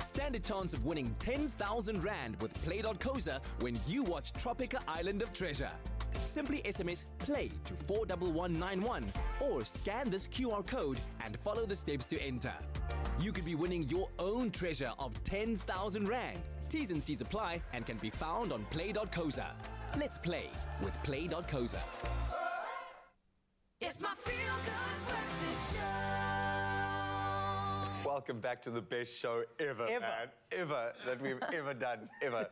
Stand a chance of winning 10,000 Rand with Play.coza when you watch Tropica Island of Treasure. Simply SMS PLAY to 41191 or scan this QR code and follow the steps to enter. You could be winning your own treasure of 10,000 Rand. T's and C's apply and can be found on Play.coza. Let's play with Play.coza. It's my feel-good breakfast show. Welcome back to the best show ever, man. Ever that we've ever done, ever.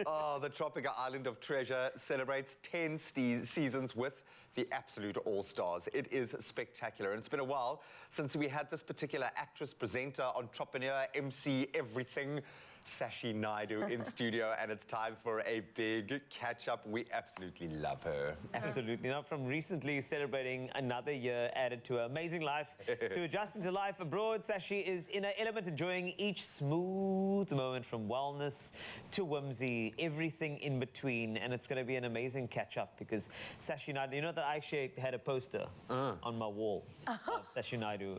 Oh, the Tropica Island of Treasure celebrates 10 seasons with the absolute all-stars. It is spectacular, and it's been a while since we had this particular actress, presenter, entrepreneur, MC, everything, Sashi Naidu in studio, and it's time for a big catch-up. We absolutely love her. Absolutely. Now, from recently celebrating another year added to her amazing life, to adjusting to life abroad, Sashi is in her element, enjoying each smooth moment from wellness to whimsy, everything in between, and it's going to be an amazing catch-up because Sashi Naidu, you know that I actually had a poster on my wall of Sashi Naidu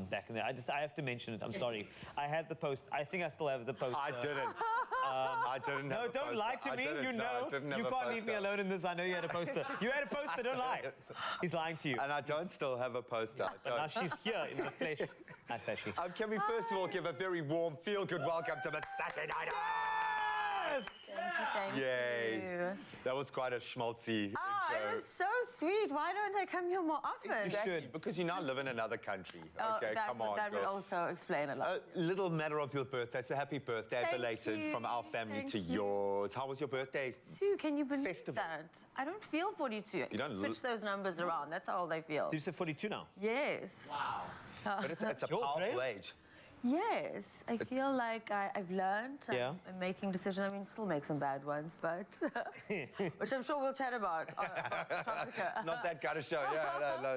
back in there. I have to mention it. I'm sorry. I have the post. I think I still have the poster. I didn't. I didn't have No, a don't poster. lie to me. You know. You can't leave me alone in this. I know you had a poster. You had a poster. Don't lie. He's lying to you. And I don't still have a poster. But now she's here in the flesh. Hi, Sashi. Can we first of all give a very warm, feel-good welcome to Miss Sashi Naidu? Yes! Thank Yay. you. That was quite a schmaltzy intro. It was so sweet. Why don't I come here more often? Exactly, because you now live in another country. Oh, Okay, that come would, on, that would girl. also explain a lot. A little matter of your birthday, so happy birthday, Thank belated, you. from our family Thank to you. yours. How was your birthday? Sue, can you believe that? I don't feel 42. You don't Switch those numbers around. That's how old I feel. Did you say 42 now? Yes. Wow. But it's a powerful age. Yes, I feel like I've learned. I'm making decisions. I mean, still make some bad ones, but which I'm sure we'll chat about. Tropica. Not that kind of show.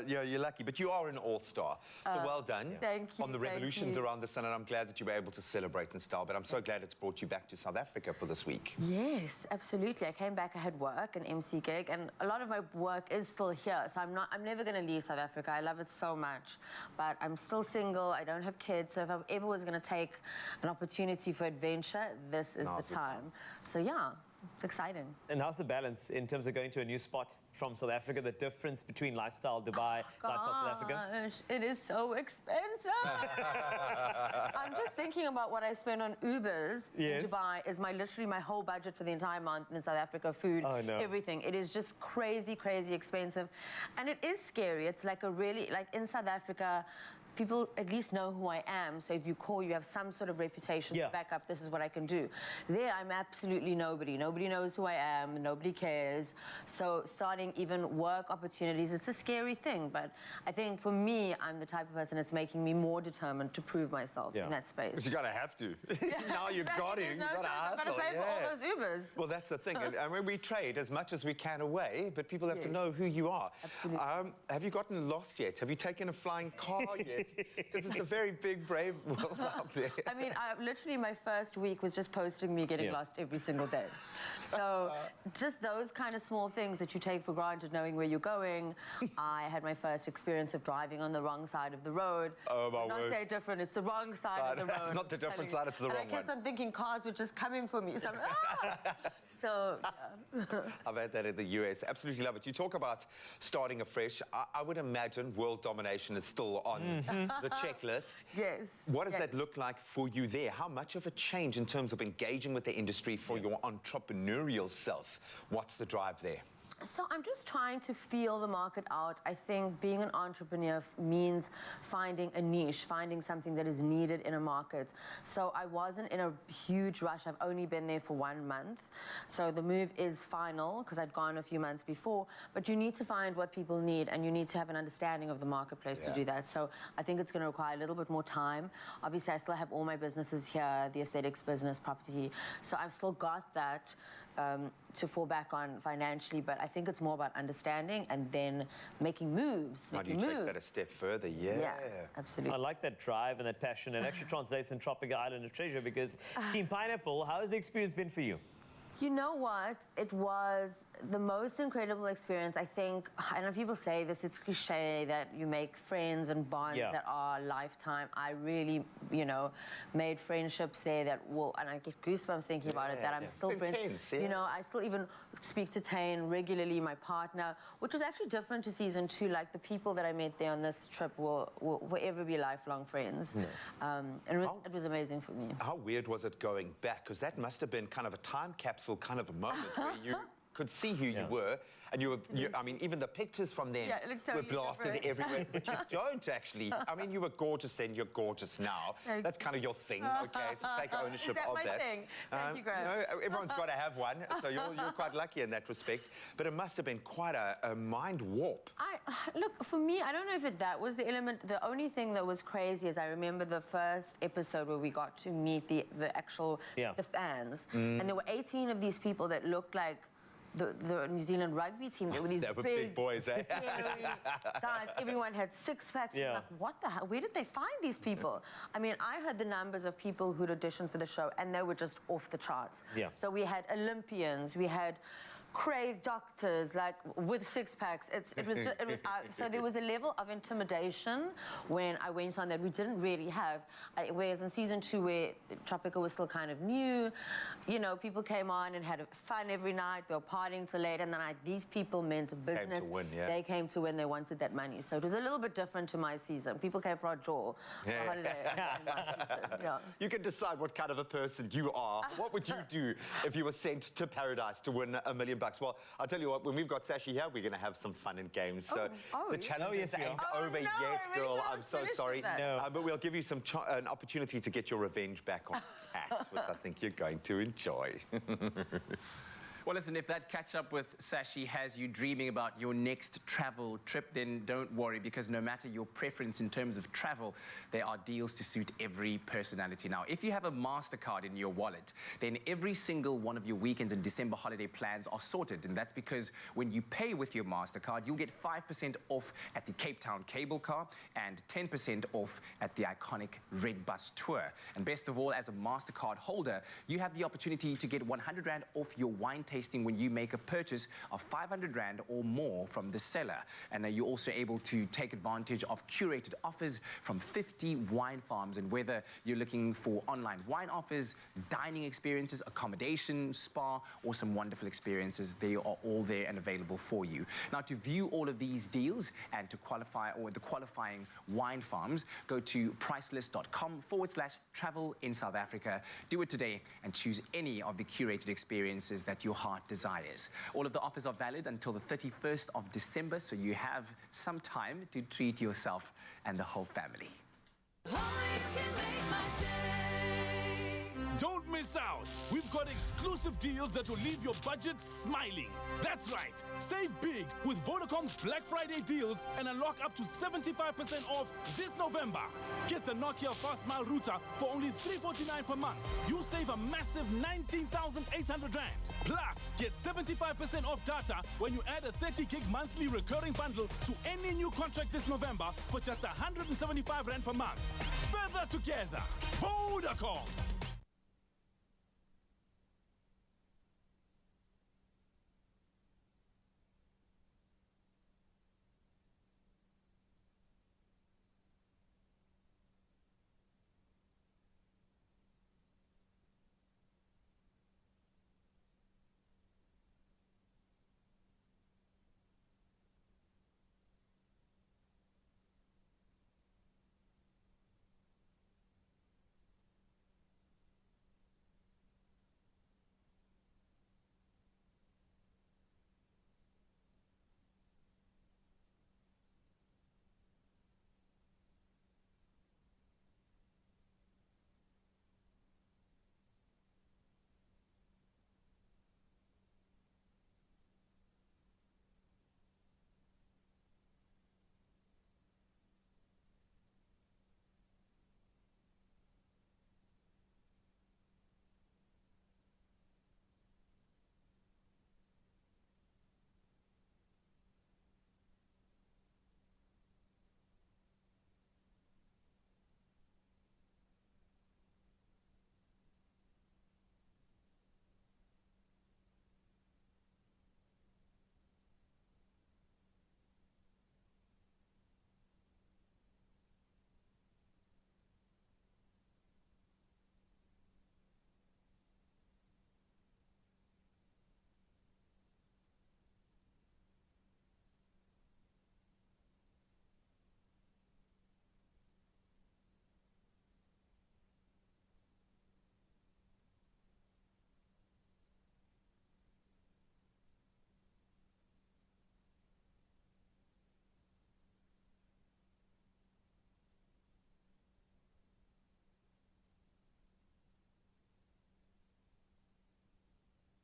Yeah, you're lucky. But you are an all-star. So well done. Thank you. On the revolutions around the sun, and I'm glad that you were able to celebrate in style. But I'm so glad it's brought you back to South Africa for this week. Yes, absolutely. I came back, I had work, an MC gig, and a lot of my work is still here. So I'm never going to leave South Africa. I love it so much. But I'm still single. I don't have kids. So if I ever was going to take an opportunity for adventure, this is the time. So yeah, it's exciting. And how's the balance in terms of going to a new spot from South Africa, the difference between lifestyle Dubai, lifestyle South Africa? It is so expensive. I'm just thinking about what I spend on Ubers in Dubai is literally my whole budget for the entire month in South Africa, food, everything. It is just crazy, crazy expensive. And it is scary. It's like in South Africa, people at least know who I am. So if you call, you have some sort of reputation to back up, this is what I can do. There, I'm absolutely nobody. Nobody knows who I am. Nobody cares. So starting even work opportunities, it's a scary thing. But I think for me, I'm the type of person that's making me more determined to prove myself in that space. Because you got to have to. Now you've got to. You've got to hustle. I've got to pay for all those Ubers. Well, that's the thing. And when we trade as much as we can away, but people have to know who you are. Absolutely. Have you gotten lost yet? Have you taken a flying car yet? Because it's a very big, brave world out there. I mean, literally my first week was just posting me getting lost every single day. So just those kind of small things that you take for granted, knowing where you're going. I had my first experience of driving on the wrong side of the road. Oh, my Not word. say different, it's the wrong side of the road. It's not the different side, it's the wrong one. And I kept on thinking cars were just coming for me. So So, I've had that in the US. Absolutely love it. You talk about starting afresh. I would imagine world domination is still on the checklist. Yes. What does that look like for you there? How much of a change in terms of engaging with the industry for your entrepreneurial self? What's the drive there? So I'm just trying to feel the market out. I think being an entrepreneur means finding a niche, finding something that is needed in a market. So I wasn't in a huge rush. I've only been there for 1 month. So the move is final because I'd gone a few months before. But you need to find what people need and you need to have an understanding of the marketplace to do that. So I think it's going to require a little bit more time. Obviously, I still have all my businesses here, the aesthetics business, property. So I've still got that to fall back on financially, but I think it's more about understanding and then making moves. How do you take that a step further? Yeah, absolutely. I like that drive and that passion. It actually translates in Tropica Island of Treasure because Team Pineapple, how has the experience been for you? You know what? It was The most incredible experience, I think, I know people say this, it's cliche that you make friends and bonds that are lifetime. I really, made friendships there that will, and I get goosebumps thinking about it, that I'm still friends. Intense, I still even speak to Tane regularly, my partner, which was actually different to season 2. Like, the people that I met there on this trip will forever be lifelong friends. Yes. And it was amazing for me. How weird was it going back? Because that must have been kind of a time capsule kind of a moment where you could see who you were, and I mean, even the pictures from then were blasted everywhere, but you don't actually. I mean, you were gorgeous then, you're gorgeous now. That's kind of your thing, okay? So take ownership of that. Is that my thing? Thank you, Graham. Everyone's got to have one, so you're quite lucky in that respect. But it must have been quite a mind warp. Look, for me, I don't know if that was the element. The only thing that was crazy is I remember the first episode where we got to meet the actual the fans, and there were 18 of these people that looked like the New Zealand rugby team. There were these big boys, eh? Guys, everyone had six-packs. Yeah. Like, what the hell? Where did they find these people? I mean, I heard the numbers of people who'd auditioned for the show, and they were just off the charts. Yeah. So we had Olympians, we had crazed doctors, like, with six-packs. So there was a level of intimidation when I went on that we didn't really have. Whereas in season 2, where Tropica was still kind of new, people came on and had fun every night. They were partying till late, and then these people meant business. Came to win, yeah. They came to win. They wanted that money. So it was a little bit different to my season. People came for a jaw, for a holiday. You can decide what kind of a person you are. What would you do if you were sent to paradise to win $1 million? Well, I'll tell you what, when we've got Sashi here, we're going to have some fun and games. So the challenges ain't over yet, girl. I'm so sorry. But we'll give you an opportunity to get your revenge back on Pat, which I think you're going to enjoy. Well, listen, if that catch-up with Sashi has you dreaming about your next travel trip, then don't worry, because no matter your preference in terms of travel, there are deals to suit every personality. Now, if you have a MasterCard in your wallet, then every single one of your weekends and December holiday plans are sorted, and that's because when you pay with your MasterCard, you'll get 5% off at the Cape Town cable car and 10% off at the iconic Red Bus Tour. And best of all, as a MasterCard holder, you have the opportunity to get 100 Rand off your wine tasting when you make a purchase of 500 Rand or more from the seller. And you're also able to take advantage of curated offers from 50 wine farms. And whether you're looking for online wine offers, dining experiences, accommodation, spa, or some wonderful experiences, they are all there and available for you. Now, to view all of these deals and to qualify, or the qualifying wine farms, go to pricelist.com/travel in South Africa. Do it today and choose any of the curated experiences that your heart desires. All of the offers are valid until the 31st of December, so you have some time to treat yourself and the whole family. Don't miss out. We've got exclusive deals that will leave your budget smiling. That's right. Save big with Vodacom's Black Friday deals and unlock up to 75% off this November. Get the Nokia Fast Mile router for only $349 per month. You'll save a massive 19,800 Rand. Plus, get 75% off data when you add a 30 gig monthly recurring bundle to any new contract this November for just 175 Rand per month. Further together. Vodacom.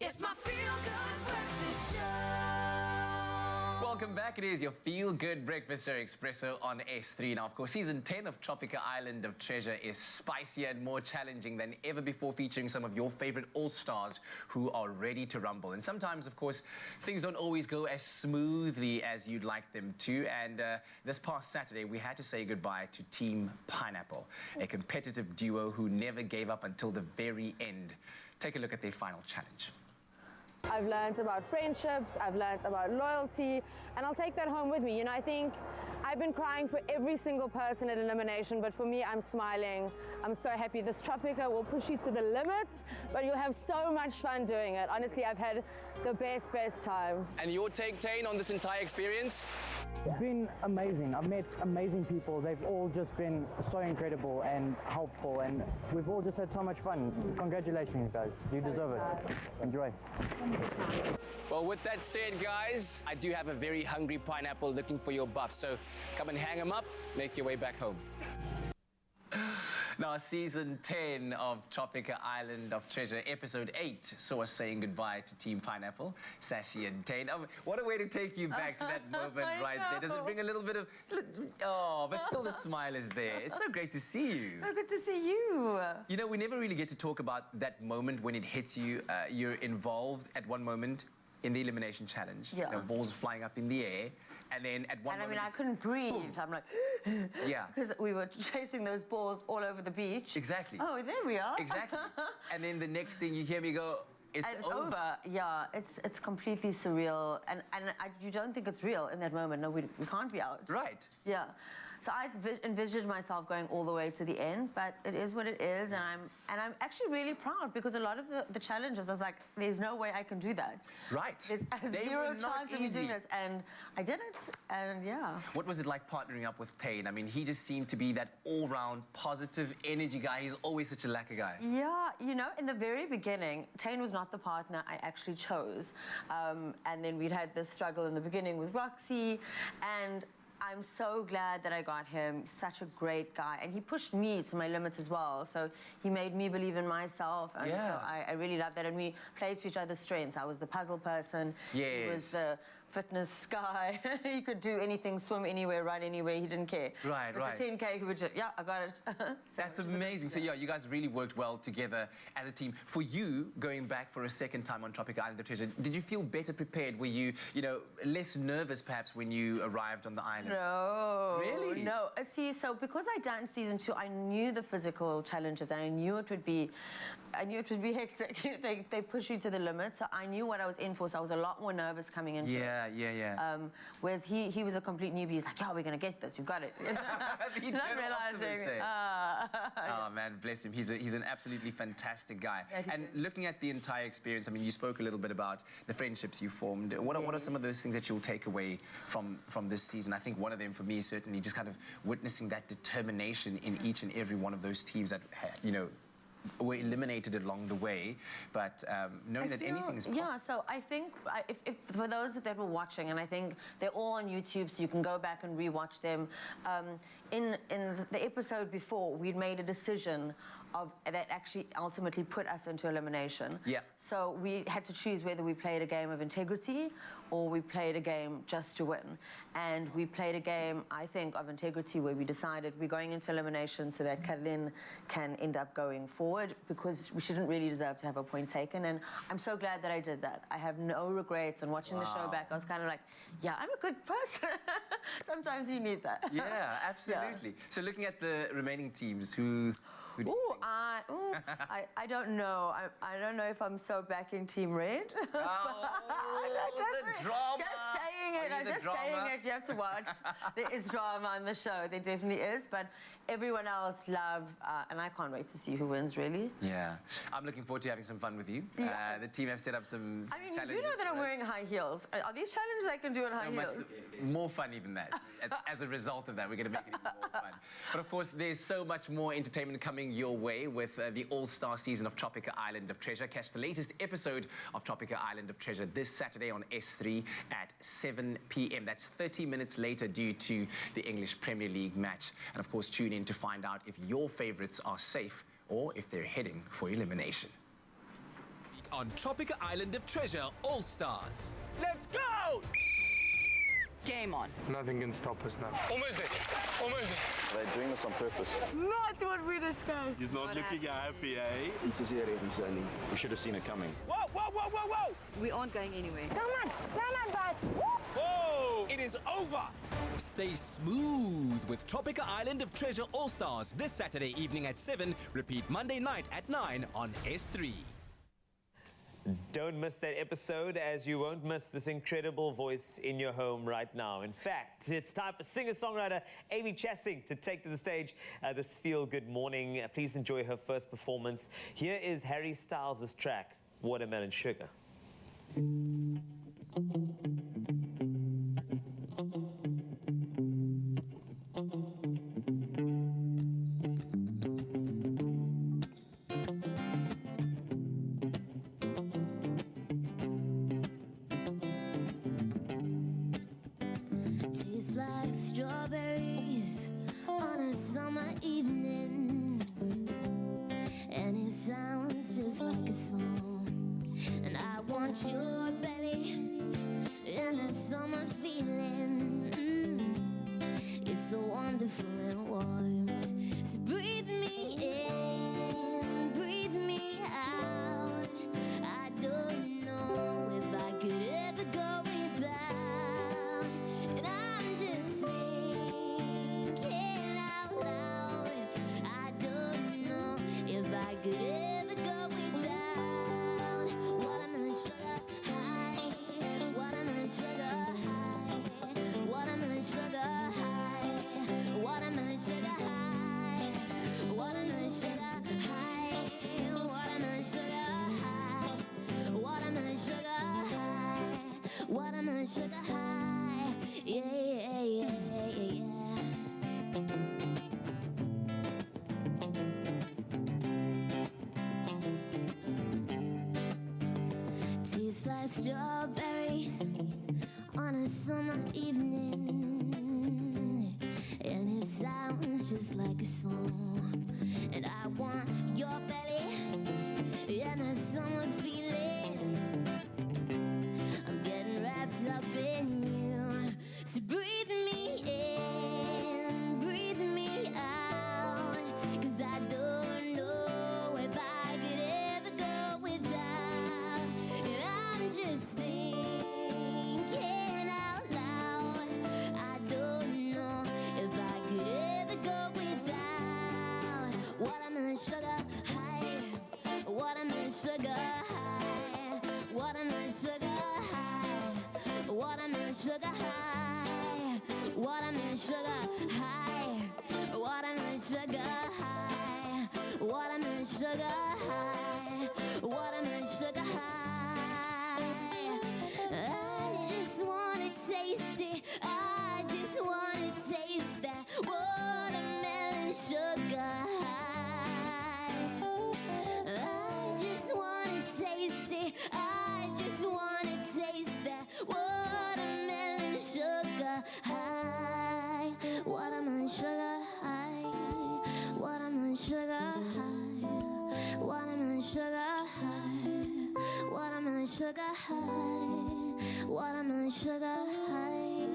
It's my feel-good breakfast show. Welcome back. It is your feel-good breakfast show, Expresso, on S3. Now, of course, season 10 of Tropica Island of Treasure is spicier and more challenging than ever before, featuring some of your favorite all-stars who are ready to rumble. And sometimes, of course, things don't always go as smoothly as you'd like them to. And this past Saturday, we had to say goodbye to Team Pineapple, a competitive duo who never gave up until the very end. Take a look at their final challenge. I've learned about friendships, I've learned about loyalty, and I'll take that home with me. You know, I think I've been crying for every single person at elimination, but for me, I'm smiling. I'm so happy. This Tropica will push you to the limit, but you'll have so much fun doing it. Honestly, I've had the best time. And your take, Tane, on this entire experience? It's been amazing. I've met amazing people. They've all just been so incredible and helpful, and we've all just had so much fun. Congratulations, guys. You deserve it. Enjoy. Well, with that said, guys, I do have a very hungry pineapple looking for your buff, so come and hang them up, make your way back home. Now, season 10 of Tropica Island of Treasure, episode 8, saw us saying goodbye to Team Pineapple, Sashi and Tane. Oh, what a way to take you back to that moment right there. Does it bring a little bit of... Oh, but still the smile is there. It's so great to see you. So good to see you. You know, we never really get to talk about that moment when it hits you. You're involved at one moment in the elimination challenge. Yeah. You know, balls flying up in the air. And then at one moment... I couldn't breathe. Boom. I'm like... Yeah. Because we were chasing those balls all over the beach. Exactly. Oh, there we are. Exactly. And then the next thing you hear me go, it's over. Yeah, it's completely surreal. And you don't think it's real in that moment. No, we can't be out. Right. Yeah. So I envisioned myself going all the way to the end, but it is what it is, and I'm actually really proud because a lot of the challenges, I was like, there's no way I can do that. Right. There's zero chance of me doing this, and I did it, and yeah. What was it like partnering up with Tane? I mean, he just seemed to be that all-round positive energy guy. He's always such a lacquer guy. Yeah, you know, in the very beginning, Tane was not the partner I actually chose, and then we'd had this struggle in the beginning with Roxy, and I'm so glad that I got him. Such a great guy. And he pushed me to my limits as well. So he made me believe in myself. And so I really love that. And we played to each other's strengths. I was the puzzle person. Yes. He was the fitness guy. He could do anything, swim anywhere, run anywhere. He didn't care. Right, but the 10K, he would just, yeah, I got it. That's amazing. So, yeah, you guys really worked well together as a team. For you, going back for a second time on Tropica Island of Treasure, did you feel better prepared? Were you, less nervous perhaps when you arrived on the island? No. Really? No. See, so because I danced season 2, I knew the physical challenges and I knew it would be hectic. they push you to the limit. So I knew what I was in for. So I was a lot more nervous coming into it. Yeah. Whereas he was a complete newbie. He's like, yeah, we're going to get this. We've got it. Not realizing. Oh, man, bless him. He's an absolutely fantastic guy. Yeah, and looking at the entire experience, I mean, you spoke a little bit about the friendships you formed. What are some of those things that you'll take away from this season? I think one of them for me is certainly just kind of witnessing that determination in each and every one of those teams that, were eliminated along the way, but knowing that anything is possible. Yeah, so I think if for those that were watching, and I think they're all on YouTube, so you can go back and rewatch them. In the episode before, we'd made a decision that actually ultimately put us into elimination. Yeah. So we had to choose whether we played a game of integrity or we played a game just to win. And we played a game, I think, of integrity where we decided we're going into elimination so that Katlin can end up going forward because she didn't really deserve to have a point taken. And I'm so glad that I did that. I have no regrets. And watching the show back, I was kind of like, yeah, I'm a good person. Sometimes you need that. Yeah, absolutely. Yeah. So looking at the remaining teams, who do you think? I don't know. I don't know if I'm so backing Team Red. Oh, the drama. Just saying it. I'm just saying it. You have to watch. There is drama on the show. There definitely is. But everyone else love, and I can't wait to see who wins, really. Yeah. I'm looking forward to having some fun with you. Yeah. The team have set up some challenges. I mean, you do know that I'm wearing high heels. Are these challenges I can do in high heels? More fun even that. As a result of that, we're going to make it even more fun. But of course, there's so much more entertainment coming your way with the all-star season of Tropica Island of Treasure. Catch the latest episode of Tropica Island of Treasure this Saturday on S3 at 7 p.m. That's 30 minutes later due to the English Premier League match. And of course, tune in to find out if your favorites are safe or if they're heading for elimination. on Tropica Island of Treasure All-Stars. Let's go! Game on. Nothing can stop us now. Almost there. Almost there. They're doing this on purpose. Not what we discussed. He's not looking happy, eh? It's a series, we should have seen it coming. Whoa, whoa, whoa, whoa, whoa! We aren't going anywhere. Come on, bud. Whoa! It is over! Stay smooth with Tropica Island of Treasure All-Stars this Saturday evening at 7. Repeat Monday night at 9 on S3. Don't miss that episode, as you won't miss this incredible voice in your home right now. In fact, it's time for singer-songwriter Amy Chasing to take to the stage this feel-good morning. Please enjoy her first performance. Here is Harry Styles' track, Watermelon Sugar. Tastes like strawberries on a summer evening, and it sounds just like a song. And I want your belly and a summer feeling. It's so wonderful and warm. So breathe me in, breathe me out. I don't know if I could ever go without. And I'm just thinking out loud. I don't know if I could ever go without. Watermelon sugar high, watermelon sugar high, watermelon sugar high, watermelon sugar high, watermelon sugar high, watermelon sugar high, watermelon sugar high, watermelon sugar high, yeah, yeah, yeah, yeah, yeah. Tastes like strawberries on a summer evening, and it sounds just like a song. And I want your belly and a summer feeling. I'm getting wrapped up in you. So breathe me in, breathe me out. 'Cause I don't know if I could ever go without. And I'm just thinking out loud. I don't know if I could ever go without. Watermelon sugar high, watermelon sugar high, watermelon sugar high, watermelon sugar high, watermelon sugar high, watermelon sugar high, watermelon sugar high, watermelon sugar high. I just wanna taste it. I just wanna taste that watermelon sugar high. I just wanna taste it. I just wanna taste that watermelon sugar high. Watermelon sugar high. Watermelon sugar high. Watermelon sugar high. Watermelon sugar high. Watermelon sugar high.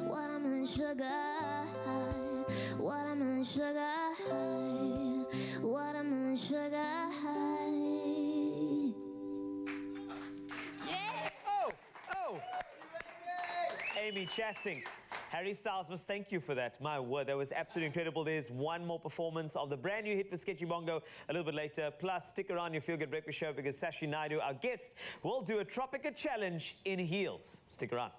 Watermelon sugar high. Watermelon sugar high. Watermelon sugar high. Amy Chasing. Harry Styles must thank you for that. My word, that was absolutely incredible. There's one more performance of the brand new hit with Sketchy Bongo a little bit later. Plus, stick around your Feel Good Breakfast show because Sashi Naidu, our guest, will do a Tropica challenge in heels. Stick around.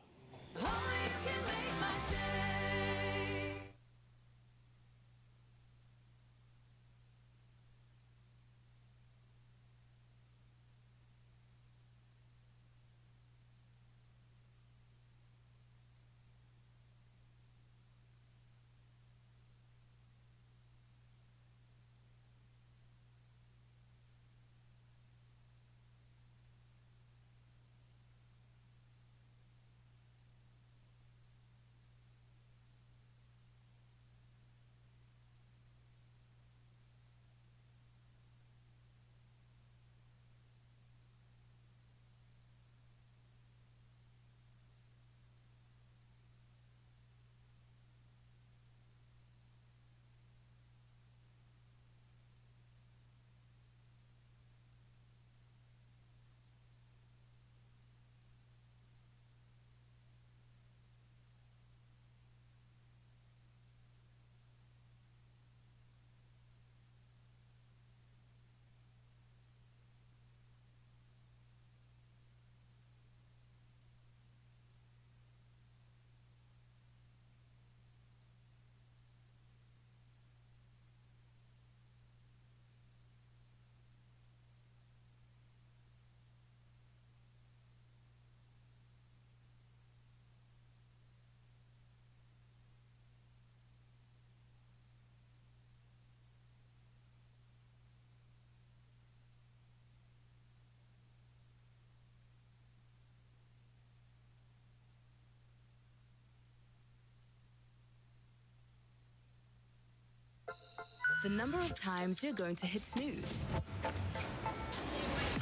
The number of times you're going to hit snooze.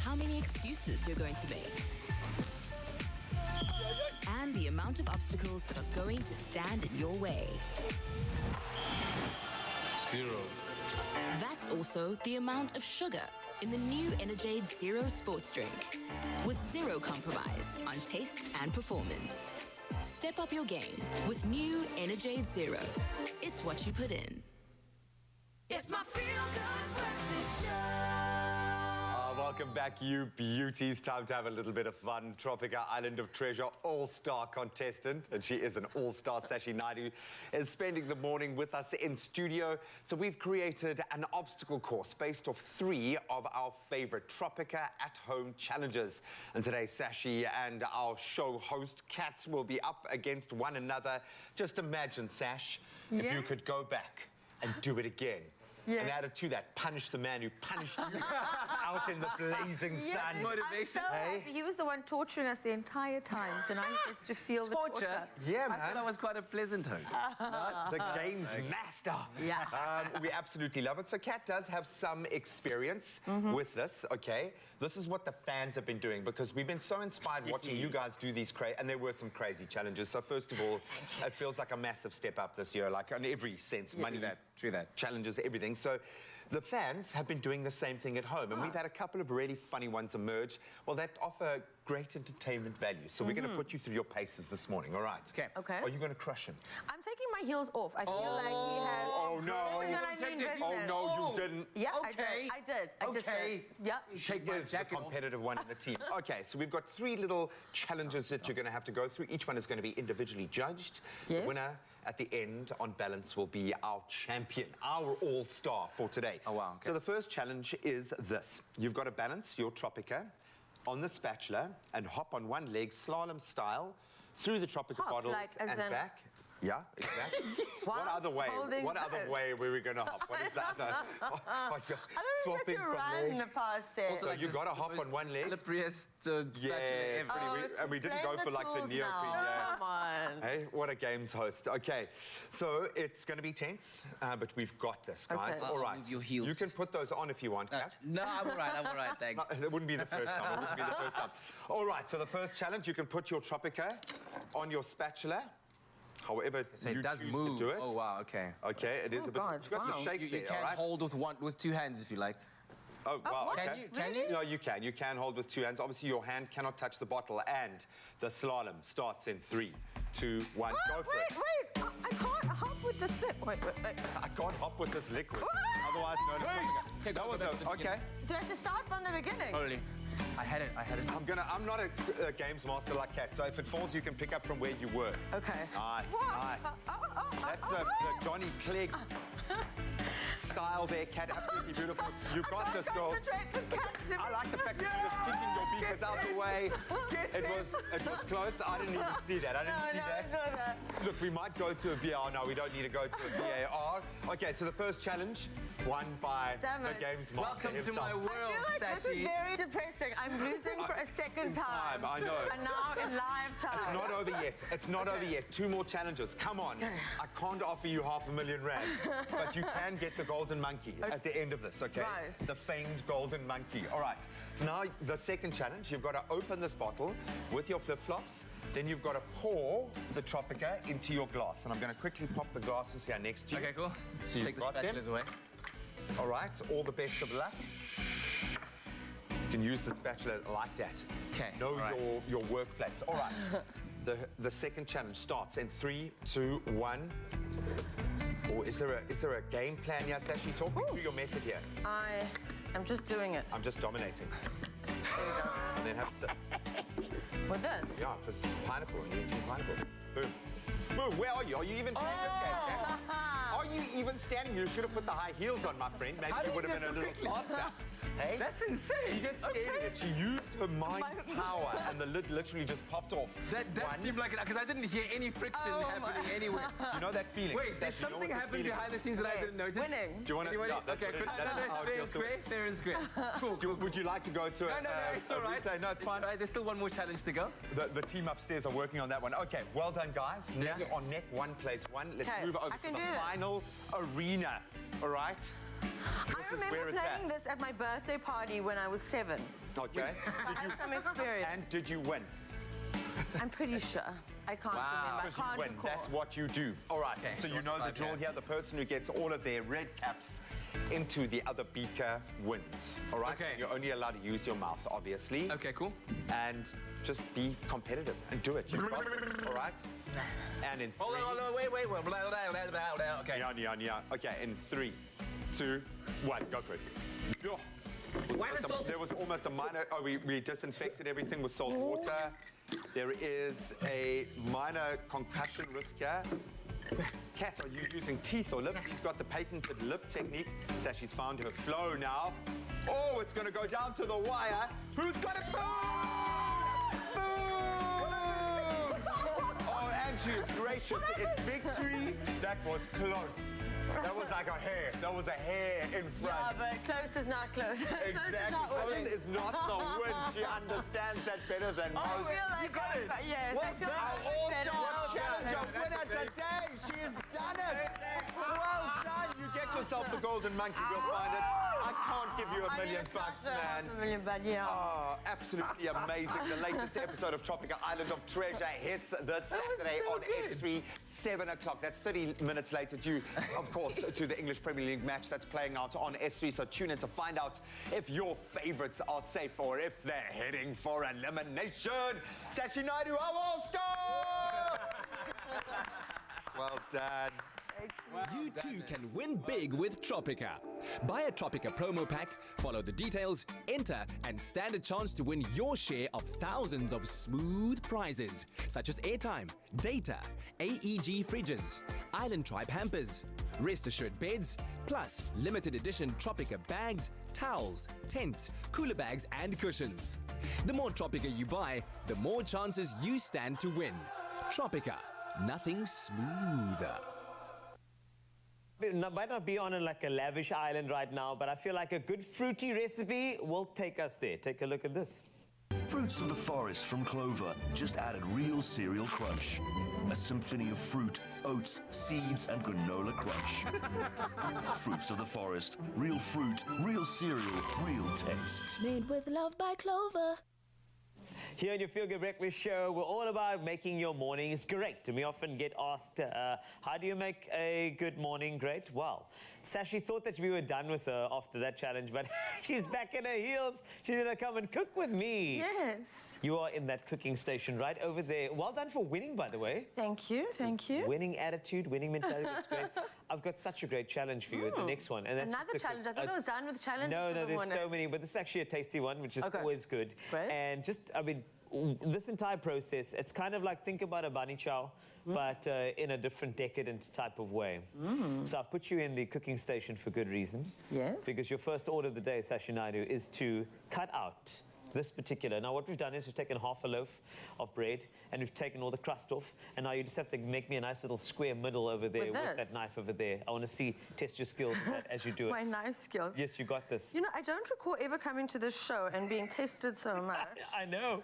How many excuses you're going to make. And the amount of obstacles that are going to stand in your way. 0. That's also the amount of sugar in the new Energade Zero sports drink. With zero compromise on taste and performance. Step up your game with new Energade Zero. It's what you put in. It's my feel-good breakfast show. Welcome back, you beauties. Time to have a little bit of fun. Tropica Island of Treasure all-star contestant, and she is an all-star. Sashi Naidu is spending the morning with us in studio. So we've created an obstacle course based off 3 of our favorite Tropica at-home challenges. And today, Sashi and our show host, Kat, will be up against one another. Just imagine, Sash, if you could go back and do it again. Yes. And added to that, punish the man who punished you out in the blazing sun. I'm so happy. He was the one torturing us the entire time, so now he gets to feel the torture. Yeah, man. I thought I was quite a pleasant host. The game's master. Yeah. We absolutely love it. So Kat does have some experience with this, okay? This is what the fans have been doing because we've been so inspired watching you guys do these and there were some crazy challenges. So first of all, it feels like a massive step up this year, like in every sense. Money, true that. Challenges, everything. So the fans have been doing the same thing at home, and we've had a couple of really funny ones emerge, well, that offer great entertainment value. So we're going to put you through your paces this morning, all right? Okay. Are you going to crush him? I'm taking my heels off. I feel like he has... Oh, no. This is what I mean, business. Oh, no, you didn't. Yeah, I did. I just did. Yeah. She is the competitive one in the team. Okay, so we've got 3 little challenges that you're going to have to go through. Each one is going to be individually judged. Yes. The winner at the end, on balance, will be our champion, our all-star for today. Oh, wow. Okay. So the first challenge is this. You've got to balance your Tropica on the spatula and hop on one leg, slalom style, through the Tropica bottles like as and in... back. Yeah, exactly. What other way? What other way were we going to hop? What is that? I don't know if you had to run the past there. Also, you got to hop on one leg. Slipperiest spatula ever. And we didn't go for like the neoprene. Come on. Hey, what a games host. Okay, so it's going to be tense, but we've got this, guys. Okay. All right. Move your heels. You can put those on if you want, Kat. No, I'm all right, thanks. It wouldn't be the first time. It wouldn't be the first time. All right, so the first challenge, you can put your Tropica on your spatula. However, so you it does choose move. to do it. Oh, wow, okay. Okay, it is a bit... You've got the shakes You there, can all right? hold with 2 hands if you like. Oh, wow, Can okay. Can you? No, you can. You can hold with 2 hands. Obviously, your hand cannot touch the bottle, and the slalom starts in 3, 2, 1. Go for it. Wait, I can't hop with this thing. Wait. I can't hop with this liquid. Otherwise known as... Okay, that was okay. Do I have to start from the beginning? Totally. I had it. I'm not a games master like Kat, so if it falls, you can pick up from where you were. Okay. Nice. That's the Johnny Clegg style there, Kat. Absolutely beautiful. You got this, girl. I like the fact that you were kicking your beakers out the way. It was close. I didn't even see that. I didn't see that. Look, we might go to a VAR. No, we don't need to go to a VAR. Okay, so the first challenge, won by the games master Welcome himself. to my world, I feel like this is very depressing. I'm losing for a second time. I know. And now in live time. It's not over yet. It's not over yet. 2 more challenges. Come on. I can't offer you R500,000, but you can get the golden monkey at the end of this, okay? Right. The famed golden monkey. All right. So now the second challenge, you've got to open this bottle with your flip-flops. Then you've got to pour the Tropica into your glass. And I'm going to quickly pop the glasses here next to you. Okay, cool. So you've Take the got them. spatulas away. All right. All the best of luck. You can use the spatula like that. Okay. Know your workplace. All right. The second challenge starts in 3, 2, 1. Or is there a game plan here, Sashi? Talk me through your method here. I am just doing it. I'm just dominating. There we go. And then have a sip. With this? Yeah, because pineapple, and you're eating pineapple. Boom. Boom, where are you? Are you even playing this game, Kat? Are you even standing? You should have put the high heels on, my friend. Maybe you would have been a little faster. Hey? That's insane. She just stared at it. She used her mind power, and the lid literally just popped off. That seemed like it, because I didn't hear any friction happening anywhere. Do you know that feeling? Wait, there's something happened behind the scenes that I didn't notice? Winning. Do you want to? Anybody? No, Okay, good. how it feels to win. Fair and square. Cool. Would you like to go to No, it's all right. No, it's fine. All right, there's still one more challenge to go. The team upstairs are working on that one. Okay, well done, guys. Neck on neck, 1 place 1. Let's move over to the final arena. All right? I remember playing this at my birthday party when I was 7. Okay. I have some experience. And did you win? I'm pretty sure. I can't remember. I Because you can't win. recall. That's what you do. All right. Okay, so so you what's know the the vibe drill here? here. The person who gets all of their red caps into the other beaker wins. All right. Okay. You're only allowed to use your mouth, obviously. Okay, cool. And just be competitive and do it. You've got this. All right. And in 3. Hold on, wait. Okay. Yeah. Okay. In 3, 2, 1. Go for it. Yo. Why the salt? There was almost a minor. Oh, we disinfected everything with salt water. There is a minor concussion risk here. Kat, are you using teeth or lips? He's got the patented lip technique. Sashi's found her flow now. Oh, it's going to go down to the wire. Who's got it? Boom! Boom! Oh, Angie is gracious. In victory, that was close. That was like a hair. That was a hair in front. Yeah, but close is not close. Exactly. Close is not the win. She understands that better than most. I feel like yes, I feel Our like all-star challenger winner today. She has done it. Well done. You get yourself the golden monkey. We'll find it. I can't give you $1 million bucks, man. $1 million, yeah. Oh, absolutely amazing. The latest episode of Tropica Island of Treasure hits this Saturday on S3, 7 o'clock. That's 30 minutes later due, of course, to the English Premier League match that's playing out on S3. So tune in to find out if your favorites are safe or if they're heading for elimination. Sashi Naidu, our all-star! Well done. You too can win big with Tropica. Buy a Tropica promo pack, follow the details, enter, and stand a chance to win your share of thousands of smooth prizes, such as airtime, data, AEG fridges, Island Tribe hampers, Rest Assured beds, plus limited edition Tropica bags, towels, tents, cooler bags, and cushions. The more Tropica you buy, the more chances you stand to win. Tropica, nothing smoother. It might not be on like a lavish island right now, but I feel like a good fruity recipe will take us there. Take a look at this. Fruits of the Forest from Clover just added real cereal crunch. A symphony of fruit, oats, seeds, and granola crunch. Fruits of the Forest. Real fruit, real cereal, real tastes. Made with love by Clover. Here on your Feel Good Breakfast Show, we're all about making your mornings great. And we often get asked, how do you make a good morning great? Well, Sashi thought that we were done with her after that challenge, but she's back in her heels. She's going to come and cook with me. Yes. You are in that cooking station right over there. Well done for winning, by the way. Thank you, thank you. Winning attitude, winning mentality, that's great. I've got such a great challenge for you at the next one. And that's Another challenge. I thought I was done with challenges. No, for the there's morning. so many, but this is actually a tasty one, which is Okay. always good. Great. And just, I mean, this entire process, it's kind of like, think about a bunny chow, but in a different decadent type of way. So I've put you in the cooking station for good reason. Yes. Because your first order of the day, Sashi Naidu, is to cut out this particular. Now what we've done is we've taken half a loaf of bread and we've taken all the crust off, and now you just have to make me a nice little square middle over there with that knife over there. I want to test your skills with that as you do it. My knife skills. Yes, you got this. You know, I don't recall ever coming to this show and being tested so much. I know.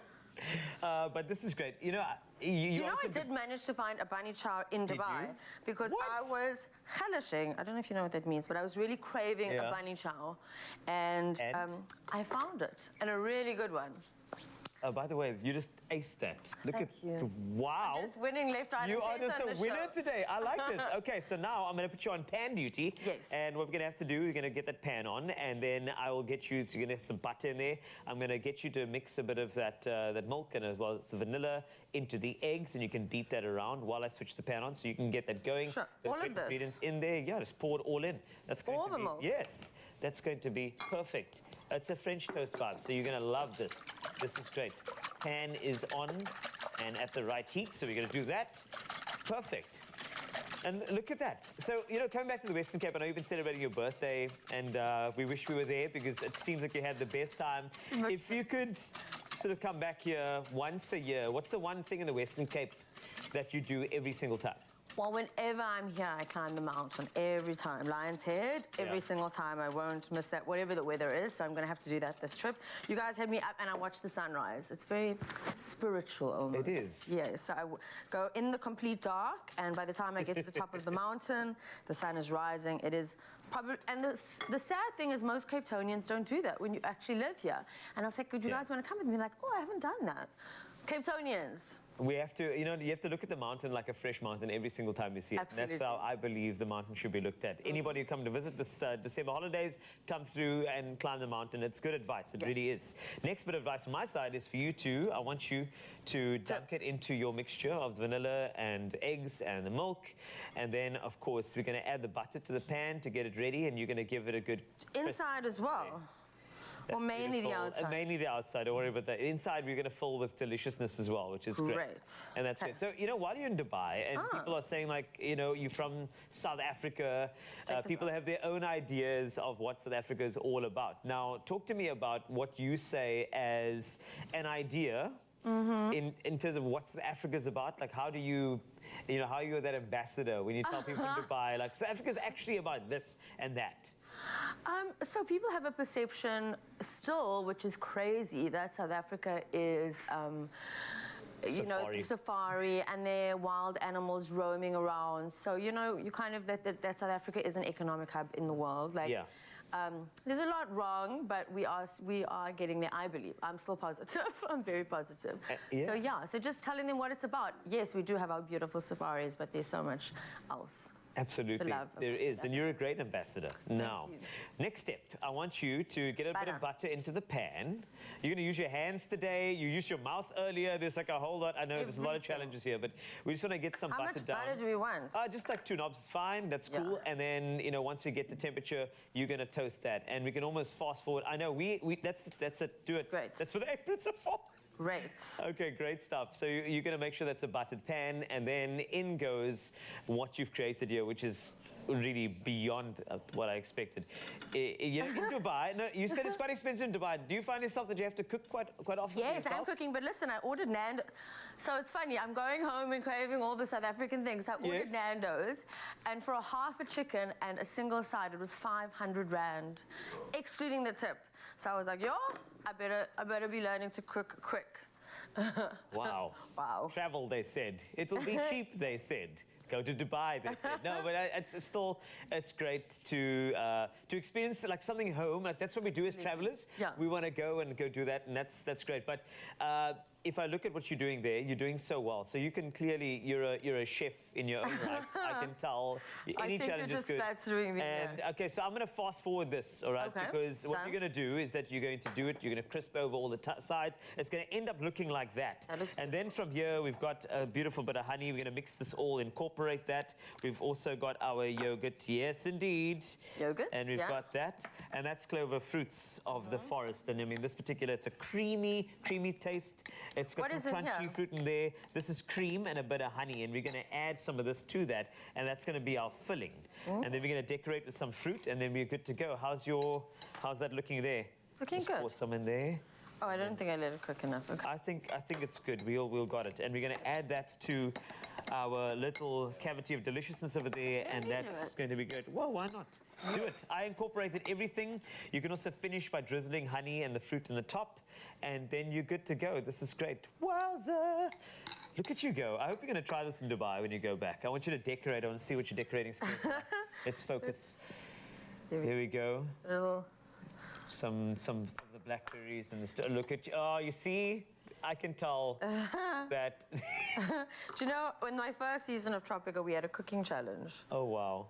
But this is great. You know, You know, I did manage to find a bunny chow in Dubai because I was relishing. I don't know if you know what that means, but I was really craving a bunny chow, and? I found it, and a really good one. By the way, you just aced that. Look Thank at you. wow. I'm just winning left, right, You and are centre just on a the winner show. today. I like this. Okay, so now I'm going to put you on pan duty. Yes. And what we're going to have to do, we're going to get that pan on, and then I will get you, so you're going to have some butter in there. I'm going to get you to mix a bit of that milk and as well as the vanilla into the eggs, and you can beat that around while I switch the pan on, so you can get that going. Sure. Those All of great this? ingredients in there. Yeah, just pour it all in. That's going All to the be, milk? Yes, that's going to be perfect. It's a French toast vibe, so you're going to love this. This is great. Pan is on and at the right heat, so we're going to do that. Perfect. And look at that. So, you know, coming back to the Western Cape, I know you've been celebrating your birthday, and we wish we were there because it seems like you had the best time. If you could sort of come back here once a year, what's the one thing in the Western Cape that you do every single time? Well, whenever I'm here, I climb the mountain every time. Lion's Head, every single time. I won't miss that, whatever the weather is. So I'm going to have to do that this trip. You guys had me up and I watched the sunrise. It's very spiritual almost. It is. Yes. So I go in the complete dark, and by the time I get to the top of the mountain, the sun is rising. It is probably, and the sad thing is most Cape Townians don't do that when you actually live here. And I was like, would you guys want to come with me? Like, oh, I haven't done that. Cape Townians. We have to, you have to look at the mountain like a fresh mountain every single time you see it. Absolutely. That's how I believe the mountain should be looked at. Anybody who come to visit this December holidays, come through and climb the mountain. It's good advice. It really is. Next bit of advice from my side is for you to, I want you to dunk it into your mixture of vanilla and eggs and the milk. And then, of course, we're going to add the butter to the pan to get it ready, and you're going to give it a good... Inside as well. Or mainly the outside? Mainly the outside, don't worry about that. Inside, we're going to fill with deliciousness as well, which is great. And that's great. So, while you're in Dubai, and people are saying, like, you're from South Africa, people have their own ideas of what South Africa is all about. Now, talk to me about what you say as an idea in terms of what South Africa is about. Like, how do you... how you're that ambassador when you tell people from Dubai, like, South Africa is actually about this and that. So people have a perception still, which is crazy, that South Africa is, safari and there are wild animals roaming around. So, you kind of, that South Africa is an economic hub in the world. Like, there's a lot wrong, but we are getting there, I believe. I'm still positive. I'm very positive. So just telling them what it's about. Yes, we do have our beautiful safaris, but there's so much else. Absolutely, there is, and you're a great ambassador. Now, next step, I want you to get a bit of butter into the pan. You're going to use your hands today. You used your mouth earlier. There's like a whole lot. I know there's a lot of challenges here, but we just want to get some butter down. How much butter do we want? Just like 2 knobs is fine. That's cool. And then, once you get the temperature, you're going to toast that, and we can almost fast forward. I know that's it. Do it. Great. That's what the aprons are for. Great. Okay, great stuff. So you're going to make sure that's a buttered pan, and then in goes what you've created here, which is really beyond what I expected. In Dubai, no, you said it's quite expensive in Dubai. Do you find yourself that you have to cook quite often? Yes, I'm cooking, but listen, I ordered Nando's. So it's funny, I'm going home and craving all the South African things. I ordered Nando's, and for a half a chicken and a single side, it was 500 Rand, excluding the tip. So I was like, I better be learning to cook quick. Wow. Wow. Travel, they said. It'll be cheap, they said. Go to Dubai, they said. No, but it's great to experience like something home. Like, that's what we do as travelers. We want to go do that, and that's great. But if I look at what you're doing there, you're doing so well. So you can clearly, you're a chef in your own right. I can tell. Any challenge is good. And okay, so I'm going to fast forward this, all right? Okay. Because what you're going to do is that you're going to do it. You're going to crisp over all the sides. It's going to end up looking like that. And then from here, we've got a beautiful bit of honey. We're going to mix this all, incorporate that. We've also got our yogurt. Yes, indeed. Yogurt. And we've got that. And that's clover fruits of the forest. And I mean, this particular, it's a creamy taste. It's got some crunchy fruit in there. This is cream and a bit of honey, and we're going to add some of this to that, and that's going to be our filling. And then we're going to decorate with some fruit, and then we're good to go. How's that looking there? Looking Just good. pour some in there. Oh, I don't think I let it cook enough. Okay. I think it's good. We'll got it, and we're going to add that to our little cavity of deliciousness over there, and that's going to be good. Well, why not? Do it. I incorporated everything. You can also finish by drizzling honey and the fruit in the top, and then you're good to go. This is great. Wowza! Look at you go. I hope you're going to try this in Dubai when you go back. I want you to decorate. I want to see what your decorating skills are. Let's focus. There we go. Some of the blackberries and the look at you. Oh, you see? I can tell that. Do you know, in my first season of Tropica, we had a cooking challenge. Oh, wow.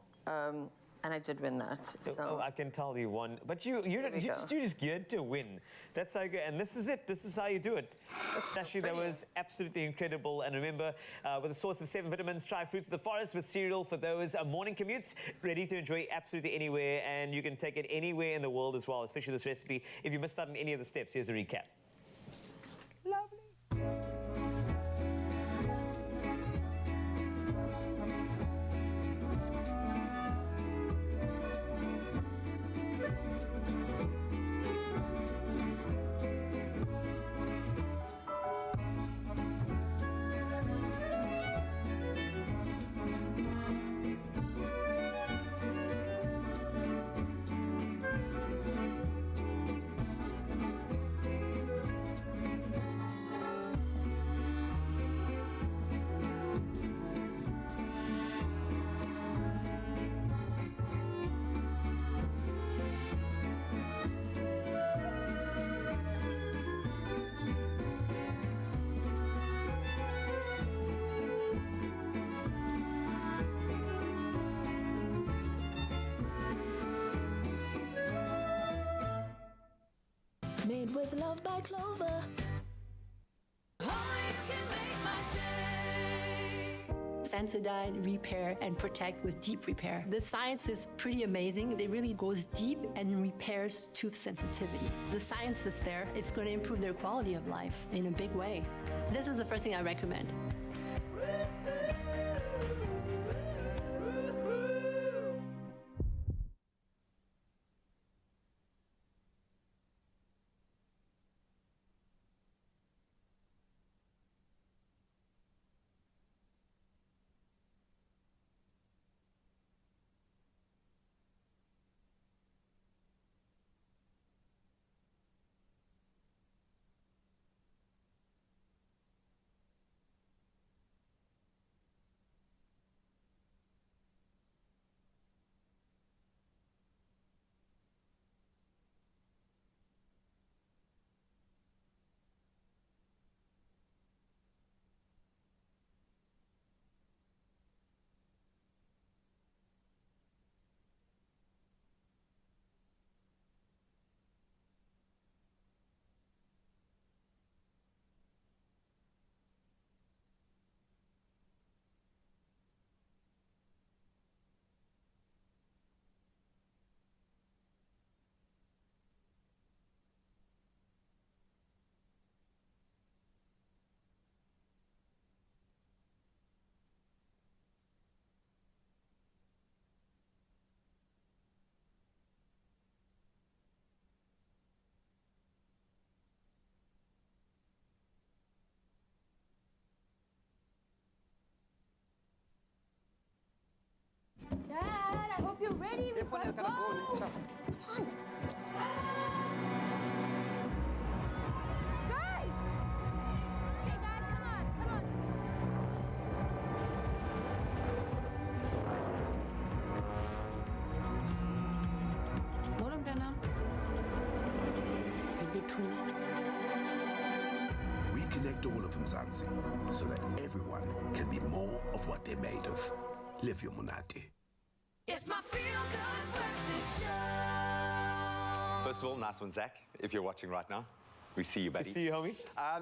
And I did win that. So. Oh, I can tell you won. But you're just geared to win. That's how you go. And this is it. This is how you do it. Sashi, that was absolutely incredible. And remember, with a source of 7 vitamins, try Fruits of the Forest with cereal for those morning commutes. Ready to enjoy absolutely anywhere. And you can take it anywhere in the world as well, especially this recipe. If you missed out on any of the steps, here's a recap. Lovely. Made with love by Clover. Sensodyne repair and protect with deep repair. The science is pretty amazing. It really goes deep and repairs tooth sensitivity. The science is there. It's going to improve their quality of life in a big way. This is the first thing I recommend. Dad, I hope you're ready before I go. Come on. Guys! Okay, guys, come on, come on. Warum der Name? We connect all of Mzansi so that everyone can be more of what they're made of. Live your Monate. It's my feel-good breakfast show. First of all, nice one, Zach, if you're watching right now. We see you, buddy. We see you, homie.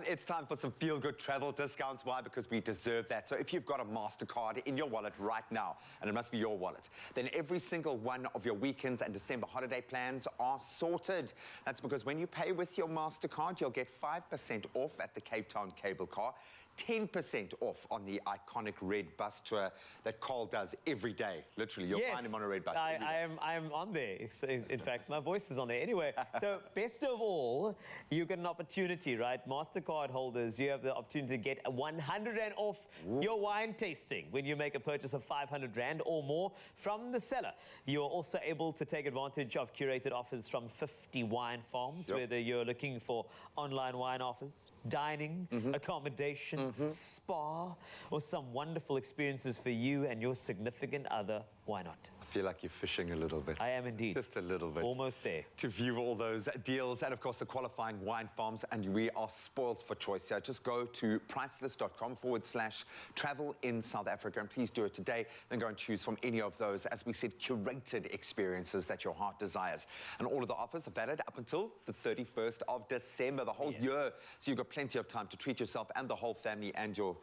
It's time for some feel-good travel discounts. Why? Because we deserve that. So if you've got a MasterCard in your wallet right now, and it must be your wallet, then every single one of your weekends and December holiday plans are sorted. That's because when you pay with your MasterCard, you'll get 5% off at the Cape Town cable car, 10% off on the iconic red bus tour that Carl does every day. Literally, you'll find him on a red bus every day. I am on there. So in fact, my voice is on there. Anyway, so best of all, you get an opportunity, right? MasterCard holders, you have the opportunity to get 100 Rand off your wine tasting when you make a purchase of 500 Rand or more from the seller. You're also able to take advantage of curated offers from 50 wine farms, whether you're looking for online wine offers, dining, accommodation, spa, or some wonderful experiences for you and your significant other. Why not? I feel like you're fishing a little bit. I am indeed. Just a little bit. Almost there. To view all those deals and, of course, the qualifying wine farms, and we are spoiled for choice here. Just go to pricelist.com/travel in South Africa, and please do it today. Then go and choose from any of those, as we said, curated experiences that your heart desires. And all of the offers are valid up until the 31st of December, the whole year. So you've got plenty of time to treat yourself and the whole family and your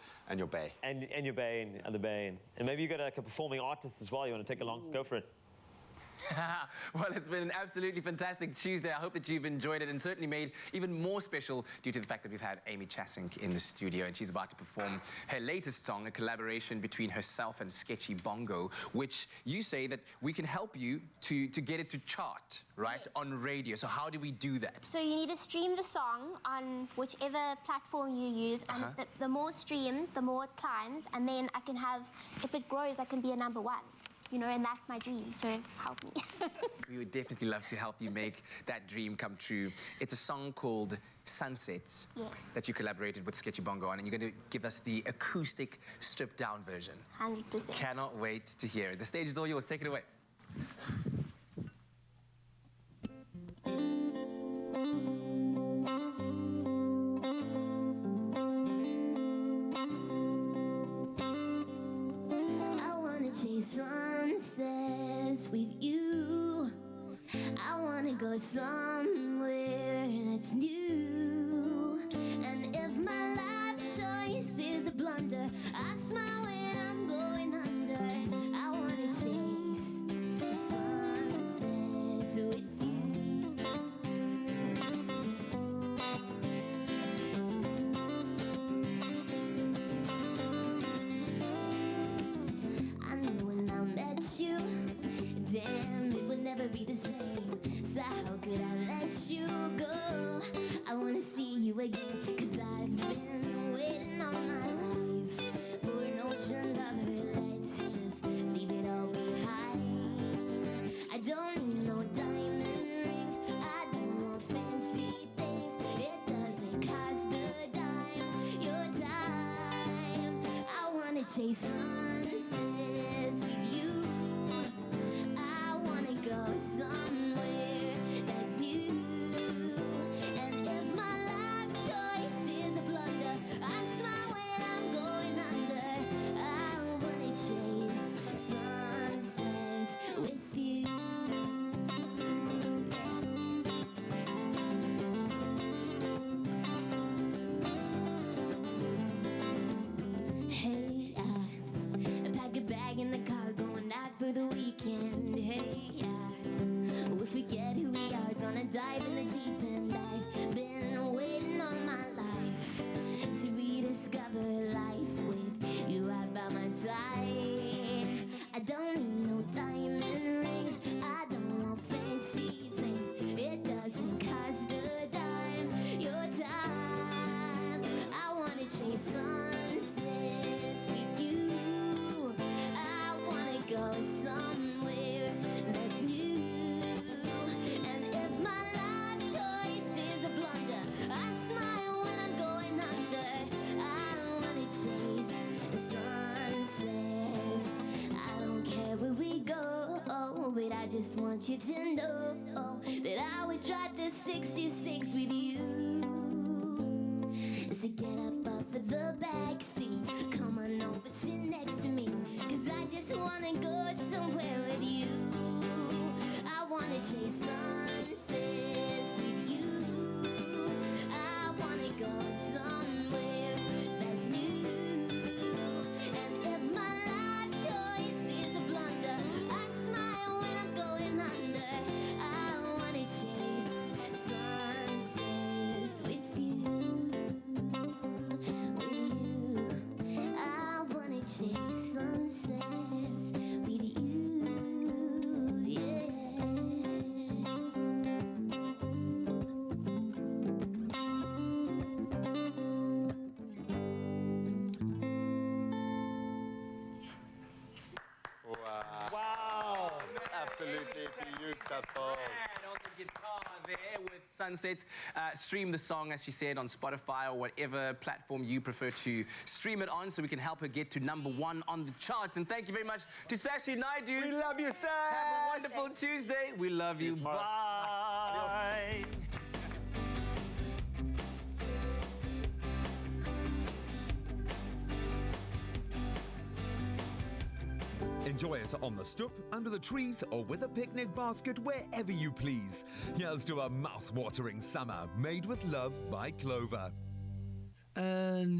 bay. And your bay and the bay. And maybe you got like a performing artist as well. You want to take along? Go for it. Well, it's been an absolutely fantastic Tuesday. I hope that you've enjoyed it, and certainly made even more special due to the fact that we've had Amy Chasink in the studio, and she's about to perform her latest song, a collaboration between herself and Sketchy Bongo, which you say that we can help you to get it to chart, right, on radio. So how do we do that? So you need to stream the song on whichever platform you use, and the more streams, the more it climbs, and then I can have, if it grows, I can be a #1. You know, and that's my dream, so help me. We would definitely love to help you make that dream come true. It's a song called Sunsets that you collaborated with Sketchy Bongo on, and you're going to give us the acoustic stripped-down version. 100%. Cannot wait to hear it. The stage is all yours. Take it away. Chase sunsets with you. I wanna go somewhere that's that's new. And if my life choice is a blunder, I smile when I'm going under. I wanna chase sunsets with you. I knew when I met you, damn, it would never be the same. So how could I let you go? I wanna see you again, 'cause I've been waiting all my life for an ocean lover. Let's just leave it all behind. I don't need no diamond rings, I don't want fancy things. It doesn't cost a dime, your time. I wanna chase sunsets with you. I wanna go somewhere that's new. And if my life choice is a blunder, I smile when I'm going under. I wanna chase sunsets with you. Hey, I pack a bag in the car, going out for the weekend. Hey, we forget who we are, gonna dive in the deep end. I've been waiting all my life to rediscover life with you right by my side. I don't need no diamond rings, I don't want fancy things. It doesn't cost a dime, your time. I wanna chase sunsets with you. I wanna go somewhere that's new. And if my life choice is a blunder, I smile when I'm going under. I wanna chase sunsets. I don't care where we go, but I just want you to know that I would drive the 66 with you. So get up off of the backseat, come on over, sit next to me, 'cause I just wanna go somewhere with you. I wanna chase sunsets with you. I wanna go somewhere that's new. And if my life choice is a blunder, I smile when I'm going under. I wanna chase sunsets with you. I wanna chase sunsets with you. Yeah. Wow. Absolutely beautiful. On the guitar there with Sunsets. Stream the song, as she said, on Spotify or whatever platform you prefer to stream it on, so we can help her get to #1 on the charts. And thank you very much to Sashi Naidu. We love you, Sash. Have a wonderful Tuesday. We love you. Bye. Enjoy it on the stoop, under the trees, or with a picnic basket, wherever you please. Here's to a mouth-watering summer made with love by Clover.